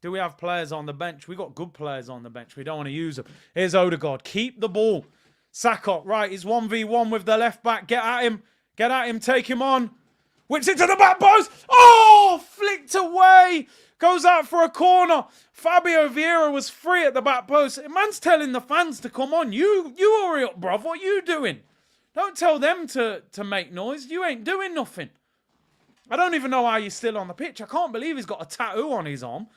Do we have players on the bench? We got good players on the bench. We don't want to use them. Here's Odegaard. Keep the ball. Saka, right, he's 1v1 with the left back. Get at him. Get at him. Take him on. Whips it to the back post. Oh, flicked away. Goes out for a corner. Fabio Vieira was free at the back post. Man's telling the fans to come on. You hurry up, bruv. What are you doing? Don't tell them to make noise. You ain't doing nothing. I don't even know how you're still on the pitch. I can't believe he's got a tattoo on his arm.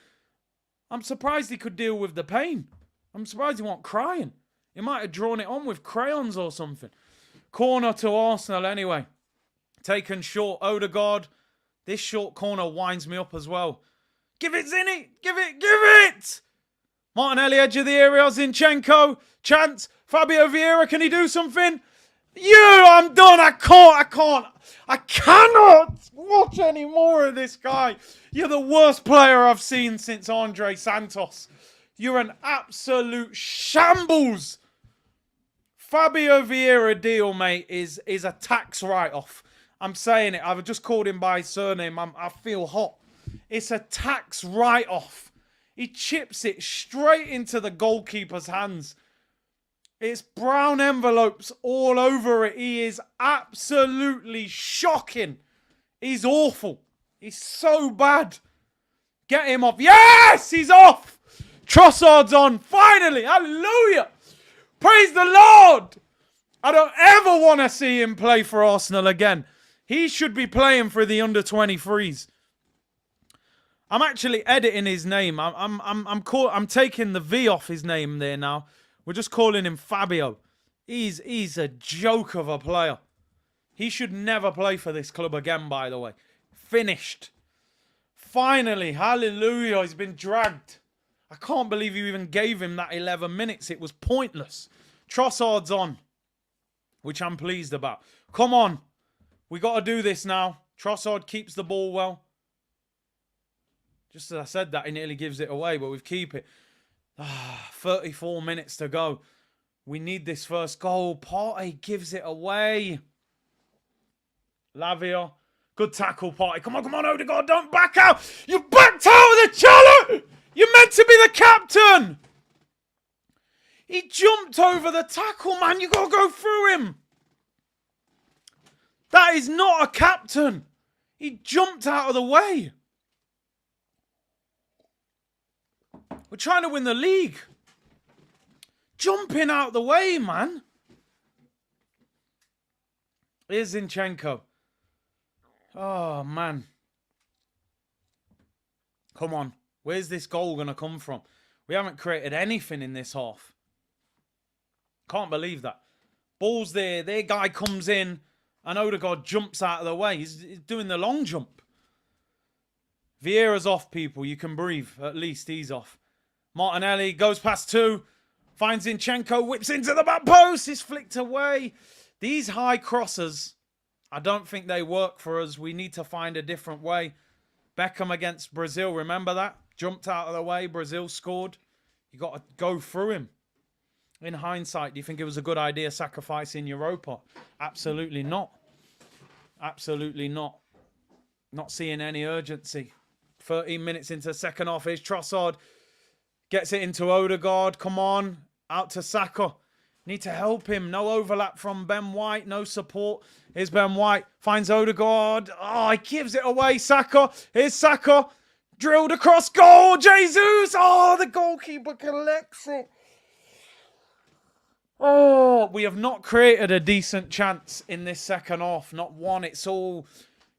I'm surprised he could deal with the pain. I'm surprised he wasn't crying. He might have drawn it on with crayons or something. Corner to Arsenal anyway. Taken short. Odegaard. This short corner winds me up as well. Give it, Zinni. Give it. Martinelli, edge of the area. Zinchenko. Chance. Fabio Vieira. Can he do something? I'm done. I cannot watch any more of this guy. You're the worst player I've seen since Andre Santos. You're an absolute shambles. Fabio Vieira deal, mate, is a tax write-off. I'm saying it. I've just called him by his surname. I feel hot. It's a tax write-off. He chips it straight into the goalkeeper's hands. It's brown envelopes all over it. He is absolutely shocking. He's awful. He's so bad. Get him off. Yes, he's off. Trossard's on. Finally. Hallelujah. Praise the Lord. I don't ever want to see him play for Arsenal again. He should be playing for the under-23s. I'm actually editing his name. I'm taking the V off his name there now. We're just calling him Fabio. He's a joke of a player. He should never play for this club again, by the way. Finished. Finally, hallelujah, he's been dragged. I can't believe you even gave him that 11 minutes. It was pointless. Trossard's on, which I'm pleased about. Come on. We got to do this now. Trossard keeps the ball well. Just as I said that, he nearly gives it away, but we keep it. 34 minutes to go. We need this first goal. Partey gives it away. Lavia. Good tackle, Partey. Come on, Odegaard. Don't back out. You backed out of the challenge. You're meant to be the captain. He jumped over the tackle, man. You got to go through him. That is not a captain. He jumped out of the way. We're trying to win the league. Jumping out of the way, man. Here's Zinchenko. Oh, man. Come on. Where's this goal going to come from? We haven't created anything in this half. Can't believe that. Ball's there. Their guy comes in. And Odegaard jumps out of the way. He's doing the long jump. Vieira's off, people. You can breathe. At least he's off. Martinelli goes past 2. Finds Zinchenko. Whips into the back post. He's flicked away. These high crosses, I don't think they work for us. We need to find a different way. Beckham against Brazil. Remember that? Jumped out of the way. Brazil scored. You got to go through him. In hindsight, do you think it was a good idea sacrificing Europa? Absolutely not. Absolutely not. Not seeing any urgency. 13 minutes into the second half. Here's Trossard. Gets it into Odegaard. Come on. Out to Saka. Need to help him. No overlap from Ben White. No support. Here's Ben White. Finds Odegaard. Oh, he gives it away. Saka. Here's Saka. Drilled across goal. Jesus. Oh, the goalkeeper collects it. Oh, we have not created a decent chance in this second half. Not one. It's all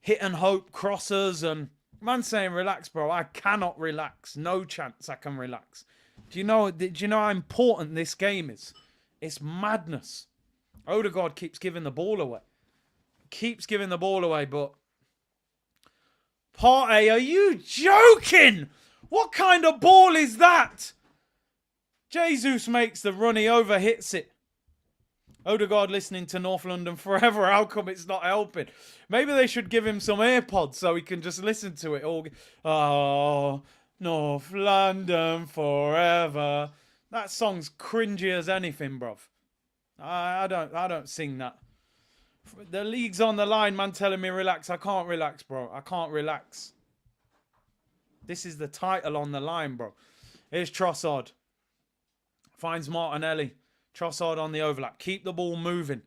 hit and hope crosses. And man saying, relax, bro. I cannot relax. No chance I can relax. Do you know how important this game is? It's madness. Odegaard keeps giving the ball away. Keeps giving the ball away, but Partey, are you joking? What kind of ball is that? Jesus makes the run, he overhits it. Odegaard listening to North London Forever. How come it's not helping? Maybe they should give him some AirPods so he can just listen to it all. Oh, North London Forever. That song's cringy as anything, bruv. I don't sing that. The league's on the line, man telling me relax. I can't relax, bro. I can't relax. This is the title on the line, bro. Here's Trossard. Finds Martinelli. Trossard on the overlap. Keep the ball moving.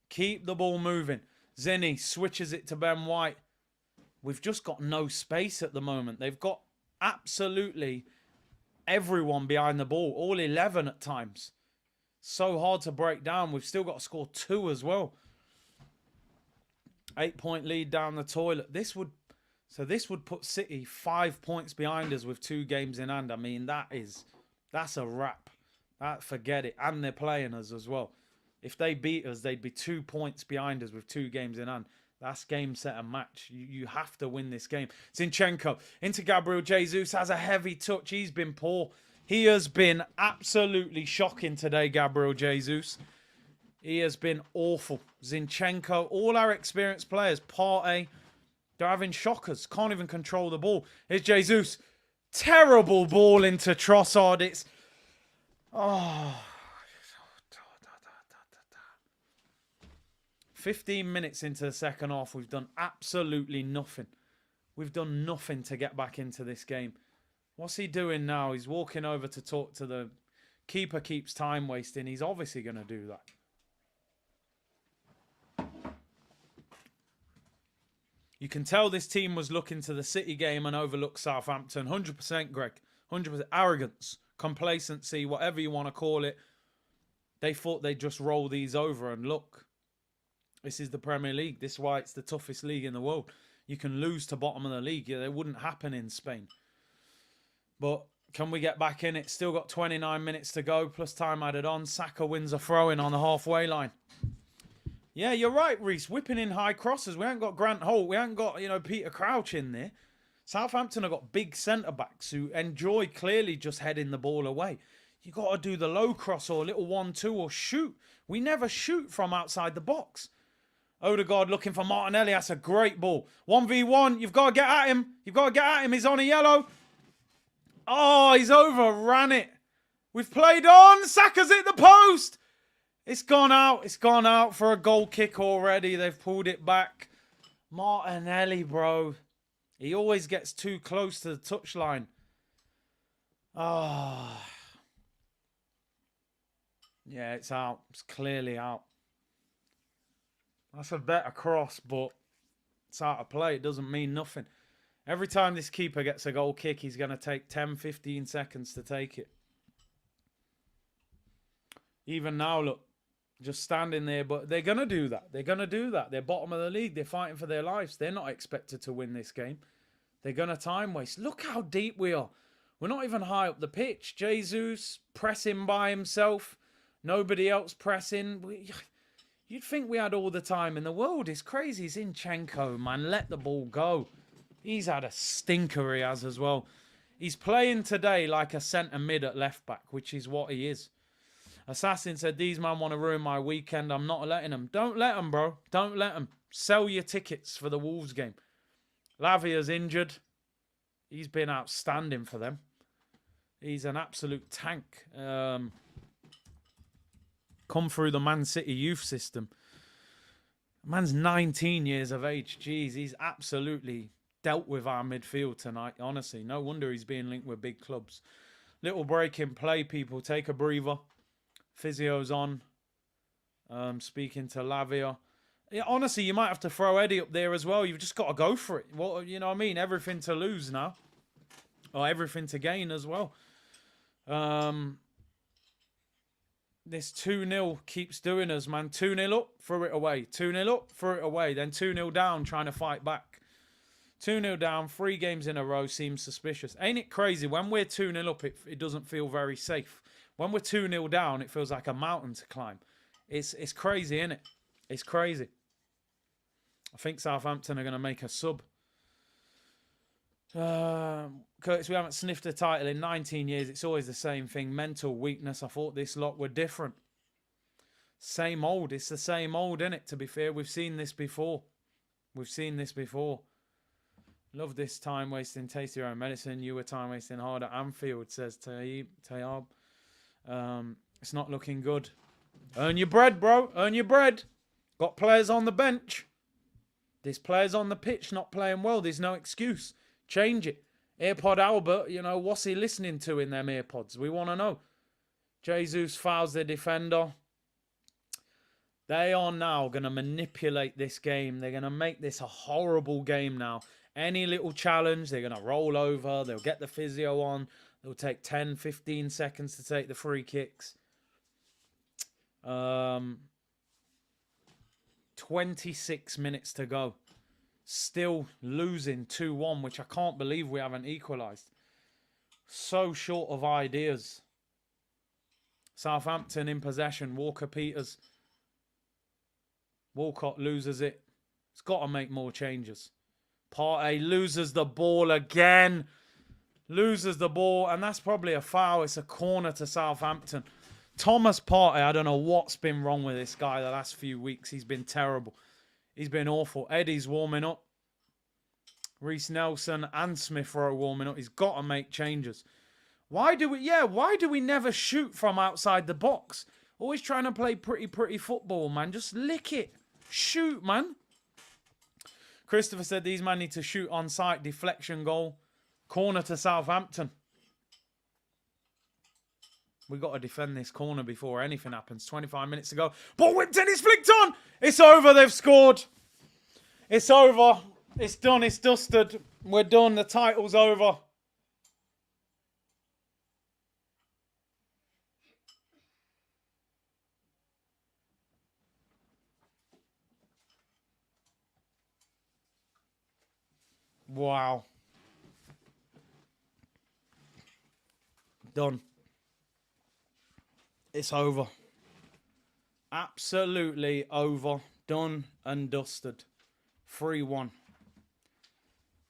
Keep the ball moving. Zenny switches it to Ben White. We've just got no space at the moment. They've got absolutely everyone behind the ball. All 11 at times. So hard to break down. We've still got to score 2 as well. 8-point lead down the toilet. This would put City 5 points behind us with 2 games in hand. I mean, that's a wrap. Forget it. And they're playing us as well. If they beat us, they'd be 2 points behind us with 2 games in hand. That's game, set, and match. You have to win this game. Zinchenko into Gabriel Jesus. Has a heavy touch. He's been poor. He has been absolutely shocking today, Gabriel Jesus. He has been awful. Zinchenko, all our experienced players. Partey, they're having shockers. Can't even control the ball. Here's Jesus. Terrible ball into Trossard. It's... Oh... 15 minutes into the second half, we've done absolutely nothing. We've done nothing to get back into this game. What's he doing now? He's walking over to talk to the keeper, keeps time wasting. He's obviously going to do that. You can tell this team was looking to the City game and overlooked Southampton. 100%, Greg. 100% arrogance, complacency, whatever you want to call it. They thought they'd just roll these over, and look. This is the Premier League. This is why it's the toughest league in the world. You can lose to bottom of the league. Yeah, it wouldn't happen in Spain. But can we get back in it? Still got 29 minutes to go, plus time added on. Saka wins a throw-in on the halfway line. Yeah, you're right, Reese. Whipping in high crosses. We haven't got Grant Holt. We haven't got, Peter Crouch in there. Southampton have got big centre-backs who enjoy clearly just heading the ball away. You got to do the low cross or a little 1-2 or shoot. We never shoot from outside the box. Odegaard looking for Martinelli. That's a great ball. 1v1. You've got to get at him. You've got to get at him. He's on a yellow. Oh, he's overran it. We've played on. Saka's hit the post. It's gone out. It's gone out for a goal kick already. They've pulled it back. Martinelli, bro. He always gets too close to the touchline. Oh. Yeah, it's out. It's clearly out. That's a better cross, but it's out of play. It doesn't mean nothing. Every time this keeper gets a goal kick, he's going to take 10, 15 seconds to take it. Even now, look, just standing there. But they're going to do that. They're going to do that. They're bottom of the league. They're fighting for their lives. They're not expected to win this game. They're going to time waste. Look how deep we are. We're not even high up the pitch. Jesus pressing by himself. Nobody else pressing. You'd think we had all the time in the world. It's crazy. Zinchenko, man. Let the ball go. He's had a stinker, he has as well. He's playing today like a centre mid at left back, which is what he is. Assassin said, these men want to ruin my weekend. I'm not letting them. Don't let them, bro. Don't let them. Sell your tickets for the Wolves game. Lavia's injured. He's been outstanding for them. He's an absolute tank. Come through the Man City youth system. Man's 19 years of age. Jeez, he's absolutely dealt with our midfield tonight, honestly. No wonder he's being linked with big clubs. Little break in play, people. Take a breather. Physio's on. Speaking to Lavia. Yeah, honestly, you might have to throw Eddie up there as well. You've just got to go for it. Well, you know what I mean? Everything to lose now. Or everything to gain as well. This 2-0 keeps doing us, man. 2-0 up, throw it away. 2-0 up, throw it away. Then 2-0 down, trying to fight back. 2-0 down, 3 games in a row seems suspicious. Ain't it crazy? When we're 2-0 up, it doesn't feel very safe. When we're 2-0 down, it feels like a mountain to climb. It's crazy, isn't it? It's crazy. I think Southampton are going to make a sub. Curtis, we haven't sniffed a title in 19 years. It's always the same thing. Mental weakness. I thought this lot were different. Same old. It's the same old, isn't it? To be fair, we've seen this before. We've seen this before. Love this time wasting. Taste your own medicine. You were time wasting hard at Anfield, says Tayab. It's not looking good. Earn your bread, bro. Earn your bread. Got players on the bench. There's players on the pitch not playing well. There's no excuse. Change it. AirPod Albert, you know, what's he listening to in them AirPods? We want to know. Jesus fouls the defender. They are now going to manipulate this game. They're going to make this a horrible game now. Any little challenge, they're going to roll over. They'll get the physio on. They'll take 10, 15 seconds to take the free kicks. 26 minutes to go. Still losing 2-1, which I can't believe we haven't equalised. So short of ideas. Southampton in possession. Walker-Peters. Walcott loses it. He's got to make more changes. Partey loses the ball again. Loses the ball, and that's probably a foul. It's a corner to Southampton. Thomas Partey, I don't know what's been wrong with this guy the last few weeks. He's been terrible. He's been awful. Eddie's warming up. Reece Nelson and Smith Rowe warming up. He's got to make changes. Why do we never shoot from outside the box? Always trying to play pretty football, man. Just lick it. Shoot, man. Christopher said these men need to shoot on sight. Deflection goal. Corner to Southampton. We got to defend this corner before anything happens. 25 minutes to go. Ball whipped in. It's flicked on. It's over. They've scored. It's over. It's done. It's dusted. We're done. The title's over. Wow. Done. It's over. Absolutely over. Done and dusted. 3-1.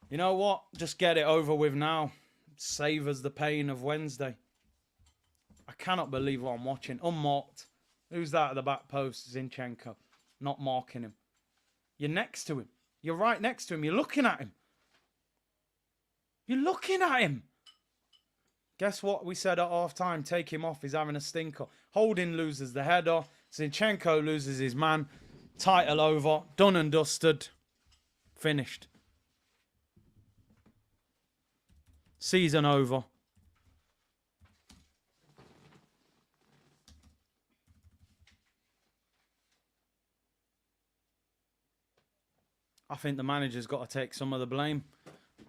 You know what? Just get it over with now. Save us the pain of Wednesday. I cannot believe what I'm watching. Unmarked. Who's that at the back post? Zinchenko. Not marking him. You're next to him. You're right next to him. You're looking at him. You're looking at him. Guess what we said at half-time? Take him off. He's having a stinker. Holding loses the header. Zinchenko loses his man. Title over. Done and dusted. Finished. Season over. I think the manager's got to take some of the blame.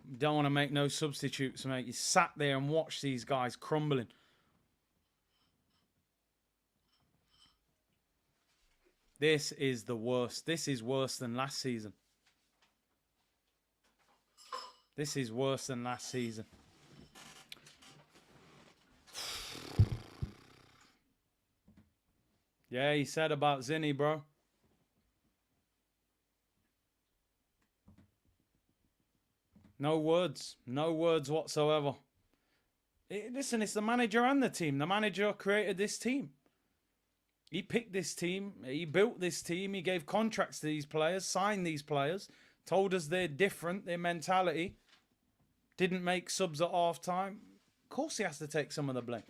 You don't want to make no substitutes, mate. You sat there and watched these guys crumbling. This is the worst. This is worse than last season. This is worse than last season. Yeah, he said about Zinny, bro. No words. No words whatsoever. Listen, it's the manager and the team. The manager created this team. He picked this team. He built this team. He gave contracts to these players, signed these players, told us they're different, their mentality. Didn't make subs at half time. Of course he has to take some of the blame.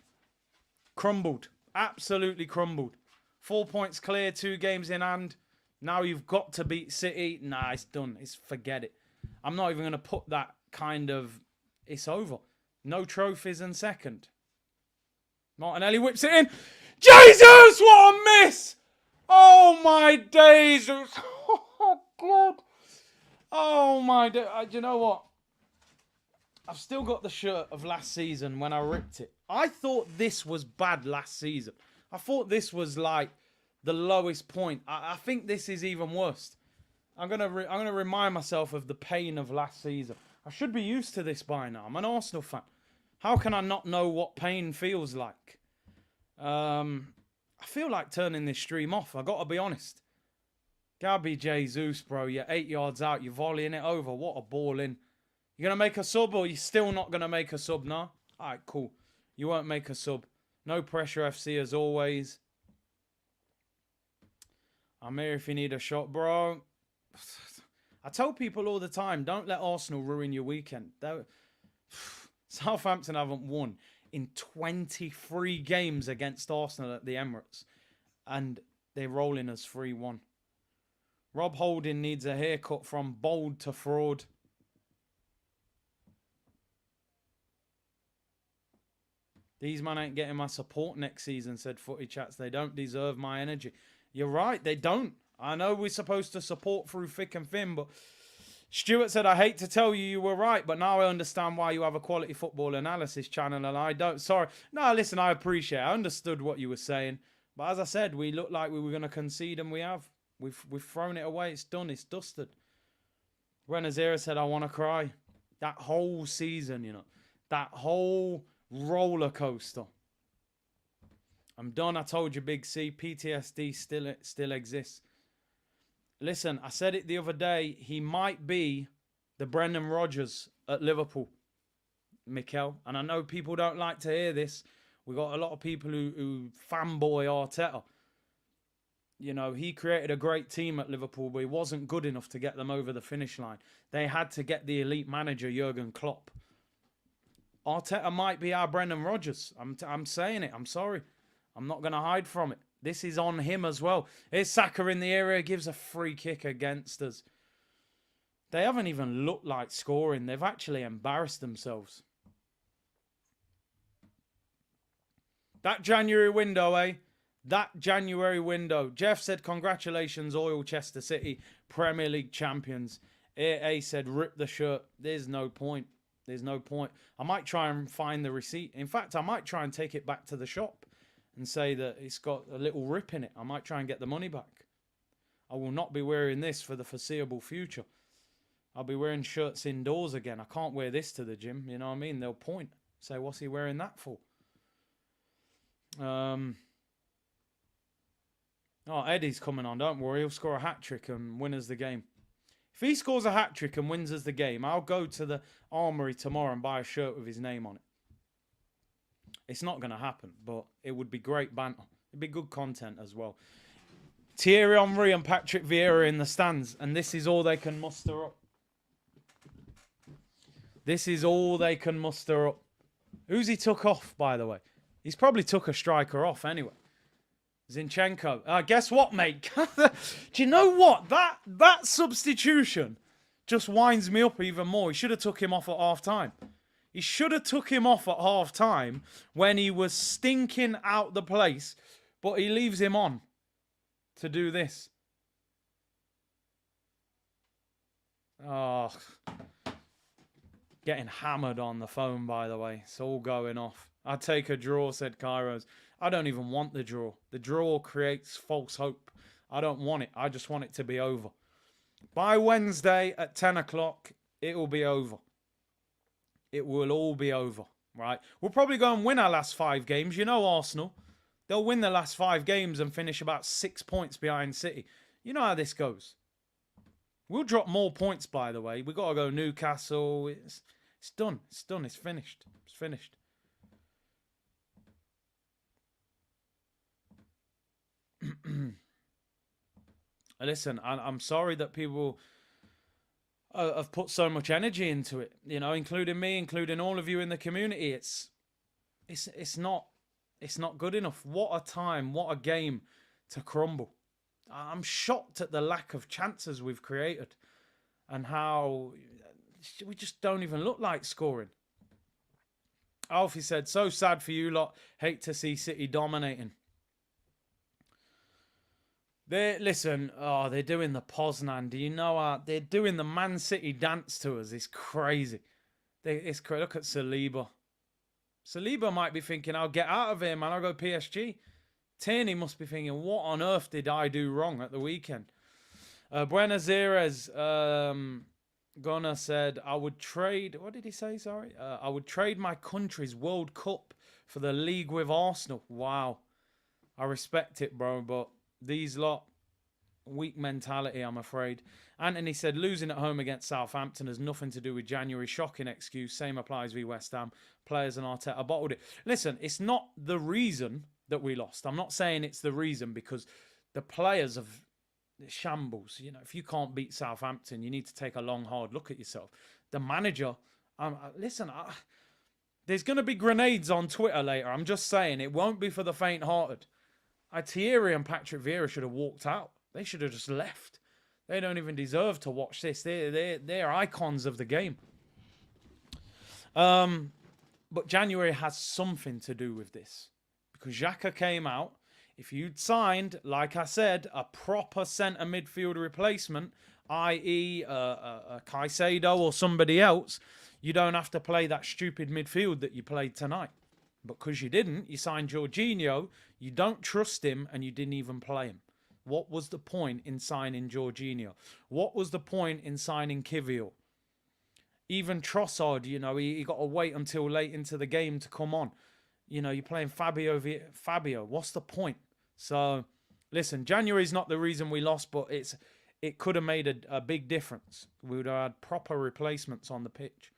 Crumbled. Absolutely crumbled. 4 points clear, 2 games in hand. Now you've got to beat City. Nah, it's done. Forget it. I'm not even going to put that kind of... It's over. No trophies in second. Martinelli whips it in. Jesus, what a miss! Oh, my days. Oh, God. Oh, my days. You know what? I've still got the shirt of last season when I ripped it. I thought this was bad last season. I thought this was like the lowest point. I think this is even worse. I'm gonna remind myself of the pain of last season. I should be used to this by now. I'm an Arsenal fan. How can I not know what pain feels like? I feel like turning this stream off. I gotta be honest. Gabby Jesus, bro. You're 8 yards out. You're volleying it over. What a ball in. You're going to make a sub or you're still not going to make a sub now? All right, cool. You won't make a sub. No pressure, FC, as always. I'm here if you need a shot, bro. I tell people all the time, don't let Arsenal ruin your weekend. Southampton haven't won in 23 games against Arsenal at the Emirates. And they're rolling us 3-1. Rob Holding needs a haircut from bold to fraud. These man ain't getting my support next season, said Footy Chats. They don't deserve my energy. You're right, they don't. I know we're supposed to support through thick and thin, but Stuart said, I hate to tell you you were right, but now I understand why you have a quality football analysis channel and I don't. Sorry. No, listen, I appreciate it. I understood what you were saying. But as I said, we looked like we were going to concede and we have. We've thrown it away. It's done. It's dusted. Renazera said, I want to cry. That whole season, you know. That whole... roller coaster. I'm done. I told you, Big C. PTSD still exists. Listen, I said it the other day. He might be the Brendan Rodgers at Liverpool, Mikel. And I know people don't like to hear this. We got a lot of people who fanboy Arteta. You know, he created a great team at Liverpool, but he wasn't good enough to get them over the finish line. They had to get the elite manager, Jurgen Klopp. Arteta might be our Brendan Rodgers. I'm saying it. I'm sorry. I'm not going to hide from it. This is on him as well. Here's Saka in the area. Gives a free kick against us. They haven't even looked like scoring. They've actually embarrassed themselves. That January window, eh? That January window. Jeff said, congratulations, Oil Chester City, Premier League champions. AA said, rip the shirt. There's no point. There's no point. I might try and find the receipt. In fact, I might try and take it back to the shop and say that it's got a little rip in it. I might try and get the money back. I will not be wearing this for the foreseeable future. I'll be wearing shirts indoors again. I can't wear this to the gym. You know what I mean? They'll point. Say, what's he wearing that for? Oh, Eddie's coming on. Don't worry. He'll score a hat-trick and win us the game. If he scores a hat-trick and wins us the game, I'll go to the Armoury tomorrow and buy a shirt with his name on it. It's not going to happen, but it would be great banter. It'd be good content as well. Thierry Henry and Patrick Vieira in the stands, and this is all they can muster up. This is all they can muster up. Who's he took off, by the way? He's probably took a striker off anyway. Zinchenko. Guess what, mate? Do you know what? That substitution just winds me up even more. He should have took him off at half-time. He should have took him off at half-time when he was stinking out the place, but he leaves him on to do this. Oh, getting hammered on the phone, by the way. It's all going off. I'd take a draw, said Kairos. I don't even want the draw. The draw creates false hope. I don't want it. I just want it to be over. By Wednesday at 10 o'clock, it will be over. It will all be over, right? We'll probably go and win our last 5 games. You know Arsenal. They'll win the last 5 games and finish about 6 points behind City. You know how this goes. We'll drop more points, by the way. We've got to go Newcastle. It's done. It's done. It's finished. It's finished. Listen, I'm sorry that people have put so much energy into it, you know, including me, including all of you in the community. It's not good enough. What a time, what a game to crumble. I'm shocked at the lack of chances we've created and how we just don't even look like scoring. Alfie said, so sad for you lot. Hate to see City dominating. They're doing the Poznan. Do you know they're doing the Man City dance to us? It's crazy. Look at Saliba. Saliba might be thinking, I'll get out of here, man. I'll go PSG. Tierney must be thinking, what on earth did I do wrong at the weekend? Buenos Aires, Gunnar said, I would trade... What did he say, sorry? I would trade my country's World Cup for the league with Arsenal. Wow. I respect it, bro, but these lot, weak mentality, I'm afraid. Anthony said, losing at home against Southampton has nothing to do with January. Shocking excuse. Same applies with West Ham. Players and Arteta bottled it. Listen, it's not the reason that we lost. I'm not saying it's the reason because the players have shambles. You know, if you can't beat Southampton, you need to take a long, hard look at yourself. The manager, there's going to be grenades on Twitter later. I'm just saying, it won't be for the faint-hearted. Thierry and Patrick Vieira should have walked out. They should have just left. They don't even deserve to watch this. They're icons of the game. But January has something to do with this. Because Xhaka came out. If you'd signed, like I said, a proper centre midfield replacement, i.e. a Caicedo or somebody else, you don't have to play that stupid midfield that you played tonight. Because you didn't, you signed Jorginho, you don't trust him, and you didn't even play him. What was the point in signing Jorginho? What was the point in signing Kivior? Even Trossard, you know, he got to wait until late into the game to come on. You know, you're playing Fabio. What's the point? So, listen, January's not the reason we lost, but it could have made a big difference. We would have had proper replacements on the pitch.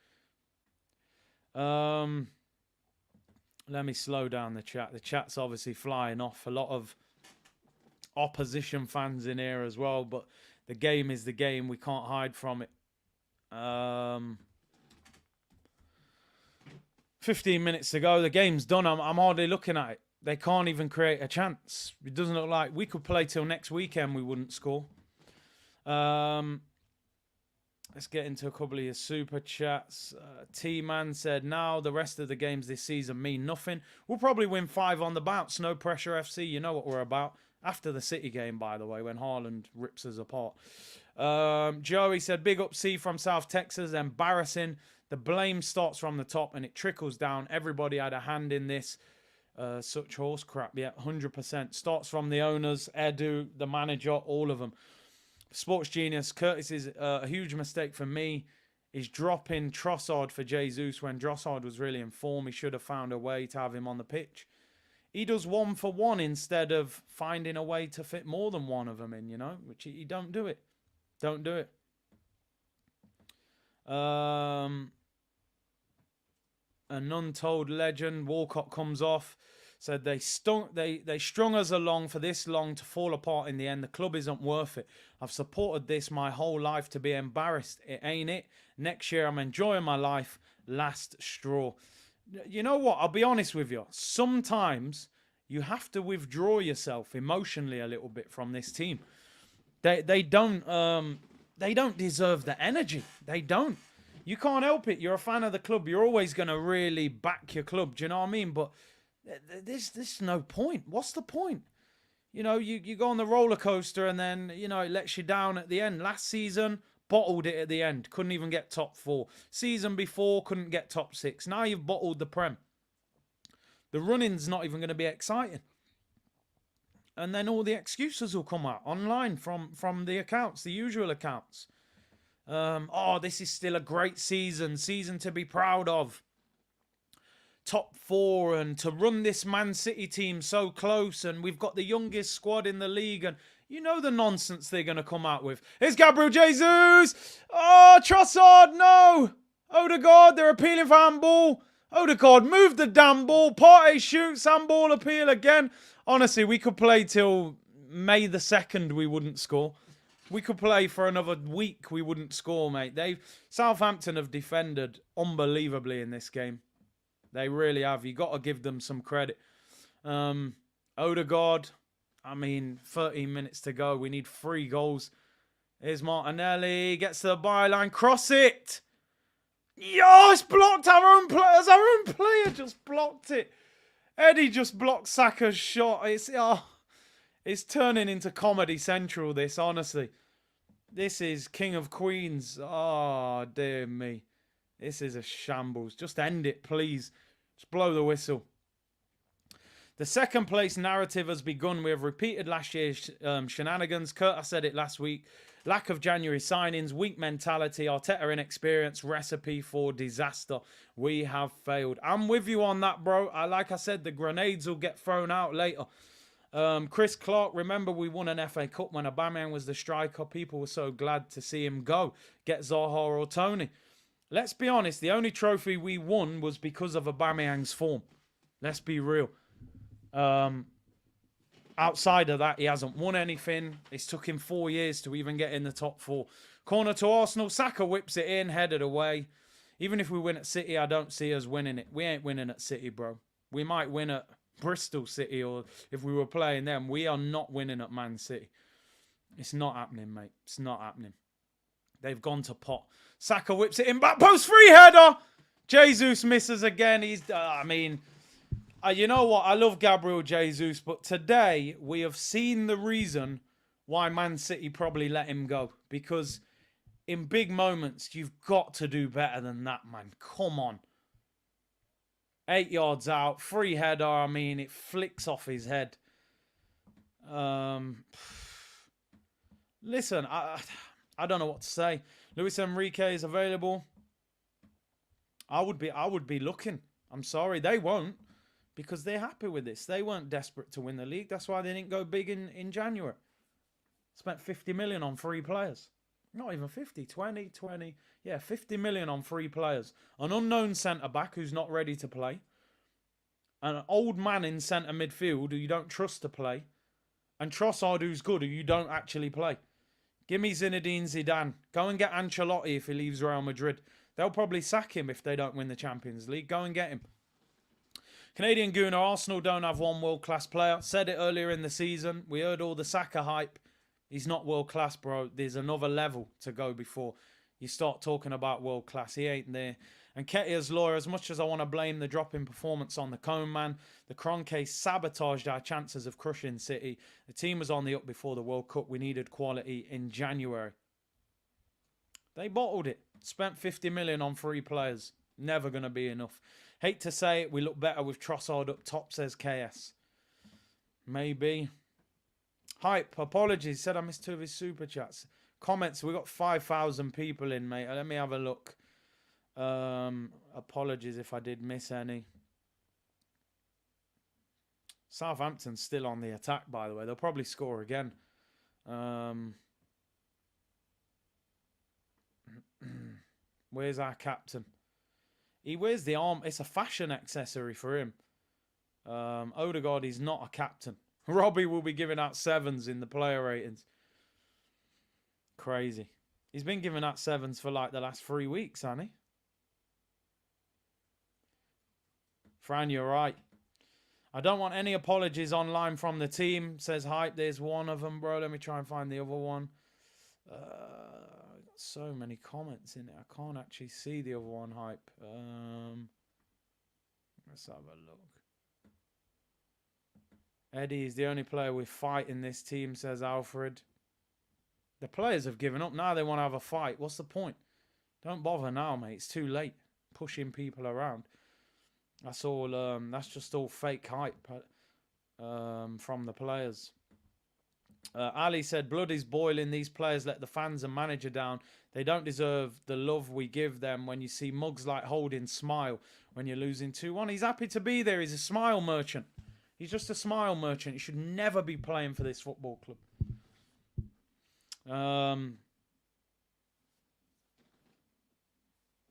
Let me slow down the chat. The chat's obviously flying off. A lot of opposition fans in here as well, but the game is the game. We can't hide from it. 15 minutes to go. The game's done. I'm hardly looking at it. They can't even create a chance. It doesn't look like we could play till next weekend. We wouldn't score. Let's get into a couple of your super chats. T-Man said, now the rest of the games this season mean nothing. We'll probably win 5 on the bounce. No pressure FC. You know what we're about. After the City game, by the way, when Haaland rips us apart. Joey said, big up C from South Texas. Embarrassing. The blame starts from the top and it trickles down. Everybody had a hand in this. Such horse crap. Yeah, 100%. Starts from the owners, Edu, the manager, all of them. Sports Genius, Curtis is a huge mistake for me. Is dropping Trossard for Jesus when Trossard was really in form. He should have found a way to have him on the pitch. He does 1 for 1 instead of finding a way to fit more than one of them in, you know, which he don't do it. Don't do it. An untold legend, Walcott comes off. Said they strung us along for this long to fall apart in the end. The club isn't worth it. I've supported this my whole life to be embarrassed. It ain't it. Next year I'm enjoying my life. Last straw. You know what? I'll be honest with you. Sometimes you have to withdraw yourself emotionally a little bit from this team. They don't deserve the energy. They don't. You can't help it. You're a fan of the club. You're always going to really back your club. Do you know what I mean? But there's no point. What's the point? You know, you go on the roller coaster and then, you know, it lets you down at the end. Last season, bottled it at the end. Couldn't even get top 4. Season before, couldn't get top 6. Now you've bottled the Prem. The running's not even going to be exciting. And then all the excuses will come out online from the accounts, the usual accounts. This is still a great season to be proud of. Top 4 and to run this Man City team so close and we've got the youngest squad in the league and you know the nonsense they're going to come out with. It's Gabriel Jesus! Oh, Trossard, no! Odegaard, they're appealing for handball. Odegaard, move the damn ball. Partey shoots, handball appeal again. Honestly, we could play till May the 2nd, we wouldn't score. We could play for another week, we wouldn't score, mate. Southampton have defended unbelievably in this game. They really have. You got to give them some credit. Odegaard, I mean, 13 minutes to go. We need 3 goals. Here's Martinelli. Gets to the byline. Cross it. Yo, it's blocked. Our own player just blocked it. Eddie just blocked Saka's shot. It's turning into Comedy Central, this, honestly. This is King of Queens. Oh, dear me. This is a shambles. Just end it, please. Just blow the whistle. The second place narrative has begun. We have repeated last year's shenanigans. Kurt, I said it last week. Lack of January signings, weak mentality, Arteta inexperience, recipe for disaster. We have failed. I'm with you on that, bro. Like I said, the grenades will get thrown out later. Chris Clark, remember we won an FA Cup when Aubameyang was the striker. People were so glad to see him go. Get Zaha or Tony. Let's be honest, the only trophy we won was because of Aubameyang's form. Let's be real. Outside of that, he hasn't won anything. It's took him 4 years to even get in the top 4. Corner to Arsenal. Saka whips it in, headed away. Even if we win at City, I don't see us winning it. We ain't winning at City, bro. We might win at Bristol City, or if we were playing them. We are not winning at Man City. It's not happening, mate. It's not happening. They've gone to pot. Saka whips it in, back post, free header. Jesus misses again. You know what? I love Gabriel Jesus, but today we have seen the reason why Man City probably let him go. Because in big moments, you've got to do better than that, man. Come on. 8 yards out, free header. It flicks off his head. Listen, I don't know what to say. Luis Enrique is available. I would be looking. I'm sorry, they won't. Because they're happy with this. They weren't desperate to win the league. That's why they didn't go big in January. Spent 50 million on 3 players. Not even 50, 20. Yeah, 50 million on 3 players. An unknown centre-back who's not ready to play. An old man in centre midfield who you don't trust to play. And Trossard who's good, who you don't actually play. Give me Zinedine Zidane. Go and get Ancelotti if he leaves Real Madrid. They'll probably sack him if they don't win the Champions League. Go and get him. Canadian Gooner, Arsenal don't have one world-class player. Said it earlier in the season. We heard all the Saka hype. He's not world-class, bro. There's another level to go before you start talking about world-class. He ain't there. And Ketia's lawyer, as much as I want to blame the drop in performance on the Cone man, the Kroenke sabotaged our chances of crushing City. The team was on the up before the World Cup. We needed quality in January. They bottled it. Spent 50 million on 3 players. Never going to be enough. Hate to say it, we look better with Trossard up top, says KS. Maybe. Hype, apologies. Said I missed 2 of his super chats. Comments, we got 5,000 people in, mate. Let me have a look. Apologies if I did miss any. Southampton's still on the attack, by the way. They'll probably score again. Where's our captain? He wears the arm. It's a fashion accessory for him. Odegaard is not a captain. Robbie will be giving out 7s in the player ratings. Crazy. He's been giving out 7s for like the last 3 weeks, hasn't he? Fran, you're right. I don't want any apologies online from the team, says Hype. There's one of them, bro. Let me try and find the other one. So many comments in it. I can't actually see the other one, Hype. Let's have a look. Eddie is the only player with fight in this team, says Alfred. The players have given up. Now they want to have a fight. What's the point? Don't bother now, mate. It's too late. Pushing people around. That's all. That's just all fake hype from the players. Ali said, blood is boiling. These players let the fans and manager down. They don't deserve the love we give them. When you see mugs like Holding smile when you're losing 2-1. He's happy to be there. He's a smile merchant. He's just a smile merchant. He should never be playing for this football club.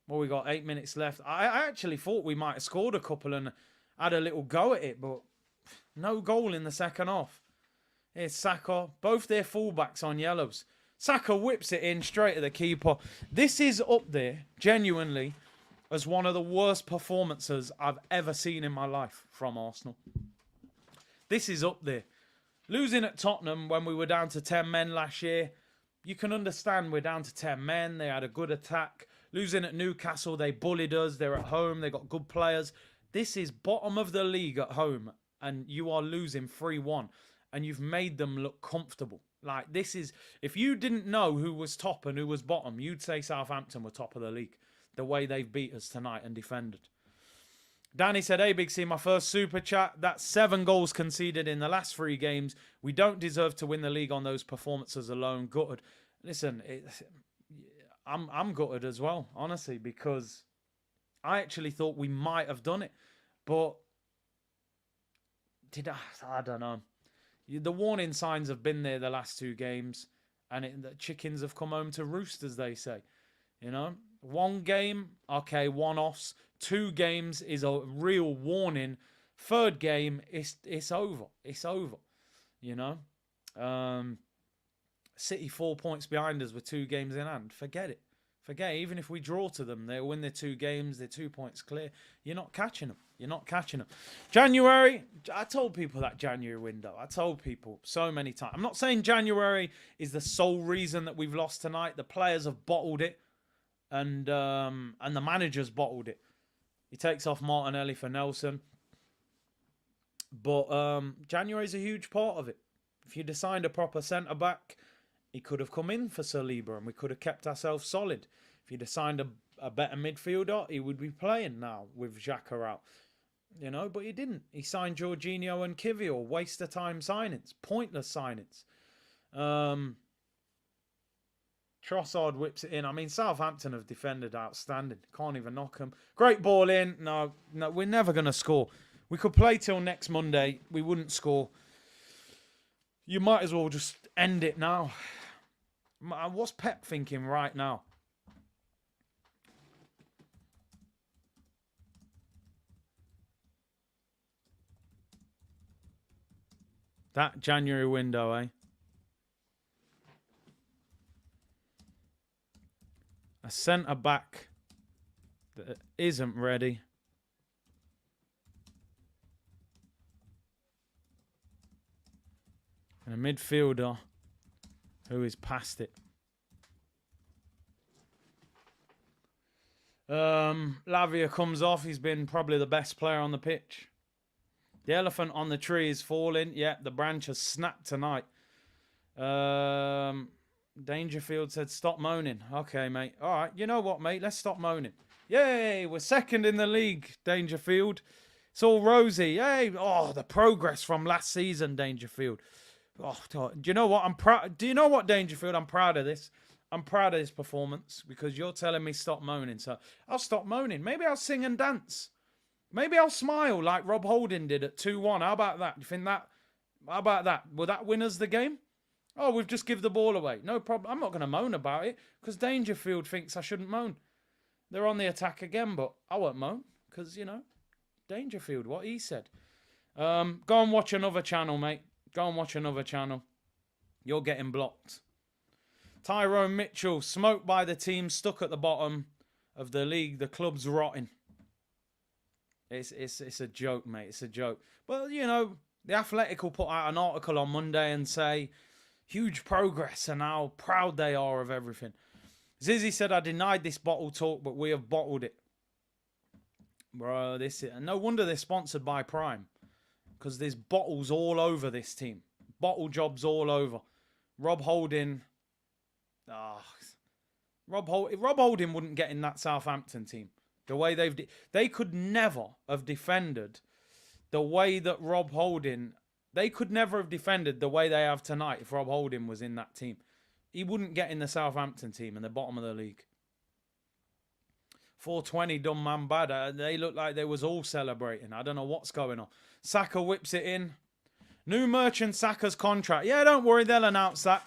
Well, we got 8 minutes left. I actually thought we might have scored a couple and had a little go at it, but no goal in the second half. Here's Saka. Both their fullbacks on yellows. Saka whips it in straight at the keeper. This is up there, genuinely, as one of the worst performances I've ever seen in my life from Arsenal. This is up there. Losing at Tottenham when we were down to 10 men last year, you can understand we're down to 10 men. They had a good attack. Losing at Newcastle, they bullied us. They're at home. They got good players. This is bottom of the league at home, and you are losing 3-1, and you've made them look comfortable. Like, this is, if you didn't know who was top and who was bottom, you'd say Southampton were top of the league, the way they've beat us tonight and defended. Danny said, hey, Big C, my first super chat. That's 7 goals conceded in the last 3 games. We don't deserve to win the league on those performances alone. Gutted. Listen, I'm gutted as well, honestly, because I actually thought we might have done it. But I don't know. The warning signs have been there the last 2 games, and the chickens have come home to roost, as they say. You know, 1 game, okay, one-offs. 2 games is a real warning. 3rd game, it's over. It's over. You know, City 4 points behind us with 2 games in hand. Forget it. Forget it. Even if we draw to them, they'll win their 2 games. They're 2 points clear. You're not catching them. You're not catching them. January, I told people that January window. I told people so many times. I'm not saying January is the sole reason that we've lost tonight. The players have bottled it, and the manager's bottled it. He takes off Martinelli for Nelson. But January's a huge part of it. If you'd assigned a proper centre-back, he could have come in for Saliba and we could have kept ourselves solid. If you'd assigned a better midfielder, he would be playing now with Xhaka out. You know, but he didn't. He signed Jorginho and Kivior. Waste of time signings. Pointless signings. Trossard whips it in. I mean, Southampton have defended outstanding. Can't even knock them. Great ball in. No, we're never going to score. We could play till next Monday. We wouldn't score. You might as well just end it now. What's Pep thinking right now? That January window, eh? A centre-back that isn't ready. And a midfielder who is past it. Lavia comes off. He's been probably the best player on the pitch. The elephant on the tree is falling. Yeah, the branch has snapped tonight. Dangerfield said, stop moaning. Okay, mate. All right. You know what, mate? Let's stop moaning. Yay. We're 2nd in the league, Dangerfield. It's all rosy. Yay. Oh, the progress from last season, Dangerfield. Oh, do you know what? I'm proud. Do you know what, Dangerfield? I'm proud of this. I'm proud of this performance because you're telling me stop moaning. So I'll stop moaning. Maybe I'll sing and dance. Maybe I'll smile like Rob Holding did at 2-1. How about that? Do you think that? How about that? Will that win us the game? Oh, we've just give the ball away. No problem. I'm not going to moan about it because Dangerfield thinks I shouldn't moan. They're on the attack again, but I won't moan because, you know, Dangerfield, what he said. Go and watch another channel, mate. Go and watch another channel. You're getting blocked. Tyrone Mitchell, smoked by the team, stuck at the bottom of the league. The club's rotting. It's a joke, mate. It's a joke. But, you know, The Athletic will put out an article on Monday and say, huge progress and how proud they are of everything. Zizzy said, I denied this bottle talk, but we have bottled it. Bro, no wonder they're sponsored by Prime. Because there's bottles all over this team. Bottle jobs all over. Rob Holding. Rob Holding wouldn't get in that Southampton team. The way they could never have defended the way that Rob Holding. They could never have defended the way they have tonight if Rob Holding was in that team. He wouldn't get in the Southampton team in the bottom of the league. 420 done man bad. They look like they was all celebrating. I don't know what's going on. Saka whips it in. New merchant Saka's contract. Yeah, don't worry. They'll announce that.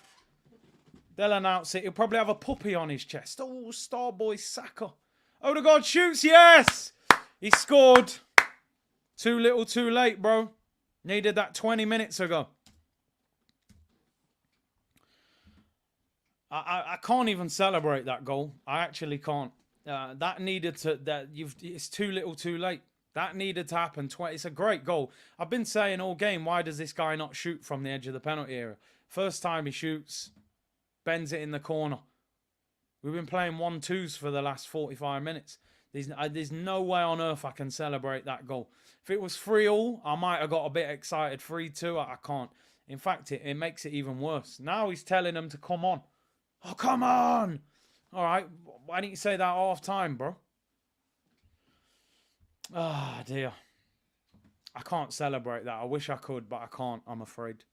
They'll announce it. He'll probably have a puppy on his chest. Oh, Starboy Saka. Odegaard shoots. Yes! He scored. Too little, too late, bro. Needed that 20 minutes ago. I can't even celebrate that goal. I actually can't. That needed to. It's too little, too late. That needed to happen. It's a great goal. I've been saying all game, why does this guy not shoot from the edge of the penalty area? First time he shoots, bends it in the corner. We've been playing 1-2s for the last 45 minutes. There's no way on earth I can celebrate that goal. If it was 3-3, I might have got a bit excited. 3-2, I can't. In fact, it makes it even worse. Now he's telling them to come on. Oh, come on! All right, why didn't you say that half time, bro? Ah, dear. I can't celebrate that. I wish I could, but I can't, I'm afraid.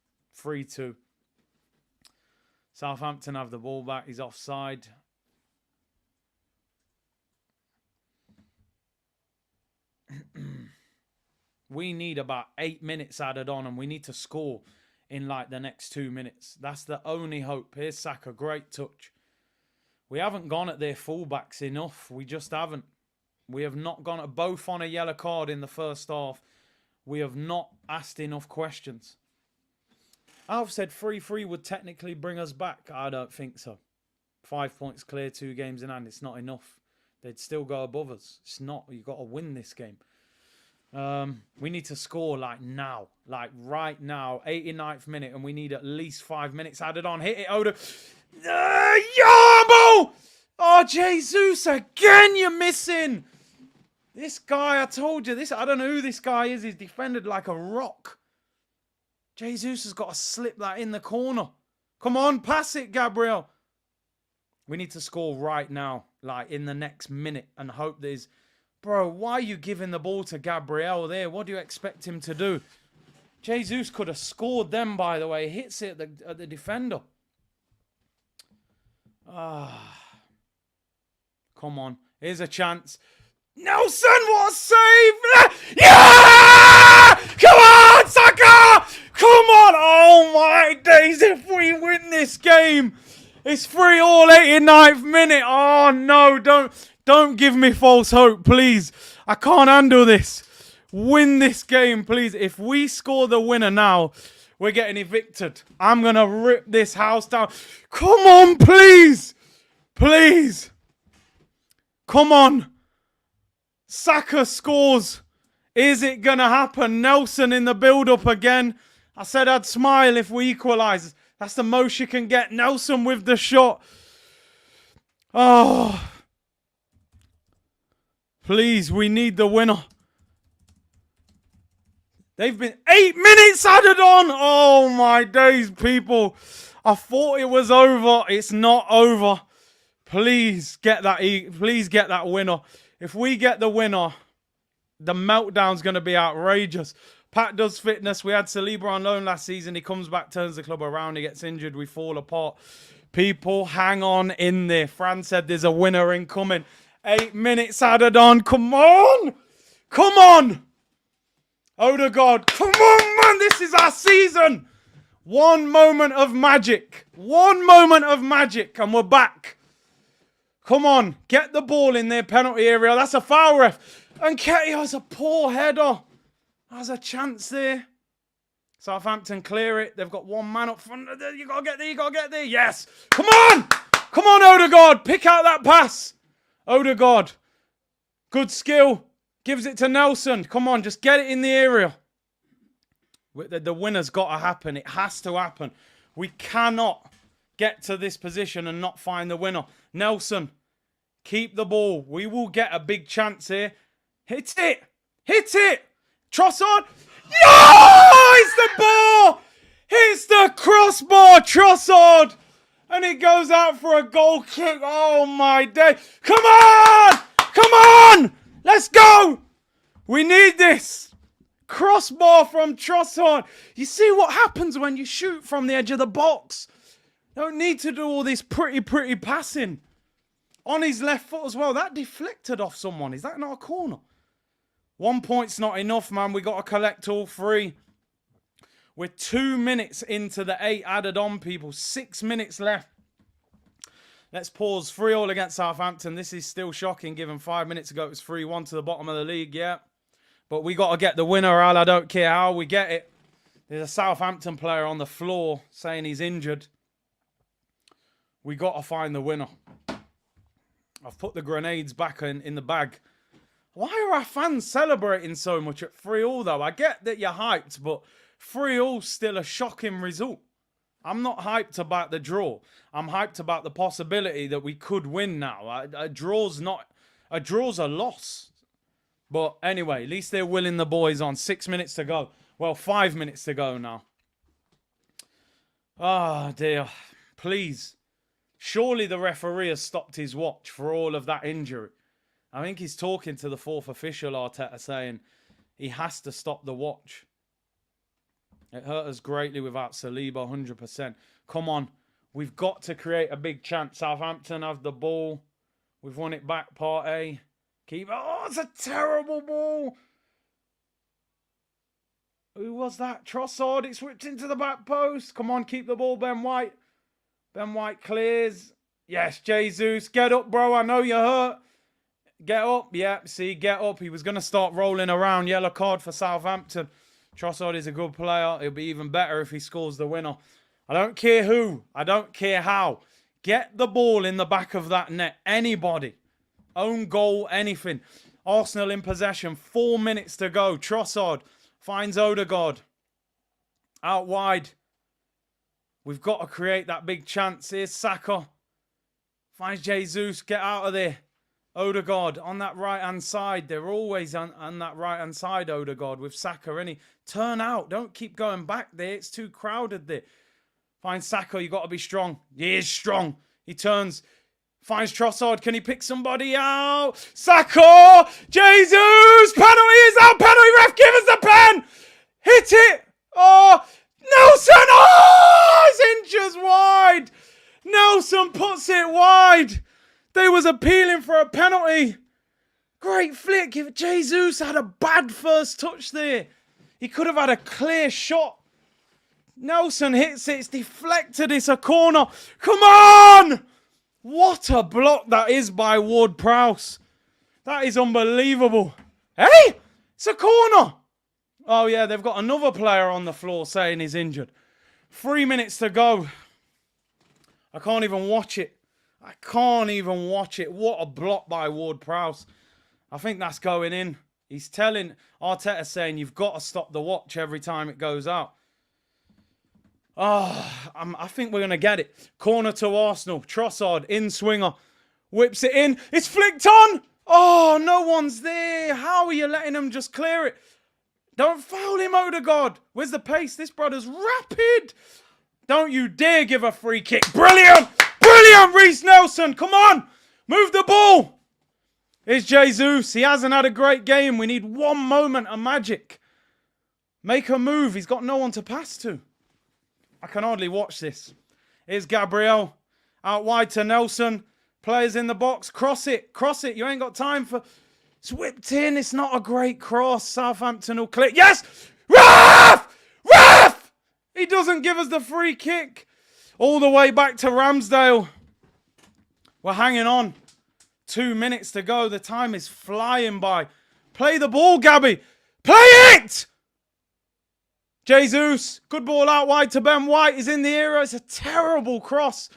3-2. Southampton have the ball back. He's offside. We need about 8 minutes added on, and we need to score in like the next 2 minutes. That's the only hope. Here's Saka, great touch. We haven't gone at their fullbacks enough. We just haven't. We have not gone at both on a yellow card in the first half. We have not asked enough questions. I've said 3-3 would technically bring us back. I don't think so. 5 points clear, 2 games in hand. It's not enough. They'd still go above us. It's not. You've got to win this game. We need to score like now. Like right now. 89th minute, and we need at least 5 minutes added on. Hit it, Oda. Yarbo! Oh, Jesus, again you're missing. This guy, I told you, I don't know who this guy is. He's defended like a rock. Jesus has got to slip that in the corner. Come on, pass it, Gabriel. We need to score right now, like in the next minute, and hope there's... Bro, why are you giving the ball to Gabriel there? What do you expect him to do? Jesus could have scored them, by the way. Hits it at the defender. Come on. Here's a chance. Nelson, what a save! Yeah! Come on, Saka! Come on! Oh my days, if we win this game, it's 3-3, 89th minute. Oh no, don't give me false hope, please. I can't handle this. Win this game, please. If we score the winner now, we're getting evicted. I'm going to rip this house down. Come on, please. Please. Come on. Saka scores. Is it going to happen? Nelson in the build-up again. I said I'd smile if we equalise. That's the most you can get. Nelson with the shot. Oh. Please, we need the winner. They've been 8 minutes added on. Oh my days, people. I thought it was over. It's not over. Please get that. Please get that winner. If we get the winner, the meltdown's going to be outrageous. Pat does fitness. We had Saliba on loan last season. He comes back, turns the club around. He gets injured. We fall apart. People, hang on in there. Fran said there's a winner incoming. 8 minutes added on. Come on. Come on. Odegaard. Come on, man. This is our season. One moment of magic. One moment of magic. And we're back. Come on. Get the ball in their penalty area. That's a foul, ref. And Ketty has a poor header. There's a chance there. Southampton clear it. They've got one man up front. You got to get there. You got to get there. Yes. Come on. Come on, Odegaard. Pick out that pass. Odegaard. Good skill. Gives it to Nelson. Come on, just get it in the area. The winner's got to happen. It has to happen. We cannot get to this position and not find the winner. Nelson, keep the ball. We will get a big chance here. Hit it. Hit it. Trossard. Yeah! It's the ball. It's the crossbar, Trossard. And it goes out for a goal kick. Oh, my day. Come on. Come on. Let's go. We need this. Crossbar from Trossard. You see what happens when you shoot from the edge of the box. Don't need to do all this pretty passing. On his left foot as well. That deflected off someone. Is that not a corner? 1 point's not enough, man. We got to collect all 3. We're 2 minutes into the 8 added on, people. 6 minutes left. Let's pause. 3-3 against Southampton. This is still shocking, given 5 minutes ago it was 3-1 to the bottom of the league, yeah. But we got to get the winner, Al. I don't care how we get it. There's a Southampton player on the floor saying he's injured. We got to find the winner. I've put the grenades back in the bag. Why are our fans celebrating so much at 3-3 though? I get that you're hyped, but 3-3 still a shocking result. I'm not hyped about the draw. I'm hyped about the possibility that we could win now. A draw's a loss. But anyway, at least they're willing the boys on. 6 minutes to go. Well, 5 minutes to go now. Ah, dear. Please. Surely the referee has stopped his watch for all of that injury. I think he's talking to the fourth official, Arteta, saying he has to stop the watch. It hurt us greatly without Saliba, 100%. Come on. We've got to create a big chance. Southampton have the ball. We've won it back, Partey. Keep. Oh, it's a terrible ball. Who was that? Trossard. It's whipped into the back post. Come on, keep the ball, Ben White. Ben White clears. Yes, Jesus. Get up, bro. I know you're hurt. Get up. Yeah, see, get up. He was going to start rolling around. Yellow card for Southampton. Trossard is a good player. It'll be even better if he scores the winner. I don't care who. I don't care how. Get the ball in the back of that net. Anybody. Own goal, anything. Arsenal in possession. 4 minutes to go. Trossard finds Odegaard. Out wide. We've got to create that big chance. Here's Saka. Finds Jesus. Get out of there. Odegaard on that right-hand side. They're always on that right-hand side, Odegaard, with Saka. Any turn out. Don't keep going back there. It's too crowded there. Finds Saka. You got to be strong. He is strong. He turns. Finds Trossard. Can he pick somebody out? Saka! Jesus! Penalty is out! Penalty ref! Give us the pen! Hit it! Oh! Nelson! Oh! It's inches wide! Nelson puts it wide! They was appealing for a penalty. Great flick. If Jesus had a bad first touch there, he could have had a clear shot. Nelson hits it. It's deflected. It's a corner. Come on! What a block that is by Ward-Prowse. That is unbelievable. Hey! It's a corner. Oh, yeah, they've got another player on the floor saying he's injured. 3 minutes to go. I can't even watch it. I can't even watch it. What a block by Ward-Prowse. I think that's going in. He's telling Arteta, saying you've got to stop the watch every time it goes out. Oh, I think we're going to get it. Corner to Arsenal. Trossard, in-swinger. Whips it in. It's flicked on. Oh, no one's there. How are you letting him just clear it? Don't foul him, Odegaard. Where's the pace? This brother's rapid. Don't you dare give a free kick. Brilliant. Brilliant, Reece Nelson. Come on. Move the ball. Here's Jesus. He hasn't had a great game. We need one moment of magic. Make a move. He's got no one to pass to. I can hardly watch this. Here's Gabriel. Out wide to Nelson. Players in the box. Cross it. Cross it. You ain't got time for... It's whipped in. It's not a great cross. Southampton will click. Yes! Ref! Ref! He doesn't give us the free kick. All the way back to Ramsdale. We're hanging on. 2 minutes to go. The time is flying by. Play the ball, Gabby. Play it! Jesus. Good ball out wide to Ben White. He's in the area. It's a terrible cross.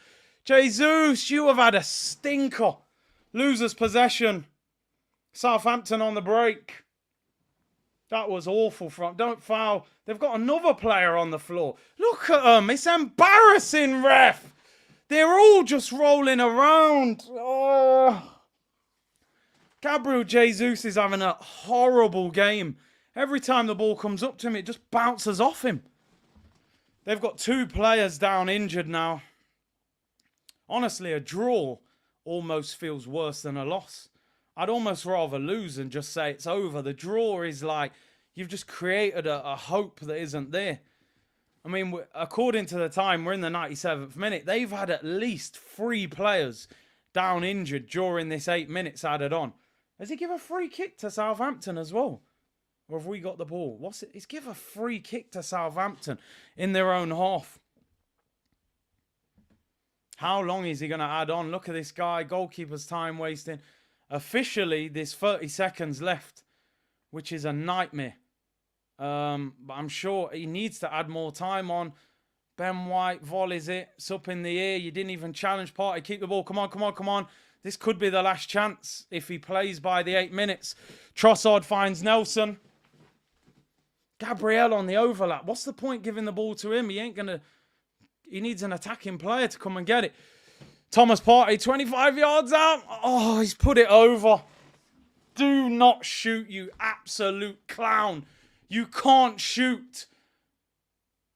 Jesus, you have had a stinker. Losers possession. Southampton on the break. That was awful. Don't foul. They've got another player on the floor. Look at them. It's embarrassing, ref. They're all just rolling around. Oh. Gabriel Jesus is having a horrible game. Every time the ball comes up to him, it just bounces off him. They've got 2 players down injured now. Honestly, a draw almost feels worse than a loss. I'd almost rather lose and just say it's over. The draw is like you've just created a hope that isn't there. I mean, according to the time, we're in the 97th minute. They've had at least 3 players down injured during this 8 minutes added on. Has he give a free kick to Southampton as well? Or have we got the ball? What's it? He's give a free kick to Southampton in their own half. How long is he going to add on? Look at this guy. Goalkeeper's time wasting. Officially, there's 30 seconds left, which is a nightmare. But I'm sure he needs to add more time on. Ben White volleys it. It's up in the air. You didn't even challenge Partey. Keep the ball. Come on, come on, come on. This could be the last chance if he plays by the 8 minutes. Trossard finds Nelson. Gabriel on the overlap. What's the point giving the ball to him? He ain't going to... He needs an attacking player to come and get it. Thomas Partey, 25 yards out. Oh, he's put it over. Do not shoot, you absolute clown. You can't shoot.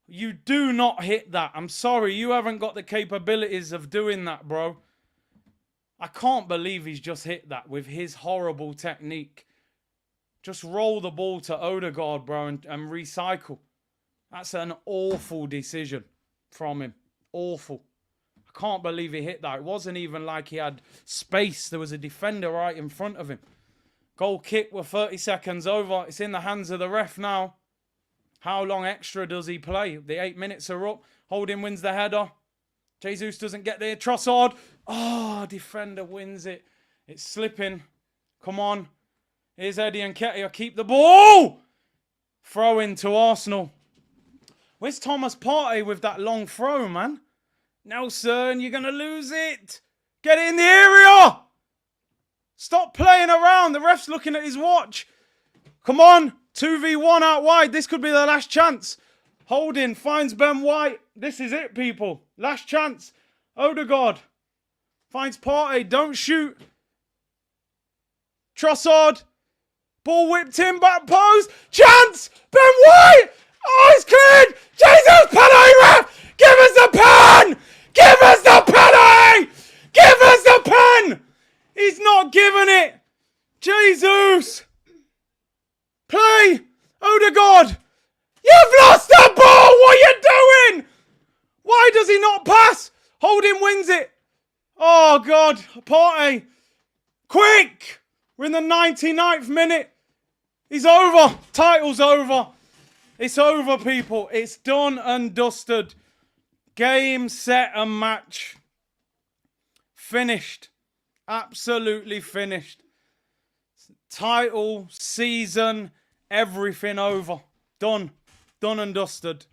You do not hit that. I'm sorry, you haven't got the capabilities of doing that, bro. I can't believe he's just hit that with his horrible technique. Just roll the ball to Odegaard, bro, and recycle. That's an awful decision from him. Awful. I can't believe he hit that. It wasn't even like he had space. There was a defender right in front of him. Goal kick. We're 30 seconds over. It's in the hands of the ref now. How long extra does he play? The 8 minutes are up. Holding wins the header. Jesus doesn't get there. Trossard. Oh, defender wins it. It's slipping. Come on. Here's Eddie Nketiah. Keep the ball. Throw into Arsenal. Where's Thomas Partey with that long throw, man? Nelson, you're going to lose it. Get it in the area. Stop playing around. The ref's looking at his watch. Come on. 2v1 out wide. This could be the last chance. Holding finds Ben White. This is it, people. Last chance. Odegaard finds Partey. Don't shoot. Trossard. Ball whipped in. Back post. Chance. Ben White. Oh, it's cleared. Jesus, penalty ref. Give us the pen. Give us the penalty. Give us the pen. He's not giving it. Jesus. Play. Odegaard. You've lost the ball. What are you doing? Why does he not pass? Holding wins it. Oh, God. Partey. Quick. We're in the 99th minute. He's over. Title's over. It's over, people. It's done and dusted. Game, set, and match. Finished. Absolutely finished. Title, season, everything over. Done. Done and dusted.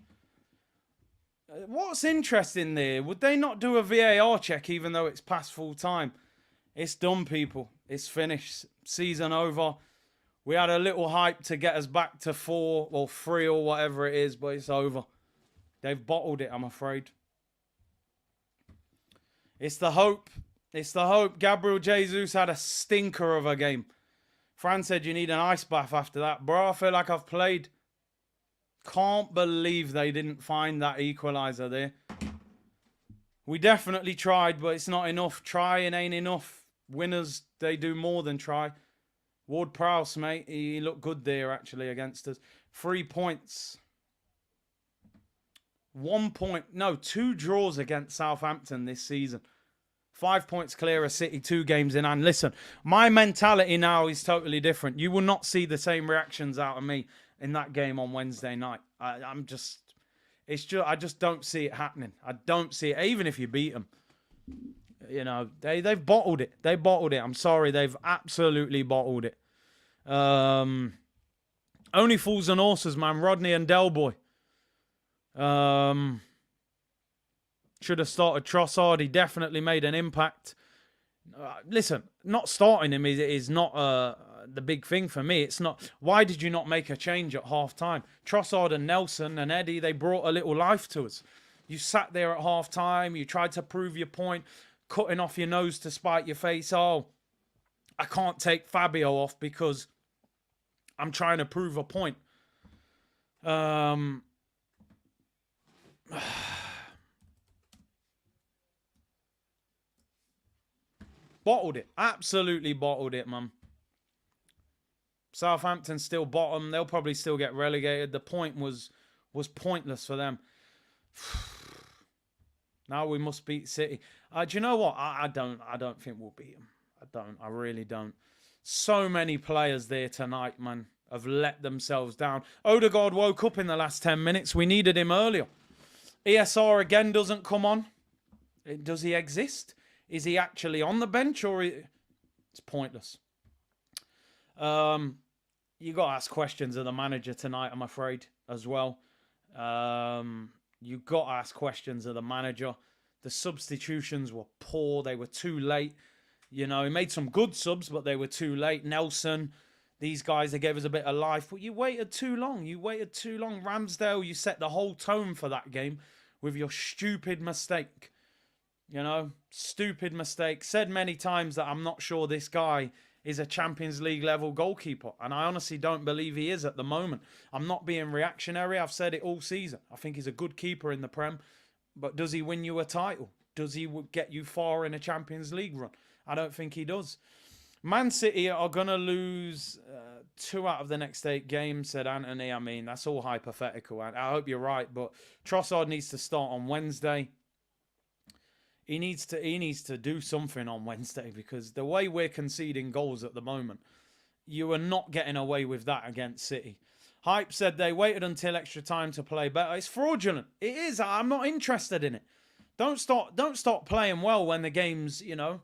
What's interesting there, would they not do a VAR check even though it's past full time? It's done, people. It's finished. Season over. We had a little hype to get us back to 4 or 3 or whatever it is, but it's over. They've bottled it, I'm afraid. It's the hope. It's the hope. Gabriel Jesus had a stinker of a game. Fran said you need an ice bath after that. Bro, I feel like I've played. Can't believe they didn't find that equaliser there. We definitely tried, but it's not enough. Trying ain't enough. Winners, they do more than try. Ward-Prowse, mate, he looked good there, actually, against us. 3 points. 1 point. No, 2 draws against Southampton this season. 5 points clear of City, 2 games in hand. Listen, my mentality now is totally different. You will not see the same reactions out of me in that game on Wednesday night. I just don't see it happening. I don't see it, even if you beat them. You know, they've bottled it. They bottled it. I'm sorry, they've absolutely bottled it. Only fools and horses, man. Rodney and Del Boy. Should have started Trossard. He definitely made an impact. Listen, not starting him is not the big thing for me. It's not. Why did you not make a change at half time? Trossard and Nelson and Eddie, they brought a little life to us. You sat there at half time. You tried to prove your point. Cutting off your nose to spite your face. Oh, I can't take Fabio off because I'm trying to prove a point. Bottled it. Absolutely bottled it, man. Southampton still bottom. They'll probably still get relegated. The point was pointless for them. Now we must beat City. Do you know what? I don't think we'll beat them. I really don't. So many players there tonight, man, have let themselves down. Odegaard woke up in the last 10 minutes. We needed him earlier. ESR again doesn't come on. Does he exist? Is he actually on the bench or... It's pointless. You got to ask questions of the manager tonight, I'm afraid, as well. You got to ask questions of the manager. The substitutions were poor. They were too late. You know, he made some good subs, but they were too late. Nelson, these guys, they gave us a bit of life. But you waited too long. You waited too long. Ramsdale, you set the whole tone for that game with your stupid mistake. You know, stupid mistake. Said many times that I'm not sure this guy is a Champions League level goalkeeper. And I honestly don't believe he is at the moment. I'm not being reactionary. I've said it all season. I think he's a good keeper in the Prem. But does he win you a title? Does he get you far in a Champions League run? I don't think he does. Man City are going to lose 2 out of the next 8 games, said Anthony. I mean, that's all hypothetical. I hope you're right. But Trossard needs to start on Wednesday. He needs to do something on Wednesday, because the way we're conceding goals at the moment, you are not getting away with that against City. Hype said they waited until extra time to play better. It's fraudulent. It is. I'm not interested in it. Don't start playing well when the game's, you know,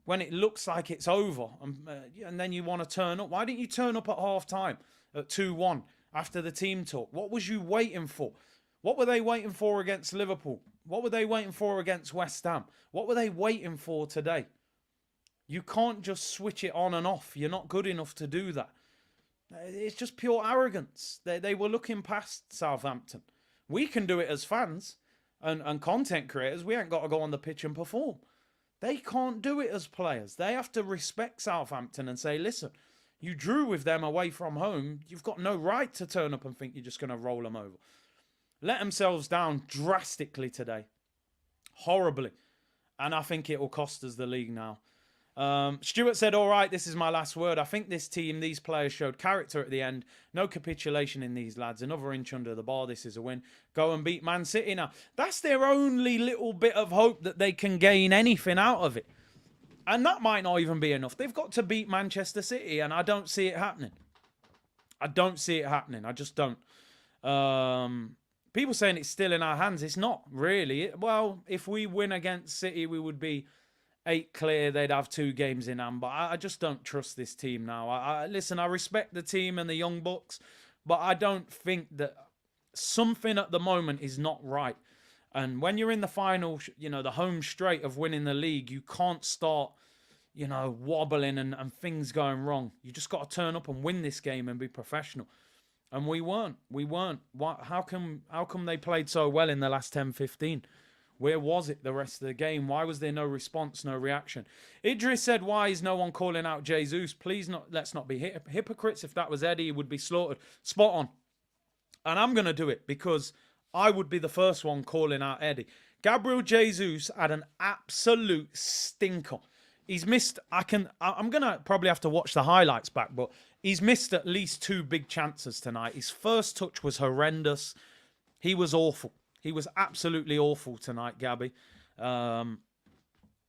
when it looks like it's over, and then you want to turn up. Why didn't you turn up at half time at 2-1 after the team talk? What was you waiting for? What were they waiting for against Liverpool? What were they waiting for against West Ham? What were they waiting for today? You can't just switch it on and off. You're not good enough to do that. It's just pure arrogance. They were looking past Southampton. We can do it as fans and content creators. We ain't got to go on the pitch and perform. They can't do it as players. They have to respect Southampton and say, listen, you drew with them away from home. You've got no right to turn up and think you're just going to roll them over. Let themselves down drastically today. Horribly. And I think it will cost us the league now. Stuart said, all right, this is my last word. I think this team, these players showed character at the end. No capitulation in these lads. Another inch under the bar. This is a win. Go and beat Man City now. That's their only little bit of hope that they can gain anything out of it. And that might not even be enough. They've got to beat Manchester City, and I don't see it happening. I don't see it happening. I just don't. People saying it's still in our hands. It's not really. Well, if we win against City, we would be 8 clear. They'd have 2 games in hand. But I just don't trust this team now. Listen, I respect the team and the young bucks, but I don't think that something at the moment is not right. And when you're in the final, you know, the home straight of winning the league, you can't start, you know, wobbling and things going wrong. You just got to turn up and win this game and be professional. And we weren't. How come they played so well in the last 10, 15? Where was it the rest of the game? Why was there no response, no reaction? Idris said, why is no one calling out Jesus? Please, let's not be hypocrites. If that was Eddie, he would be slaughtered. Spot on. And I'm going to do it because I would be the first one calling out Eddie. Gabriel Jesus had an absolute stinker. He's missed, I'm going to probably have to watch the highlights back, but he's missed at least 2 big chances tonight. His first touch was horrendous. He was awful. He was absolutely awful tonight, Gabby. And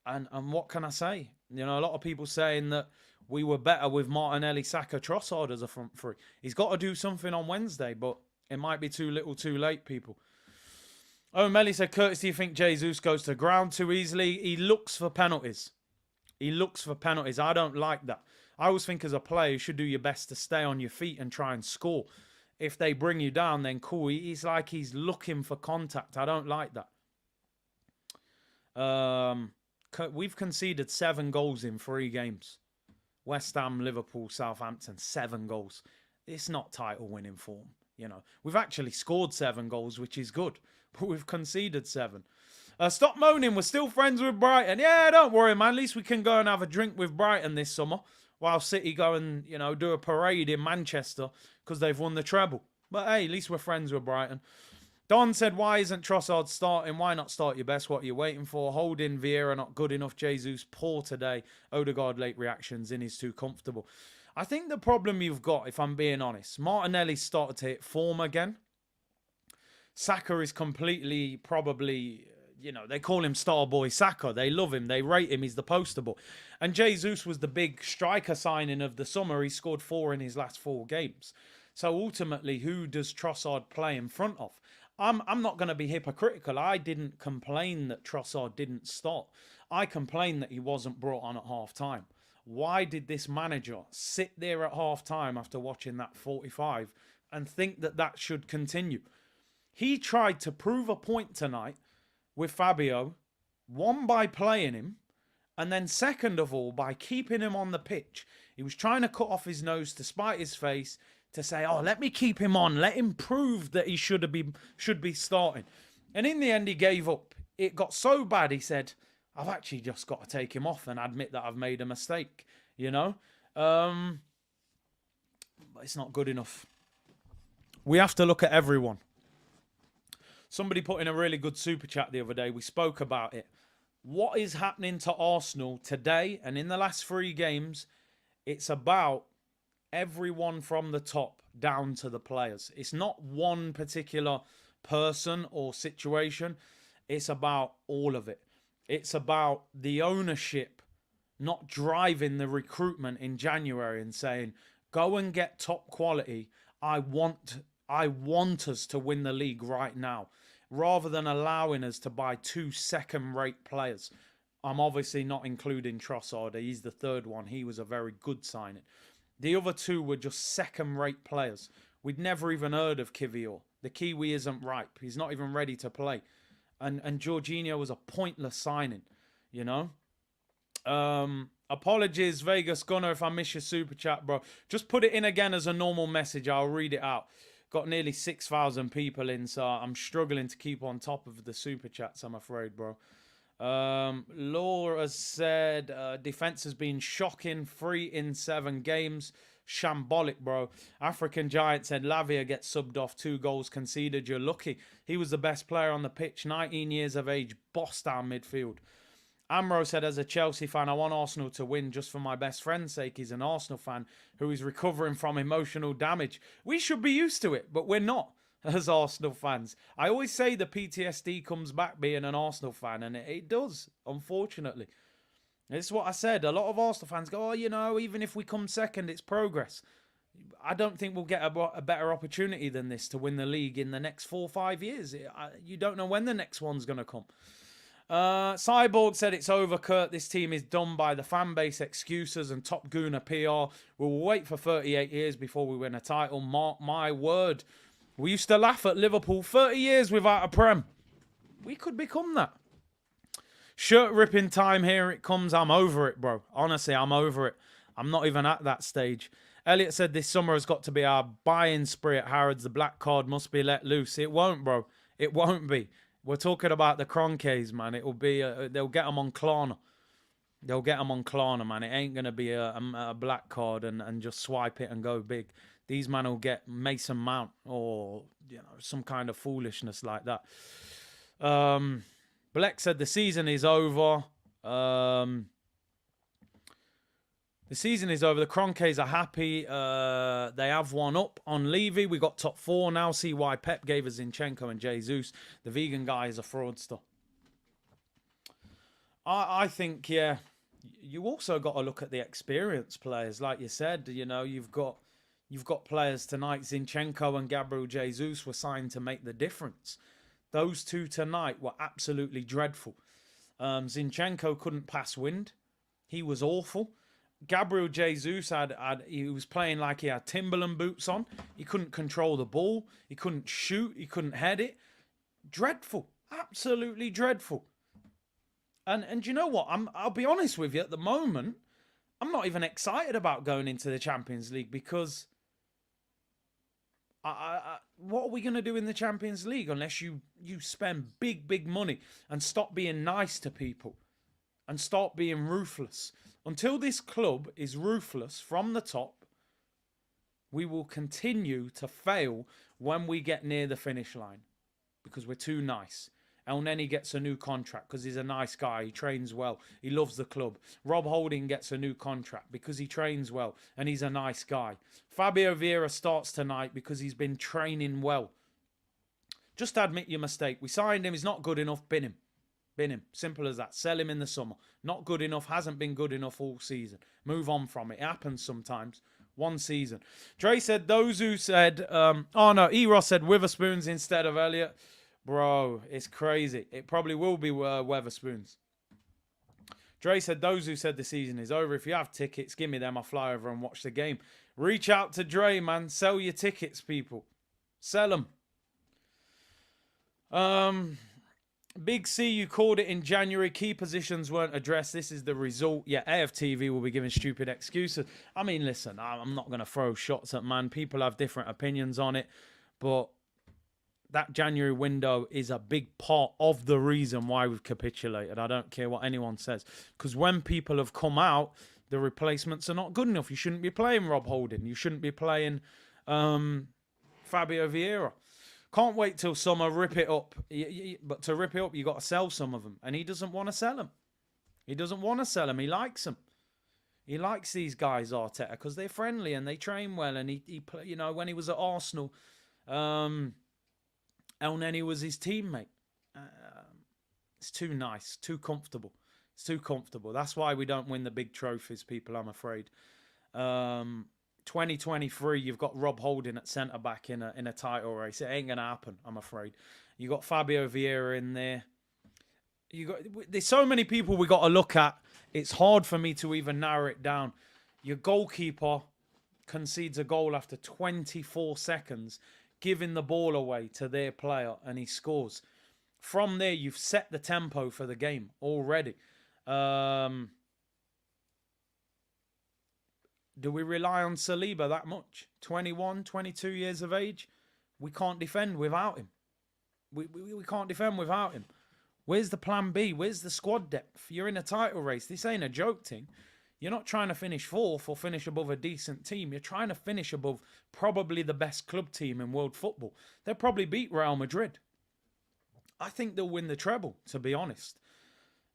what can I say? You know, a lot of people saying that we were better with Martinelli, Saka, Trossard as a front 3. He's got to do something on Wednesday, but it might be too little too late, people. Oh, Melly said, Curtis, do you think Jesus goes to ground too easily? He looks for penalties. He looks for penalties. I don't like that. I always think as a player, you should do your best to stay on your feet and try and score. If they bring you down, then cool. He's like he's looking for contact. I don't like that. We've conceded 7 goals in 3 games. West Ham, Liverpool, Southampton, 7 goals. It's not title-winning form. You know, we've actually scored 7 goals, which is good, but we've conceded 7. Stop moaning. We're still friends with Brighton. Yeah, don't worry, man. At least we can go and have a drink with Brighton this summer while City go and, you know, do a parade in Manchester because they've won the treble. But hey, at least we're friends with Brighton. Don said, why isn't Trossard starting? Why not start your best? What are you waiting for? Holding, Vieira not good enough. Jesus poor today. Odegaard late reactions in. He's too comfortable. I think the problem you've got, if I'm being honest, Martinelli started to hit form again. Saka is completely probably, you know, they call him Starboy Saka. They love him. They rate him. He's the poster boy. And Jesus was the big striker signing of the summer. He scored 4 in his last 4 games. So ultimately, who does Trossard play in front of? I'm not going to be hypocritical. I didn't complain that Trossard didn't start. I complained that he wasn't brought on at half-time. Why did this manager sit there at half-time after watching that 45 and think that that should continue? He tried to prove a point tonight with Fabio, one by playing him, And then second of all, by keeping him on the pitch, he was trying to cut off his nose to spite his face to say, oh, let me keep him on. Let him prove that he should be starting. And in the end, he gave up. It got so bad, he said, I've actually just got to take him off and admit that I've made a mistake, you know? But it's not good enough. We have to look at everyone. Somebody put in a really good super chat the other day. We spoke about it. What is happening to Arsenal today and in the last 3 games? It's about everyone from the top down to the players. It's not one particular person or situation. It's about all of it. It's about the ownership not driving the recruitment in January and saying, go and get top quality. I want us to win the league right now, rather than allowing us to buy 2 second-rate players. I'm obviously not including Trossard. He's the third one. He was a very good signing. The other 2 were just second-rate players. We'd never even heard of Kivior. The Kiwi isn't ripe. He's not even ready to play. And Jorginho was a pointless signing, you know? Apologies, Vegas Gunner, if I miss your super chat, bro. Just put it in again as a normal message. I'll read it out. Got nearly 6,000 people in, so I'm struggling to keep on top of the super chats, I'm afraid, bro. Laura said, defense has been shocking. 3 in 7 games. Shambolic, bro. African Giant said, Lavia gets subbed off, 2 goals conceded. You're lucky. He was the best player on the pitch. 19 years of age. Bossed our midfield. Amro said, as a Chelsea fan, I want Arsenal to win just for my best friend's sake. He's an Arsenal fan who is recovering from emotional damage. We should be used to it, but we're not as Arsenal fans. I always say the PTSD comes back being an Arsenal fan, and it does, unfortunately. It's what I said. A lot of Arsenal fans go, oh, you know, even if we come second, it's progress. I don't think we'll get a better opportunity than this to win the league in the next 4 or 5 years. You don't know when the next one's going to come. Cyborg said it's over, Kurt. This team is done by the fan base excuses and Top Gooner PR. We'll wait for 38 years before we win a title. Mark my word. We used to laugh at Liverpool 30 years without a Prem. We could become that. Shirt ripping time, here it comes. I'm over it, bro. Honestly, I'm over it. I'm not even at that stage. Elliot said this summer has got to be our buying spree at Harrods. The black card must be let loose. It won't, bro. It won't be. We're talking about the Cronkays, man. It will be, they'll get them on Klarna. They'll get them on Klarna, man. It ain't going to be a black card and just swipe it and go big. These man will get Mason Mount or, you know, some kind of foolishness like that. Black said the season is over. The season is over. The Cronkays are happy. They have one up on Levy. We got top 4 now. See why Pep gave us Zinchenko and Jesus. The vegan guy is a fraudster. I think, yeah, you also got to look at the experienced players. Like you said, you know, you've got players tonight. Zinchenko and Gabriel Jesus were signed to make the difference. Those 2 tonight were absolutely dreadful. Zinchenko couldn't pass wind. He was awful. Gabriel Jesus he was playing like he had Timberland boots on. He couldn't control the ball. He couldn't shoot. He couldn't head it. Dreadful. Absolutely dreadful. And you know what? I'll be honest with you, at the moment, I'm not even excited about going into the Champions League because what are we going to do in the Champions League unless you spend big money and stop being nice to people and start being ruthless? Until this club is ruthless from the top, we will continue to fail when we get near the finish line because we're too nice. El Neni gets a new contract because he's a nice guy. He trains well. He loves the club. Rob Holding gets a new contract because he trains well and he's a nice guy. Fabio Vieira starts tonight because he's been training well. Just admit your mistake. We signed him. He's not good enough. Bin him. Bin him. Simple as that. Sell him in the summer. Not good enough. Hasn't been good enough all season. Move on from it. It happens sometimes. One season. Dre said those who said... oh, no. Eros said Witherspoons instead of Elliot. Bro, it's crazy. It probably will be Weatherspoons. Dre said those who said the season is over. If you have tickets, give me them. I'll fly over and watch the game. Reach out to Dre, man. Sell your tickets, people. Sell them. Big C, you called it in January. Key positions weren't addressed. This is the result. Yeah, AFTV will be giving stupid excuses. I mean, listen, I'm not going to throw shots at man. People have different opinions on it. But that January window is a big part of the reason why we've capitulated. I don't care what anyone says. Because when people have come out, the replacements are not good enough. You shouldn't be playing Rob Holding. You shouldn't be playing Fabio Vieira. Can't wait till summer, rip it up. But to rip it up, you got to sell some of them. And he doesn't want to sell them. He doesn't want to sell them. He likes them. He likes these guys, Arteta, because they're friendly and they train well. And he you know, when he was at Arsenal, El Neni was his teammate. It's too nice, too comfortable. It's too comfortable. That's why we don't win the big trophies, people, I'm afraid. 2023, you've got Rob Holding at centre-back in a title race. It ain't going to happen, I'm afraid. You got Fabio Vieira in there. There's so many people we got to look at. It's hard for me to even narrow it down. Your goalkeeper concedes a goal after 24 seconds, giving the ball away to their player, and he scores. From there, you've set the tempo for the game already. Do we rely on Saliba that much? 21, 22 years of age? We can't defend without him. We can't defend without him. Where's the plan B? Where's the squad depth? You're in a title race. This ain't a joke thing. You're not trying to finish fourth or finish above a decent team. You're trying to finish above probably the best club team in world football. They'll probably beat Real Madrid. I think they'll win the treble, to be honest.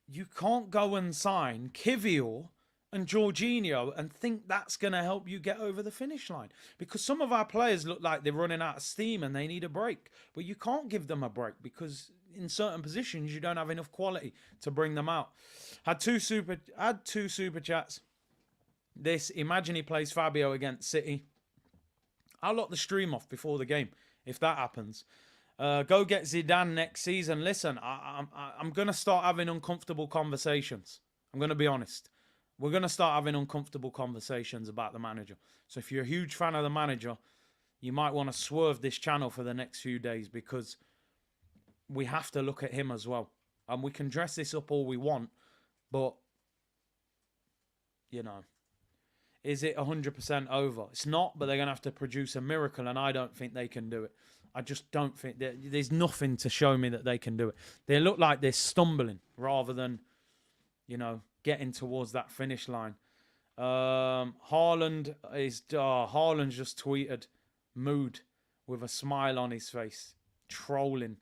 You can't go and sign Kivior and Jorginho and think that's going to help you get over the finish line. Because some of our players look like they're running out of steam and they need a break. But you can't give them a break because in certain positions you don't have enough quality to bring them out. Had two super chats. Imagine he plays Fabio against City. I'll lock the stream off before the game if that happens. Go get Zidane next season. Listen, I'm going to start having uncomfortable conversations. I'm going to be honest. We're going to start having uncomfortable conversations about the manager. So if you're a huge fan of the manager, you might want to swerve this channel for the next few days because we have to look at him as well. And we can dress this up all we want, but, you know, is it 100% over? It's not, but they're going to have to produce a miracle, and I don't think they can do it. I just don't think there's nothing to show me that they can do it. They look like they're stumbling rather than, you know, getting towards that finish line. Haaland's just tweeted mood with a smile on his face, trolling.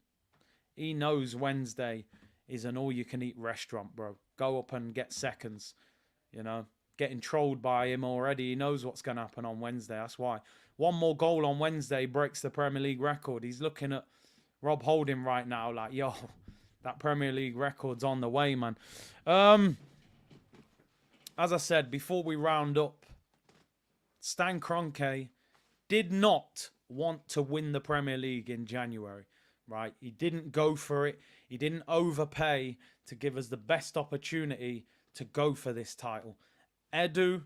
He knows Wednesday is an all-you-can-eat restaurant, bro. Go up and get seconds, you know. Getting trolled by him already. He knows what's going to happen on Wednesday. That's why. One more goal on Wednesday breaks the Premier League record. He's looking at Rob Holding right now like, yo, that Premier League record's on the way, man. As I said, before we round up, Stan Kroenke did not want to win the Premier League in January, right? He didn't go for it. He didn't overpay to give us the best opportunity to go for this title. Edu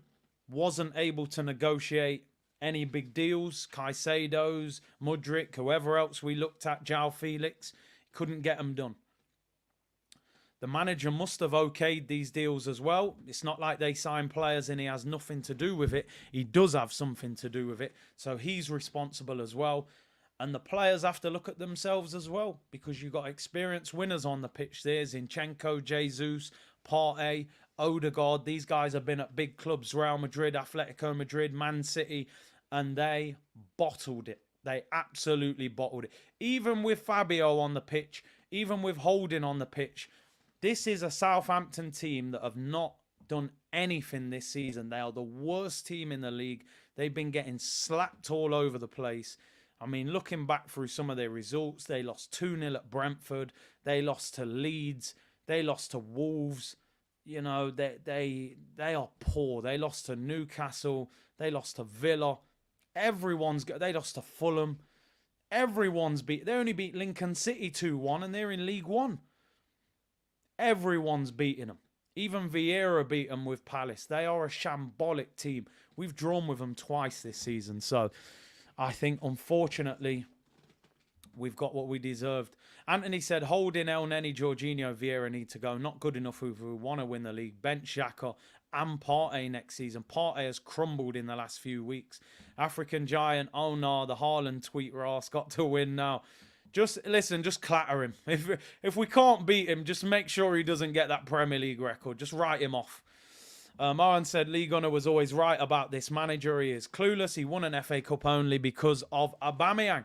wasn't able to negotiate any big deals. Caicedo's, Mudryk, whoever else we looked at, João Felix, couldn't get them done. The manager must have okayed these deals as well. It's not like they sign players and he has nothing to do with it. He does have something to do with it. So he's responsible as well. And the players have to look at themselves as well because you've got experienced winners on the pitch there. Zinchenko, Jesus, Partey, Odegaard. These guys have been at big clubs, Real Madrid, Atletico Madrid, Man City, and they bottled it. They absolutely bottled it. Even with Fabio on the pitch, even with Holding on the pitch, this is a Southampton team that have not done anything this season. They are the worst team in the league. They've been getting slapped all over the place. I mean, looking back through some of their results, they lost 2-0 at Brentford. They lost to Leeds. They lost to Wolves. You know, they are poor. They lost to Newcastle. They lost to Villa. They lost to Fulham. They only beat Lincoln City 2-1 and they're in League One. Everyone's beating them. Even Vieira beat them with Palace. They are a shambolic team. We've drawn with them twice this season. So I think, unfortunately, we've got what we deserved. Anthony said, Holding, El Neni, Jorginho, Vieira need to go. Not good enough if we want to win the league. Bench Xhaka and Partey next season. Partey has crumbled in the last few weeks. African Giant, oh no, the Haaland tweet Ross got to win now. Just listen, just clatter him. If we can't beat him, just make sure he doesn't get that Premier League record. Just write him off. Mohan said, Lee Gunner was always right about this manager. He is clueless. He won an FA Cup only because of Aubameyang.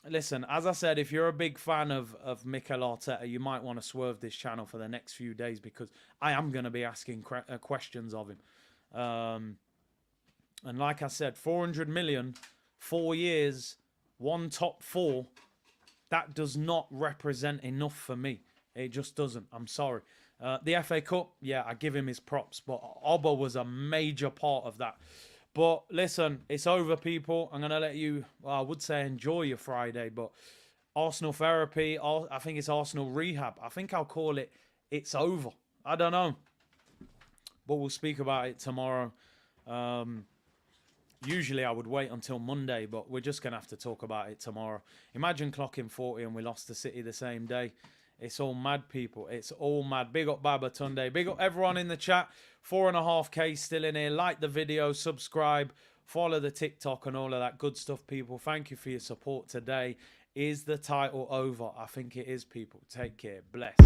Listen, as I said, if you're a big fan of Mikel Arteta, you might want to swerve this channel for the next few days because I am going to be asking questions of him. And like I said, 400 million, 4 years, one top 4, that does not represent enough for me. It just doesn't. I'm sorry. The FA Cup, yeah, I give him his props, but Oba was a major part of that. But listen, it's over, people. I'm going to let you, well, I would say enjoy your Friday, but Arsenal therapy, I think it's Arsenal rehab. I think I'll call it, it's over. I don't know. But we'll speak about it tomorrow. Usually I would wait until Monday, but we're just going to have to talk about it tomorrow. Imagine clocking 40 and we lost to City the same day. It's all mad, people. It's all mad. Big up Baba Tunde. Big up everyone in the chat. 4.5K still in here. Like the video, subscribe, follow the TikTok and all of that good stuff, people. Thank you for your support today. Is the title over? I think it is, people. Take care. Bless.